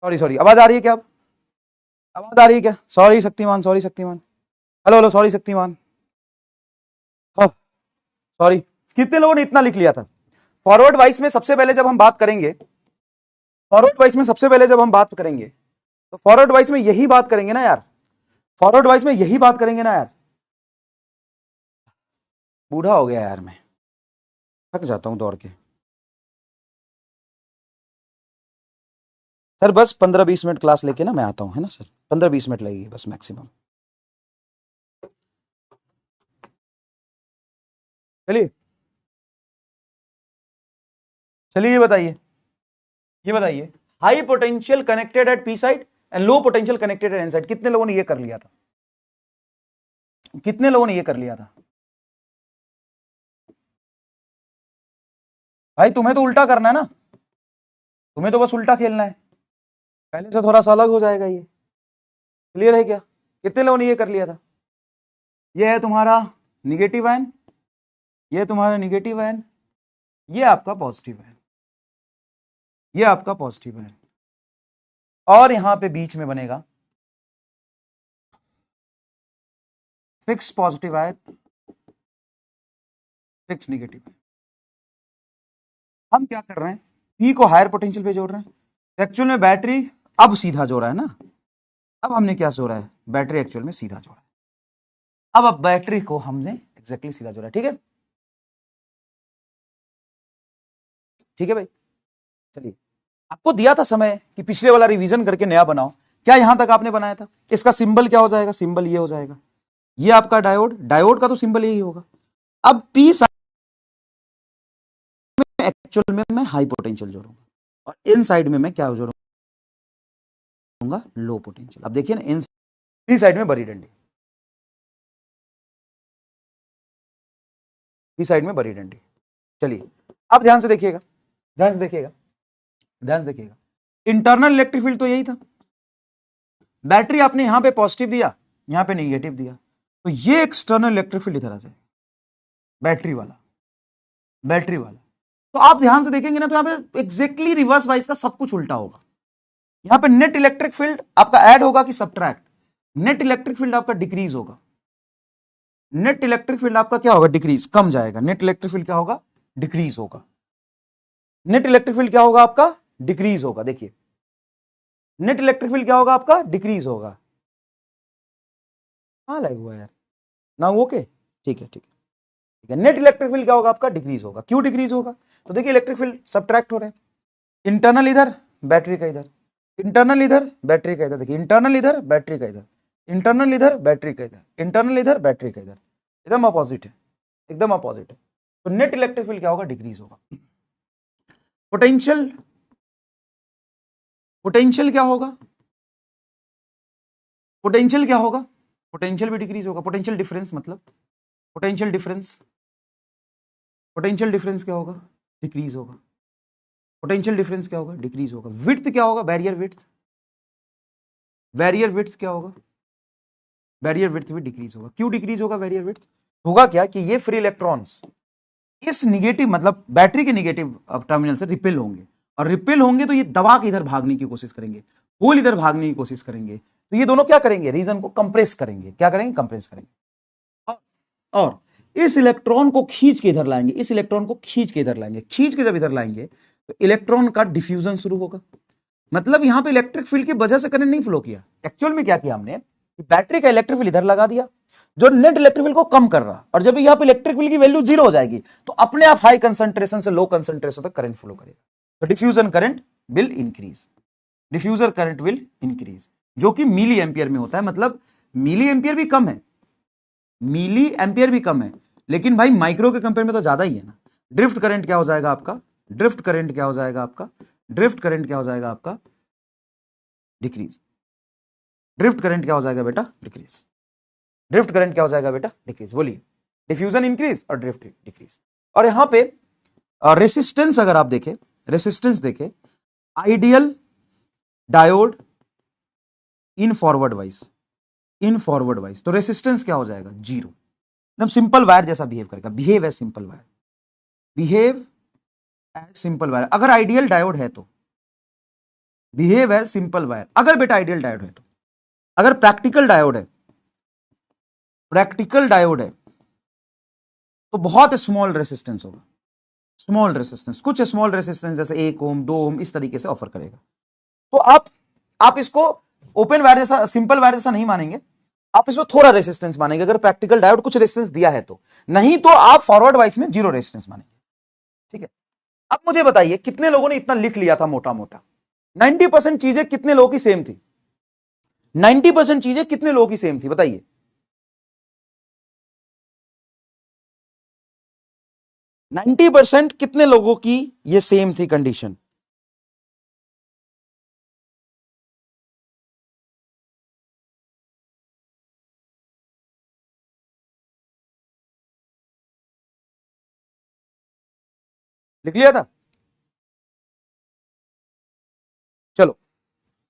सॉरी सॉरी, आवाज आ रही है क्या? अब आवाज आ रही है क्या? Sorry Shaktimaan, sorry Shaktimaan, hello hello, sorry Shaktimaan, sorry. कितने लोगों ने इतना लिख लिया था? फॉरवर्ड वाइस में सबसे पहले जब हम बात करेंगे, फॉरवर्ड वाइस में सबसे पहले जब हम बात करेंगे तो फॉरवर्ड वाइस में यही बात करेंगे ना यार, फॉरवर्ड वाइस में यही बात करेंगे ना यार। बूढ़ा हो गया यार मैं, थक जाता हूं दौड़ के। सर बस 15-20 मिनट क्लास लेके ना मैं आता हूं, है ना सर? 15-20 मिनट लगेगी बस मैक्सिमम। चलिए चलिए, ये बताइए high potential connected at P side and low potential connected at N side. कितने लोगों ने ये कर लिया था? कितने लोगों ने ये कर लिया था? भाई तुम्हें तो उल्टा करना है ना, तुम्हें तो बस उल्टा खेलना है, पहले से थोड़ा सा अलग हो जाएगा ये। क्लियर है क्या? कितने लोगों ने ये कर लिया था? ये है तुम्हारा निगेटिव आयन, ये तुम्हारा निगेटिव आयन, ये आपका पॉजिटिव आयन, ये आपका पॉजिटिव आयन, और यहां पे बीच में बनेगा fix positive ion, fix negative ion. हम क्या कर रहे हैं? पी को हायर पोटेंशियल पे जोड़ रहे हैं। एक्चुअल में बैटरी अब सीधा जोड़ा है ना, अब हमने क्या जोड़ा है? बैटरी एक्चुअल में सीधा जोड़ा है। अब बैटरी को हमने एग्जैक्टली सीधा जोड़ा है। ठीक है, ठीक है भाई। चलिए, आपको दिया था समय कि पिछले वाला रिवीजन करके नया बनाओ। क्या यहां तक आपने बनाया था? इसका सिंबल क्या हो जाएगा? सिंबल ये हो जाएगा, ये आपका डायोड, डायोड का तो सिंबल यही होगा। अब पी साइड में एक्चुअल में मैं हाई पोटेंशियल जोड़ूंगा और इन साइड में मैं क्या जोड़ूंगा? Low potential. अब देखिए ना, इन पी साइड में बड़ी डंडी, पी साइड में बड़ी डंडी। चलिए अब ध्यान से देखिएगा, ध्यान से देखिएगा, ध्यान से देखिएगा। इंटरनल इलेक्ट्रिक फील्ड तो यही था। बैटरी आपने यहां पे पॉजिटिव दिया, यहां पे नेगेटिव दिया, तो ये एक्सटर्नल इलेक्ट्रिक फील्ड इधर आ जाए, बैटरी वाला, बैटरी वाला। तो आप ध्यान से देखेंगे ना, तो यहां पे एग्जैक्टली रिवर्स वाइज का सब कुछ उल्टा होगा। यहां पे नेट इलेक्ट्रिक फील्ड आपका ऐड होगा कि सब्ट्रैक्ट? नेट इलेक्ट्रिक फील्ड आपका डिक्रीज होगा, नेट इलेक्ट्रिक फील्ड आपका क्या होगा? डिक्रीज, कम जाएगा। नेट इलेक्ट्रिक फील्ड क्या होगा? डिक्रीज होगा। नेट इलेक्ट्रिक फील्ड क्या होगा आपका? डिक्रीज होगा। देखिए, नेट इलेक्ट्रिक फील्ड क्या होगा आपका? डिक्रीज होगा। हाँ लगा हुआ यार ना, ओके, ठीक है, ठीक है, ठीक है। नेट इलेक्ट्रिक फील्ड क्या होगा आपका? डिक्रीज होगा। क्यों डिक्रीज होगा? तो देखिए, इलेक्ट्रिक फील्ड सब्ट्रैक्ट हो रहे हैं। इंटरनल इधर, बैटरी का इधर, इंटरनल इधर, बैटरी का इधर। देखिए, इंटरनल इधर, बैटरी का इधर, इंटरनल इधर, बैटरी का इधर, इंटरनल इधर, बैटरी का इधर। एकदम अपोजिट है, एकदम अपोजिट है। तो नेट इलेक्ट्रिक फील्ड क्या होगा? डिक्रीज होगा। पोटेंशियल, पोटेंशियल क्या होगा? पोटेंशियल क्या होगा? पोटेंशियल भी डिक्रीज होगा। पोटेंशियल डिफरेंस मतलब, पोटेंशियल डिफरेंस, पोटेंशियल डिफरेंस क्या होगा? डिक्रीज होगा। पोटेंशियल डिफरेंस क्या होगा? डिक्रीज होगा। विड्थ क्या होगा? बैरियर विड्थ, बैरियर विड्थ क्या होगा? बैरियर विड्थ भी डिक्रीज होगा। क्यों डिक्रीज होगा बैरियर विड्थ? होगा क्या कि ये फ्री इलेक्ट्रॉन्स इस निगेटिव मतलब बैटरी के निगेटिव टर्मिनल से रिपेल होंगे, और रिपेल होंगे तो ये दबा के इधर भागने की कोशिश करेंगे, होल इधर भागने की कोशिश करेंगे। तो ये दोनों क्या करेंगे? रीजन को कंप्रेस करेंगे। क्या करेंगे? कंप्रेस करेंगे। और इस इलेक्ट्रॉन को खींच के इधर लाएंगे, इस इलेक्ट्रॉन को खींच के इधर लाएंगे। खींच के जब इधर लाएंगे तो इलेक्ट्रॉन का डिफ्यूजन शुरू होगा। मतलब यहां पे इलेक्ट्रिक फील्ड की वजह से करंट नहीं फ्लो किया, एक्चुअल में क्या किया हमने, बैटरी का इलेक्ट्रिक फील्ड इधर लगा दिया जो नेट इलेक्ट्रिक फील्ड को कम कर रहा, और जब यहां पे इलेक्ट्रिक फील्ड की वैल्यू 0 हो जाएगी तो अपने आप हाई कंसंट्रेशन से लो कंसंट्रेशन तक करंट फ्लो करेगा, तो diffusion current will increase, diffuser current will increase, जो कि मिली एम्पियर में होता है। मतलब मिली एम्पियर भी कम है, मिली एम्पियर भी कम है, लेकिन भाई माइक्रो के कंपेयर में तो ज्यादा ही है ना। ड्रिफ्ट करंट क्या हो जाएगा आपका, ड्रिफ्ट करंट क्या हो जाएगा आपका, ड्रिफ्ट करंट क्या हो जाएगा आपका, डिक्रीज। ड्रिफ्ट करंट क्या हो जाएगा बेटा, डिक्रीज। ड्रिफ्ट करंट क्या हो जाएगा बेटा, डिक्रीज। बोलिए, डिफ्यूजन इंक्रीज और ड्रिफ्ट डिक्रीज। और यहां पे रेसिस्टेंस अगर आप देखें, रेसिस्टेंस देखें, ideal diode in forward bias, in forward bias, तो रेसिस्टेंस क्या हो जाएगा, 0। एकदम सिंपल वायर जैसा बिहेव करेगा, behave as simple wire, behave as simple wire. अगर आइडियल डायोड है तो बिहेव एज सिंपल वायर, अगर बेटा आइडियल डायोड है तो। अगर प्रैक्टिकल डायोड है, प्रैक्टिकल डायोड है तो बहुत स्मॉल रेसिस्टेंस होगा, स्मॉल रेसिस्टेंस, कुछ स्मॉल रेसिस्टेंस जैसे 1 ओम 2 ओम इस तरीके से ऑफर करेगा। तो आप इसको ओपन वायर जैसा, सिंपल वायर जैसा नहीं मानेंगे, आप इसमें थोड़ा रेसिस्टेंस मानेंगे अगर प्रैक्टिकल डायोड कुछ रेसिस्टेंस दिया है तो, नहीं तो आप फॉरवर्ड वाइज में 0 रेसिस्टेंस मानेंगे। ठीक है, अब मुझे बताइए कितने लोगों ने इतना लिख लिया था मोटा मोटा, 90% चीजें कितने लोगों की सेम थी, 90% चीजें कितने लोगों की सेम थी बताइए। 90% कितने लोगों की ये सेम थी कंडीशन, लिख लिया था। चलो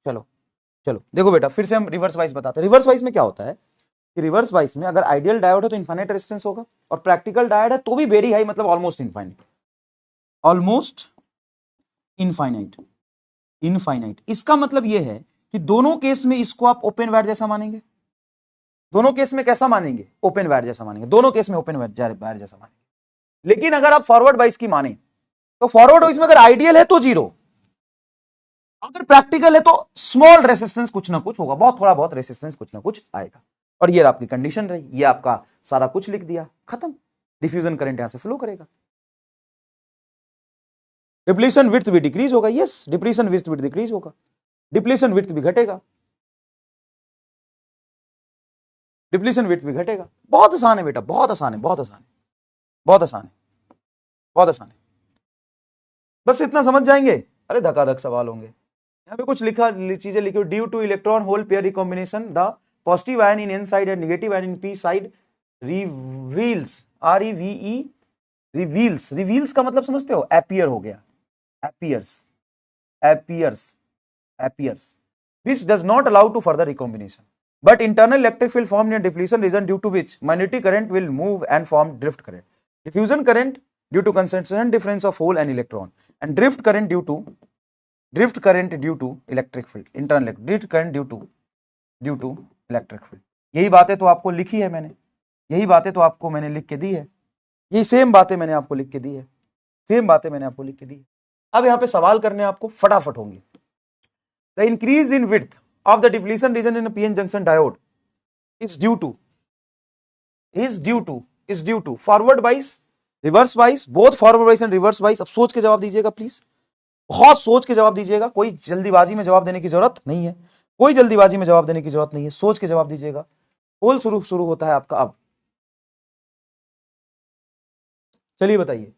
चलो चलो देखो बेटा, फिर से हम रिवर्स वाइज बताते हैं। रिवर्स वाइज में क्या होता है कि रिवर्स वाइज में अगर आइडियल डायोड है तो इनफाइनाइट रेजिस्टेंस होगा, और प्रैक्टिकल डायोड है तो भी वेरी हाई, मतलब almost infinite, almost infinite, infinite. इसका मतलब यह है कि दोनों केस में इसको आप ओपन वायर जैसा मानेंगे, दोनों केस में कैसा मानेंगे, ओपन वायर जैसा मानेंगे, दोनों केस में ओपन वायर जैसा मानेंगे। लेकिन अगर आप फॉरवर्ड वाइज की माने तो फॉरवर्ड वाइज में अगर आइडियल है तो 0, अगर प्रैक्टिकल है तो स्मॉल रेसिस्टेंस कुछ ना कुछ होगा, बहुत थोड़ा बहुत रेसिस्टेंस कुछ ना कुछ आएगा। और ये आपकी कंडीशन रही, ये आपका सारा कुछ लिख दिया, खत्म। डिफ्यूजन करंट यहां से फ्लो करेगा, डिप्लीशन विड्थ भी डिक्रीज होगा, यस डिप्लीशन विड्थ भी डिक्रीज होगा, डिप्लीशन विड्थ भी घटेगा, डिप्लीशन विड्थ भी घटेगा। बहुत आसान है बेटा, बहुत आसान है, बहुत आसान है, बहुत आसान है, बहुत आसान है। बस इतना समझ जाएंगे, अरे धकाधक सवाल होंगे। यहां पे कुछ लिखा चीजें लिखी, due two electron hole pair recombination the positive ion in an side and negative ion in P side reveals, REVE, reveals. Reveals का मतलब समझते हो, अपीयर हो गया, appears, appears, appears, which does not allow to further recombination, but internal electric field formed near depletion region due to which magnetic current will move and form drift current, diffusion current due to concentration difference of hole and electron, and drift current due to electric field, internal drift current due to electric field। यही बातें तो आपको लिखी है मैंने, यही बातें तो आपको मैंने लिख के दी है, यही सेम बातें मैंने आपको लिख के दी है, सेम बातें मैंने आपको लिख के दी है। अब यहां पे सवाल करने आपको फटाफट होंगे। The increase in width of the depletion region in PN junction diode is due to forward bias, reverse bias, both forward bias and reverse bias. अब सोच के जवाब दीजिएगा प्लीज, बहुत सोच के जवाब दीजिएगा, कोई जल्दीबाजी में जवाब देने की जरूरत नहीं है, कोई जल्दीबाजी में जवाब देने की जरूरत नहीं है, सोच के जवाब दीजिएगा। पोल शुरू होता है आपका अब। चलिए बताइए,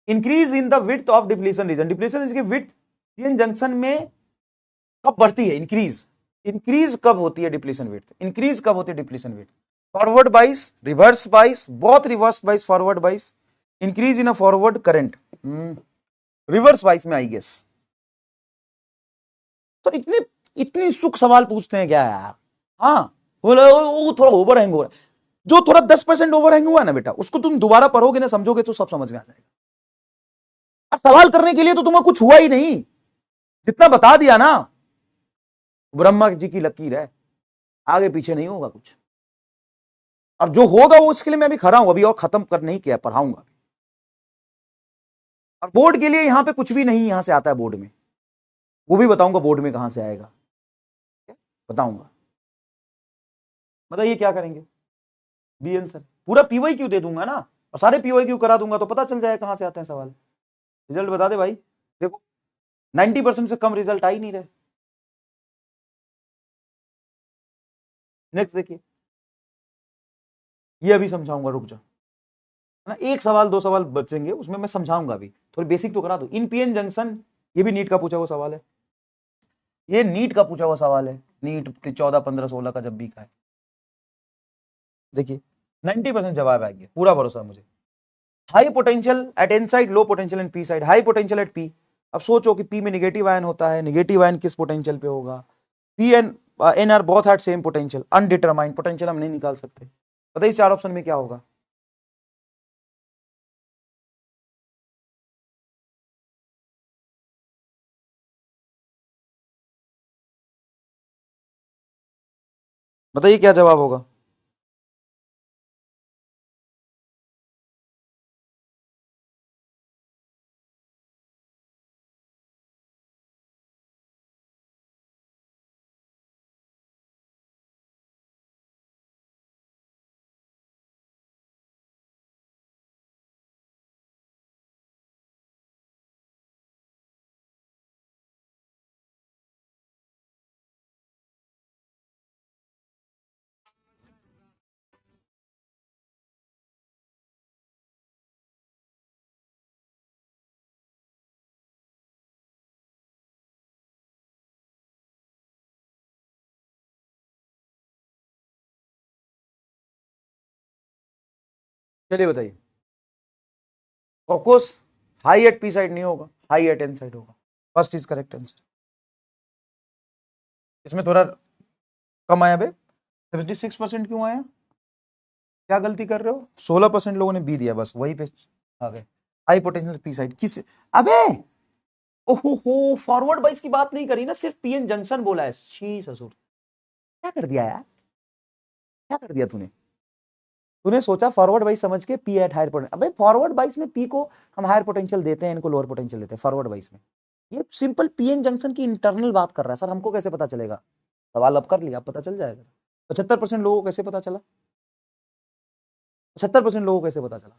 increase in the width of depletion reason, depletion region की विड्थ पीएन जंक्शन में कब बढ़ती है, इंक्रीज कब होती है डिप्लीशन विड्थ, इंक्रीज कब होती है डिप्लीशन विड्थ, फॉरवर्ड बाइस, रिवर्स बाइस, बोथ रिवर्स बाइस, फॉरवर्ड बाइस, increase in a forward current, reverse bias में आई गेस। तो इतनी सुख सवाल पूछते हैं क्या यार। हाँ वो थोड़ा ओवर हैंग हो रहा है, जो थोड़ा 10% ओवर हैंग हुआ ना बेटा, उसको तुम दोबारा पढ़ोगे ना, समझोगे तो सब समझ में आ जाएगा। अब सवाल करने के लिए तो तुम्हें कुछ हुआ ही नहीं, जितना बता दिया ना ब्रह्मा जी की लकीर है, आगे पीछे नहीं होगा कुछ। और जो होगा वो उसके लिए मैं अभी खड़ा हूं, अभी और खत्म कर नहीं किया, पढ़ाऊंगा। और बोर्ड के लिए यहां पे कुछ भी नहीं यहां से आता है बोर्ड में, वो भी बताऊंगा बोर्ड में कहां से आएगा, बताऊंगा। बताइए क्या करेंगे, बी आंसर। पूरा पीवाई क्यू दे दूंगा ना, और सारे पीवाई क्यू करा दूंगा तो पता चल जाएगा कहां से आते हैं सवाल। रिजल्ट बता दे भाई, देखो 90% से कम रिजल्ट आ ही नहीं रहे। नेक्स्ट देखिए, ये अभी समझाऊंगा, रुक जा ना, एक सवाल दो सवाल बचेंगे उसमें मैं समझाऊंगा भी, थोड़ी बेसिक तो करा दो। इन पीएन जंक्शन, ये भी नीट का पूछा हुआ सवाल है, ये नीट का पूछा हुआ सवाल है, नीट 14 15 16 का जब भी का है। देखिए 90% जवाब आएंगे, पूरा भरोसा मुझे। High potential at N side, low potential N P side, high potential at P. अब सोचो कि पी में निगेटिव आयन होता है, निगेटिव आयन किस पोटेंशियल पे होगा, P and N are both at same potential, undetermined potential हम नहीं निकाल सकते। बताइए चार ऑप्शन में क्या होगा। बताइए क्या जवाब होगा। चलिए बताइए, कॉकोस हाई एट पी साइड नहीं होगा, हाई एट एन साइड होगा। First is correct answer. इसमें थोड़ा कम आया बे, 76% क्यों आया, क्या गलती कर रहे हो। 16% लोगों ने बी दिया, बस वही पे आ गए। हाई पोटेंशियल पी साइड किस, अबे ओहो फॉरवर्ड बाइस की बात नहीं करी ना, सिर्फ पीएन जंक्शन बोला है। शी ससुर, क्या कर दिया यार, क्या कर दिया तूने। तूने सोचा फॉरवर्ड बाइस समझ के पी एट हायर पोटेंशियल, अबे फॉरवर्ड बाइस में पी को हम हायर पोटेंशियल देते हैं, इनको लोअर पोटेंशियल देते हैं फॉरवर्ड बाइस में। ये सिंपल पीएन जंक्शन की इंटरनल बात कर रहा है सर, हमको कैसे पता चलेगा। सवाल अब कर लिया, अब पता चल जाएगा। 75% लोगों को कैसे पता चला, 75% लोगों को कैसे पता चला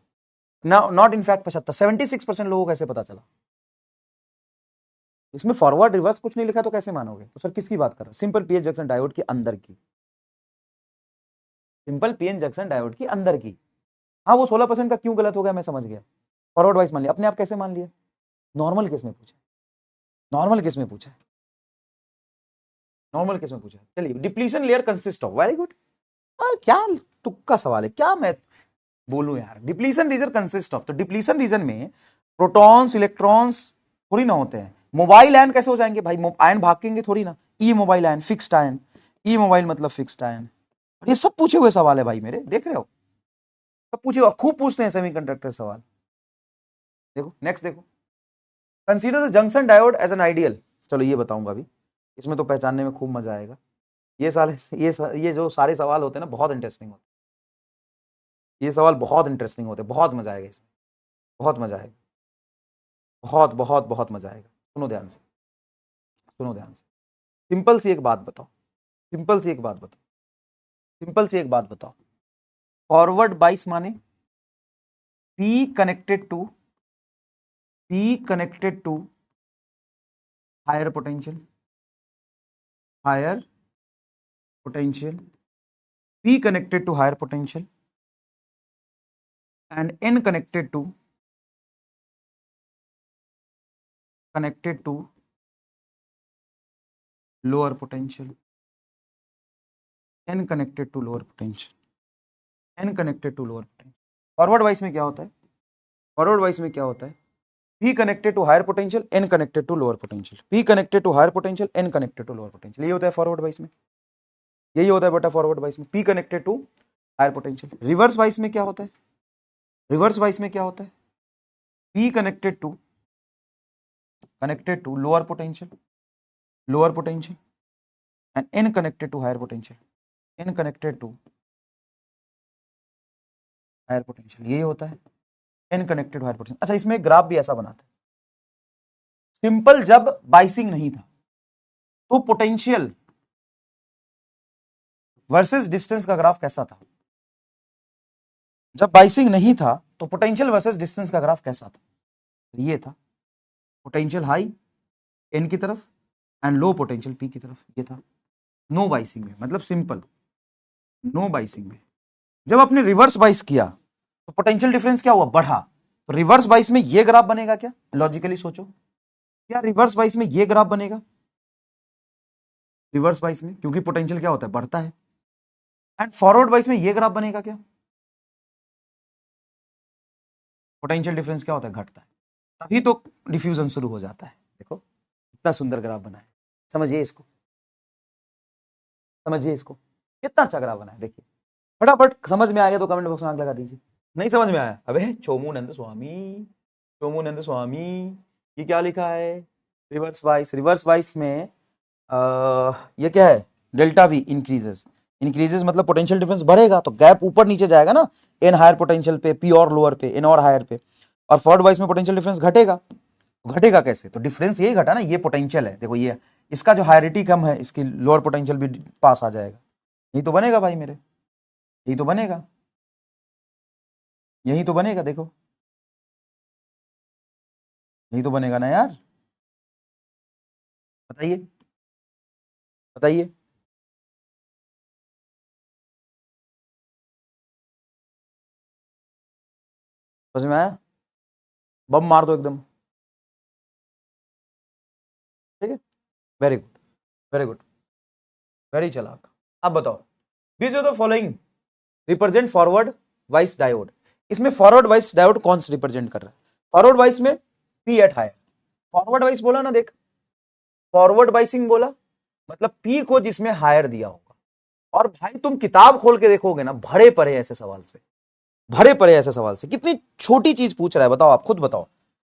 ना, नॉट इनफैक्ट 75, 76% लोगों को कैसे पता चला। इसमें फॉरवर्ड रिवर्स कुछ नहीं लिखा तो कैसे मानोगे। तो सर किसकी बात कर रहा है, सिंपल पीएन जंक्शन डायोड के अंदर की, सिंपल पीएन जंक्शन डायोड की अंदर की। हाँ वो 16% का क्यों गलत हो गया मैं समझ गया, फॉरवर्ड वाइज मान लिया, अपने आप कैसे मान लिया, नॉर्मल केस में पूछा, नॉर्मल केस में पूछा, नॉर्मल केस में पूछा। चलिए depletion layer consist of, very good. क्या तुक्का सवाल है, क्या मैं बोलूं यार। डिप्लीशन रीजन कंसिस्ट ऑफ, तो डिप्लीशन रीजन में प्रोटॉन्स इलेक्ट्रॉन्स थोड़ी ना होते हैं। मोबाइल आयन कैसे हो जाएंगे भाई, आयन भागेंगे थोड़ी ना। ई मोबाइल आयन, फिक्स्ड आयन, ई मोबाइल मतलब फिक्स्ड आयन। ये सब पूछे हुए सवाल है भाई मेरे, देख रहे हो, सब पूछे हुए, खूब पूछते हैं सेमीकंडक्टर सवाल। देखो नेक्स्ट देखो, consider the junction diode as an ideal. चलो ये बताऊंगा अभी, इसमें तो पहचानने में खूब मजा आएगा। ये जो सारे सवाल होते हैं ना बहुत इंटरेस्टिंग होते हैं, ये सवाल बहुत इंटरेस्टिंग होते हैं, बहुत मजा आएगा इसमें, बहुत मजा आएगा, बहुत बहुत बहुत मजा आएगा। सुनो ध्यान से, सुनो ध्यान से। सिंपल सी एक बात बताओ, सिंपल सी एक बात बताओ, सिंपल सी एक बात बताओ। फॉरवर्ड बाइस माने P connected to, P connected to higher potential, higher potential, P connected to higher potential and N connected to lower potential, N connected to lower potential, N connected to lower potential। Forward bias में क्या होता है, forward bias में क्या होता है, P connected to higher potential, N connected to lower potential, P connected to higher potential, N connected to lower potential। ये होता है फॉरवर्ड वाइस में, यही होता है बेटा फॉरवर्ड वाइस में, P connected to higher potential। Reverse bias में क्या होता है, रिवर्स वाइस में क्या होता है, P connected to lower potential, lower potential and N connected to higher potential, N connected to higher potential। यही होता है N connected to higher potential। अच्छा इसमें ग्राफ भी ऐसा बनाते हैं, सिंपल जब बाइसिंग नहीं था तो पोटेंशियल वर्सेस डिस्टेंस का ग्राफ कैसा था? जब बाइसिंग नहीं था तो पोटेंशियल वर्सेस डिस्टेंस का ग्राफ कैसा था? ये था पोटेंशियल हाई एन की तरफ एंड लो पोटेंशियल पी की तरफ, ये था नो बाइसिंग में, मतलब सिंपल नो बाइसिंग में। जब आपने रिवर्स बाइस किया तो पोटेंशियल डिफरेंस क्या हुआ? बढ़ा। तो रिवर्स बाइस में ये ग्राफ बनेगा क्या? लॉजिकली सोचो, क्या रिवर्स बाइस में ये ग्राफ बनेगा? रिवर्स बाइस में, क्योंकि पोटेंशियल क्या होता है? बढ़ता है। एंड फॉरवर्ड बाइस में ये ग्राफ बनेगा क्या? पोटेंशियल डिफरेंस क्या होता है? घटता है। तभी तो डिफ्यूजन शुरू हो जाता है। देखो कितना सुंदर ग्राफ बना है, समझिए इसको, समझिए इसको, कितना अच्छा ग्राफ बना है। देखिए फटाफट समझ में आ गया तो कमेंट बॉक्स में आग लगा दीजिए। नहीं समझ में आया, अबे चोमूनंद स्वामी, चोमूनंद स्वामी, ये क्या लिखा है? Reverse bias. रिवर्स बाइस में ये क्या है? Delta we increases. इंक्रीजेस मतलब पोटेंशियल डिफरेंस बढ़ेगा तो गैप ऊपर नीचे जाएगा ना, एन हायर पोटेंशियल पे, पी और लोअर पे, एन और हायर पे। और फॉरवर्ड बाइस में पोटेंशियल डिफरेंस घटेगा। घटेगा कैसे? तो डिफरेंस यही घटा ना, ये पोटेंशियल है, देखो ये इसका जो हायरिटी कम है, इसकी लोअर पोटेंशियल भी पास आ जाएगा। यही तो बनेगा भाई मेरे, यही तो बनेगा, यही तो बनेगा। देखो यही तो बनेगा ना यार, बताइए बताइए। समझ में आया? बम मार दो एकदम, ठीक है। Very good, very good, very चालाक। अब बताओ, which of the following represent forward bias diode? इसमें फॉरवर्ड वाइस डायोड कौन सा रिप्रेजेंट कर रहा है? फॉरवर्ड वाइस में P at higher. Forward bias बोला ना, देख फॉरवर्ड वाइसिंग बोला मतलब पी को जिसमें हायर दिया होगा। और भाई तुम किताब खोल के देखोगे ना, भरे पड़े ऐसे सवाल से, भरे पड़े ऐसे सवाल से। कितनी छोटी चीज पूछ रहा है बताओ, आप खुद बताओ,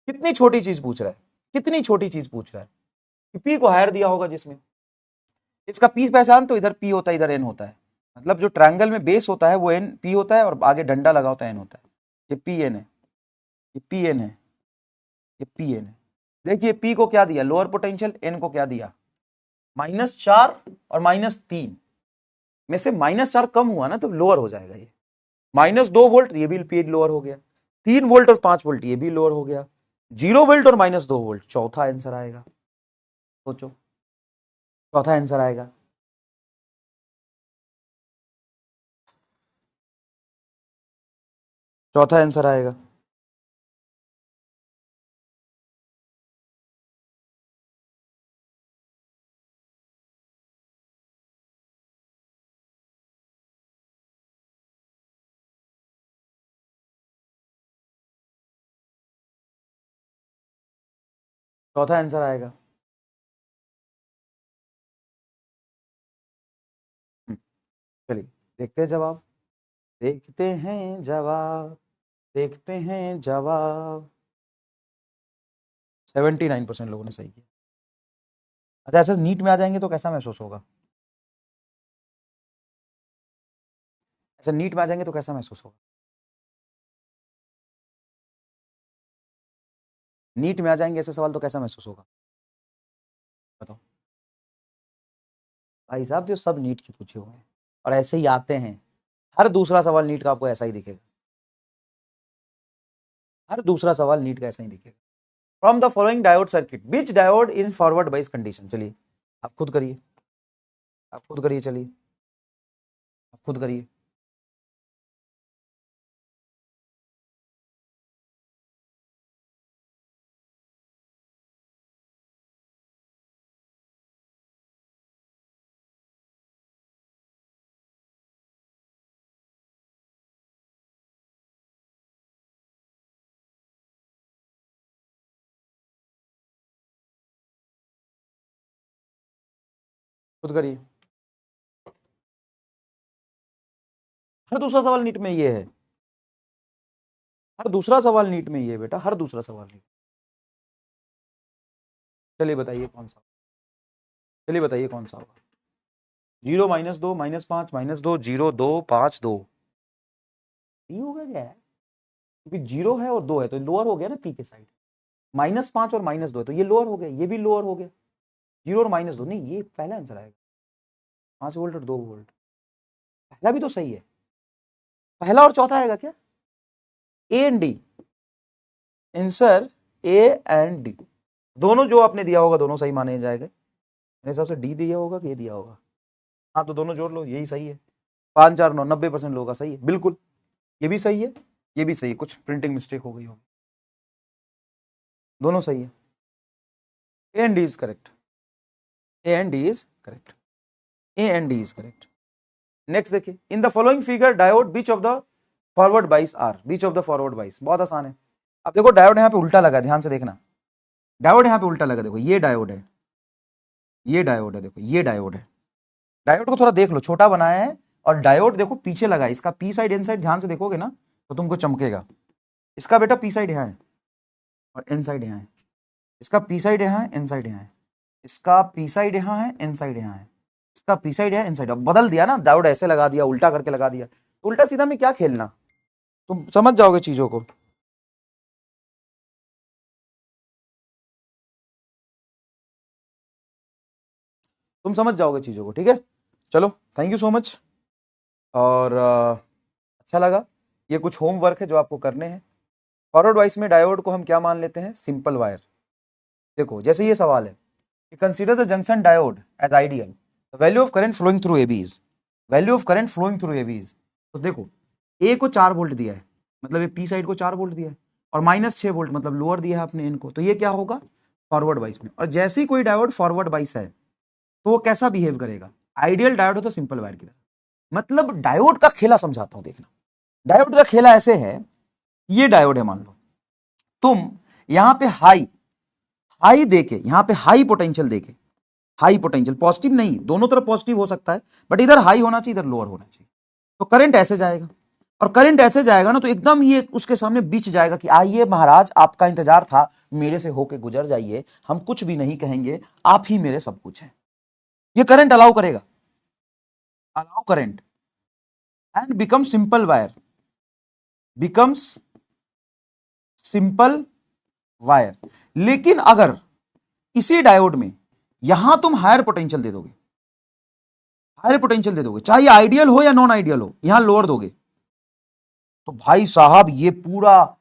कितनी छोटी चीज पूछ रहा है, कितनी छोटी चीज पूछ रहा है कि पी को हायर दिया होगा जिसमें। इसका पी पहचान, तो इधर पी होता है इधर एन होता है, मतलब जो ट्रायंगल में बेस होता है वो एन पी होता है और आगे डंडा लगा होता है एन होता है। ये पी एन है, ये पी एन है, ये पी एन है। देखिए पी को क्या दिया? Lower potential. एन को क्या दिया? -4 और -3 में से -4 कम हुआ ना तो लोअर हो जाएगा। ये -2 वोल्ट, ये भी पी लोअर हो गया। 3 वोल्ट और 5 वोल्ट ये भी लोअर हो गया। 0 वोल्ट और -2 वोल्ट, चौथा आंसर आएगा। सोचो, चौथा आंसर आएगा। चौथा आंसर आएगा। चौथा आंसर आएगा। चलिए देखते हैं जवाब, देखते हैं जवाब, देखते हैं जवाब। 79% लोगों ने सही किया। अच्छा ऐसा नीट में आ जाएंगे तो कैसा महसूस होगा? ऐसा नीट में आ जाएंगे तो कैसा महसूस होगा? नीट में आ जाएंगे ऐसे सवाल तो कैसा महसूस होगा बताओ? भाई साहब जो सब नीट के पूछे हुए हैं और ऐसे ही आते हैं, हर दूसरा सवाल नीट का आपको ऐसा ही दिखेगा, हर दूसरा सवाल नीट का ऐसा ही दिखेगा। From the following diode circuit which diode in forward बाइस कंडीशन? चलिए आप खुद करिए, आप खुद करिए, चलिए आप खुद करिए। खुद करिए। हर दूसरा सवाल नीट में ये है, हर दूसरा सवाल नीट में ये है बेटा, हर दूसरा सवाल नीट। चलिए बताइए कौन सा, चलिए बताइए कौन सा होगा? 0 -2 -5 -2 0 2 5 2 ये होगा क्या है? क्योंकि 0 है और 2 है तो लोअर हो गया ना पी के साइड। -5 और -2 है, तो ये लोअर हो गया, ये भी लोअर हो गया, 0 और -2 नहीं, ये पहला आंसर आएगा, 5 वोल्ट और 2 वोल्ट, पहला भी तो सही है, पहला और चौथा आएगा क्या, ए and D answer, A and D दोनों जो आपने दिया होगा दोनों सही माने जाएंगे। मेरे हिसाब से डी दिया होगा कि ए दिया होगा, हाँ तो दोनों जोड़ लो, यही सही है, 5 4 9 90% लोगों का सही है, बिल्कुल ये भी सही है, ये भी सही है, कुछ प्रिंटिंग मिस्टेक हो गई होगी, दोनों सही है, A and D is correct, A and D is correct, A and D is correct. Next देखिए, in the following figure diode which of the forward bias are, which of the forward bias, बहुत आसान है। अब देखो diode यहाँ पे उल्टा लगा, ध्यान से देखना, डायोड यहाँ पे उल्टा लगा, देखो ये डायोड है, ये डायोड है, देखो ये डायोड है, डायोड को थोड़ा देख लो, छोटा बनाया है, और डायोड देखो पीछे लगा है, इसका पी साइड एन साइड ध्यान से देखोगे ना तो तुमको चमकेगा, इसका बेटा पी साइड यहाँ है और एन साइड यहाँ है, इसका पी साइड यहाँ है, एन साइड यहाँ है, इसका पी साइड यहाँ है, एन साइड यहाँ है, इसका पी साइड है, एन साइड, अब बदल दिया ना, डायोड ऐसे लगा दिया, उल्टा करके लगा दिया, उल्टा सीधा में क्या खेलना, तुम समझ जाओगे चीजों को। तुम समझ जाओगे चीजों को, ठीक है, चलो थैंक यू सो मच, और अच्छा लगा, ये कुछ होमवर्क है जो आपको करने हैं। फॉरवर्ड वाइस में डायोड को हम क्या मान लेते हैं, सिंपल वायर। देखो जैसे ये सवाल है, consider the junction diode as ideal, the value of current flowing through AB is, value of current flowing through AB is, तो देखो ए को 4 वोल्ट दिया है, मतलब ये पी साइड को 4 वोल्ट दिया है, और -6 वोल्ट मतलब लोअर दिया है आपने इनको, तो ये क्या होगा फॉरवर्ड वाइस में, और जैसे ही कोई डायोड फॉरवर्ड वाइस है तो वो कैसा बिहेव करेगा, आइडियल डायोड हो तो सिंपल वायर की तरह। मतलब डायोड का खेला समझाता हूं, देखना डायोड का खेला ऐसे है, ये डायोड है मान लो, तुम यहां पे हाई देके, यहां पे हाई पोटेंशियल देके, हाई पोटेंशियल पॉजिटिव नहीं, दोनों तरफ पॉजिटिव हो सकता है, बट इधर हाई होना चाहिए, इधर लोअर होना चाहिए, तो करंट ऐसे जाएगा, और करंट ऐसे जाएगा ना तो एकदम ये उसके सामने बीच जाएगा कि आइए महाराज आपका इंतजार था, मेरे से होके गुजर जाइए, हम कुछ भी नहीं कहेंगे, आप ही मेरे सब कुछ हैं, ये करंट अलाउ करेगा, allow current and become simple wire, becomes simple wire. लेकिन अगर इसी डायोड में यहां तुम हायर पोटेंशियल दे दोगे, हायर पोटेंशियल दे दोगे, चाहे आइडियल हो या नॉन आइडियल हो, यहां लोअर दोगे, तो भाई साहब ये पूरा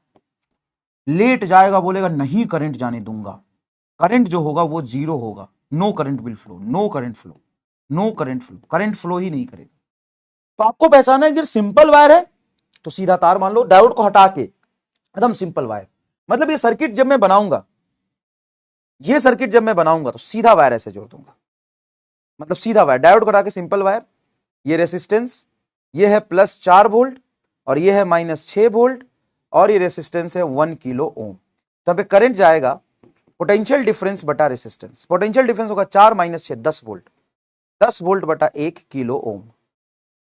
लेट जाएगा, बोलेगा नहीं करंट जाने दूंगा, करंट जो होगा वो 0 होगा, no current will flow, no current flow, no current flow, current flow ही नहीं करेगा। तो आपको पहचाना है कि सिंपल वायर है तो सीधा तार मान लो, डायोड को हटा के एकदम सिंपल वायर, मतलब ये सर्किट जब मैं बनाऊंगा, ये सर्किट जब मैं बनाऊंगा तो सीधा वायर ऐसे जोड़ दूंगा, मतलब सीधा वायर, डायोड को हटा के सिंपल वायर, ये रेसिस्टेंस, ये है +4 वोल्ट और ये है -6 वोल्ट, और ये रेसिस्टेंस है 1 किलो ओम, तो यहाँ पे करंट जाएगा पोटेंशियल डिफरेंस बटा रेसिस्टेंस, पोटेंशियल डिफरेंस होगा 4 - 6 10 वोल्ट, 10 वोल्ट बटा 1 किलो ओम,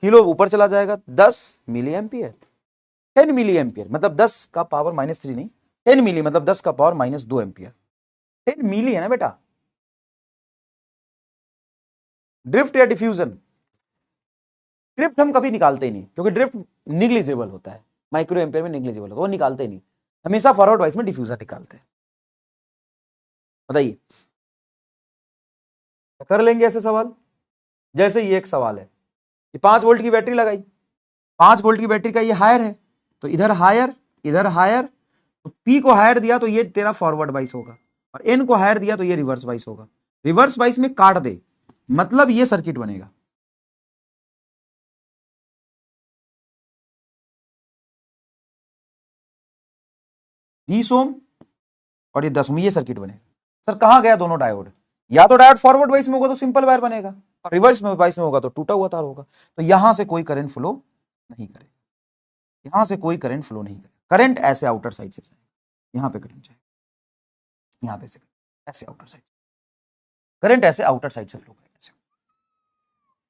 किलो ऊपर चला जाएगा, 10 मिली एम्पियर, 10 मिली एम्पियर मतलब 10 का पावर -3 नहीं, 10 मिली मतलब 10 का पावर -2 एम्पियर, 10 मिली है ना बेटा। ड्रिफ्ट या डिफ्यूजन, ड्रिफ्ट हम कभी निकालते ही नहीं, क्योंकि ड्रिफ्ट निग्लिजिबल होता है, माइक्रो एम्पियर में निग्लिजिबल होता है, वो निकालते ही नहीं, हमेशा फॉरवर्ड वाइस में डिफ्यूजन निकालते हैं। बताइए कर लेंगे ऐसे सवाल, जैसे ये एक सवाल है कि 5 वोल्ट की बैटरी लगाई, 5 वोल्ट की बैटरी का ये हायर है, तो इधर हायर, तो पी को हायर दिया तो ये तेरा फॉरवर्ड वाइस होगा, और एन को हायर दिया तो ये रिवर्स वाइस होगा, रिवर्स वाइस में काट दे मतलब ये सर्किट बनेगा, बीस ओम और ये 10 ओम, ये सर्किट बनेगा। सर कहां गया दोनों डायोड, या तो डायोड फॉरवर्ड वाइस में होगा तो सिंपल वायर बनेगा, और रिवर्स में वाइस में होगा तो टूटा हुआ तार होगा, तो यहां से कोई करंट फ्लो नहीं करेगा, यहां से कोई करंट फ्लो नहीं करेगा, करंट ऐसे आउटर साइड से जाएगा, यहां पे करंट जाएगा, यहां पे से ऐसे आउटर साइड, करंट ऐसे आउटर साइड से फ्लो करेगा, ऐसे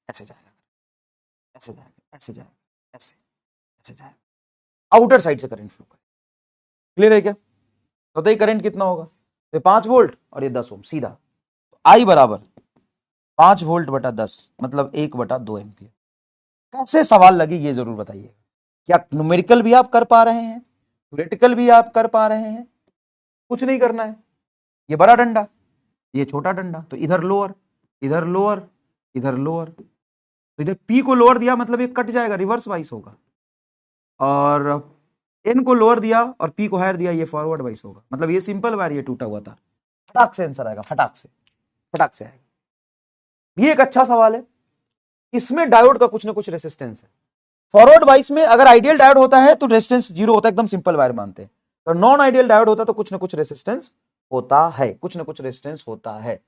ऐसे जाएगा, ऐसे जाएगा, ऐसे जाएगा, ऐसे ऐसे जाएगा, आउटर साइड से करंट फ्लो करेगा। क्लियर है क्या, तो बताइए करंट कितना होगा, तो 5 वोल्ट और ये 10 ओम, सीधा तो आई बराबर 5 वोल्ट बटा 10 मतलब 1/2 एम्पियर। कैसे सवाल लगे ये जरूर बताइए, क्या न्यूमेरिकल भी आप कर पा रहे हैं, थ्योरेटिकल भी आप कर पा रहे हैं, कुछ नहीं करना है। ये बड़ा डंडा, ये छोटा डंडा, तो इधर लोअर, इधर लोअर, इधर लोअर, तो इधर पी को लोअर दिया मतलब ये कट जाएगा, रिवर्स वाइस होगा, और एन को लोअर दिया और पी को हायर दिया, ये फॉरवर्ड वाइस होगा। मतलब ये सिंपल वायर, ये टूटा हुआ था। फटाक से आंसर आएगा, फटाक से आएगा। ये एक अच्छा सवाल है। इसमें डायोड का कुछ ना कुछ रेसिस्टेंस है। फॉरवर्ड वाइस में अगर आइडियल डायोड होता है तो रेसिस्टेंस जीरो होता है, एकदम सिंपल वायर मानते हैं। तो नॉन आइडियल डायोड होता है तो कुछ ना कुछ रेसिस्टेंस होता है, कुछ ना कुछ रेसिस्टेंस होता है।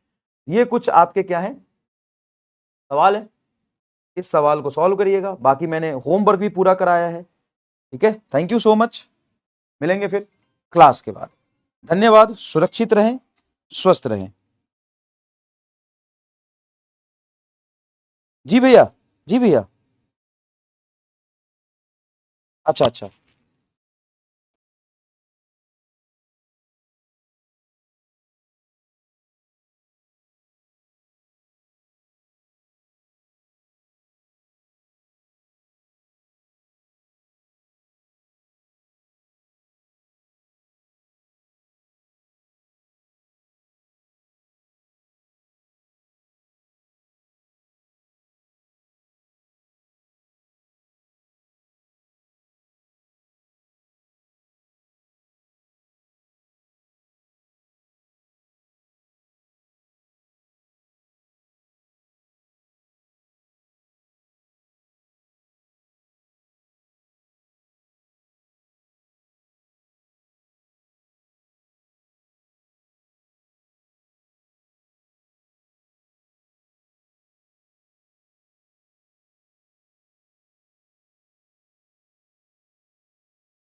ये कुछ आपके क्या है सवाल है, इस सवाल को सॉल्व करिएगा। बाकी मैंने होमवर्क भी पूरा कराया है, ठीक है। थैंक यू सो मच, मिलेंगे फिर क्लास के बाद। धन्यवाद, सुरक्षित रहें, स्वस्थ रहें। जी भैया, जी भैया, अच्छा अच्छा।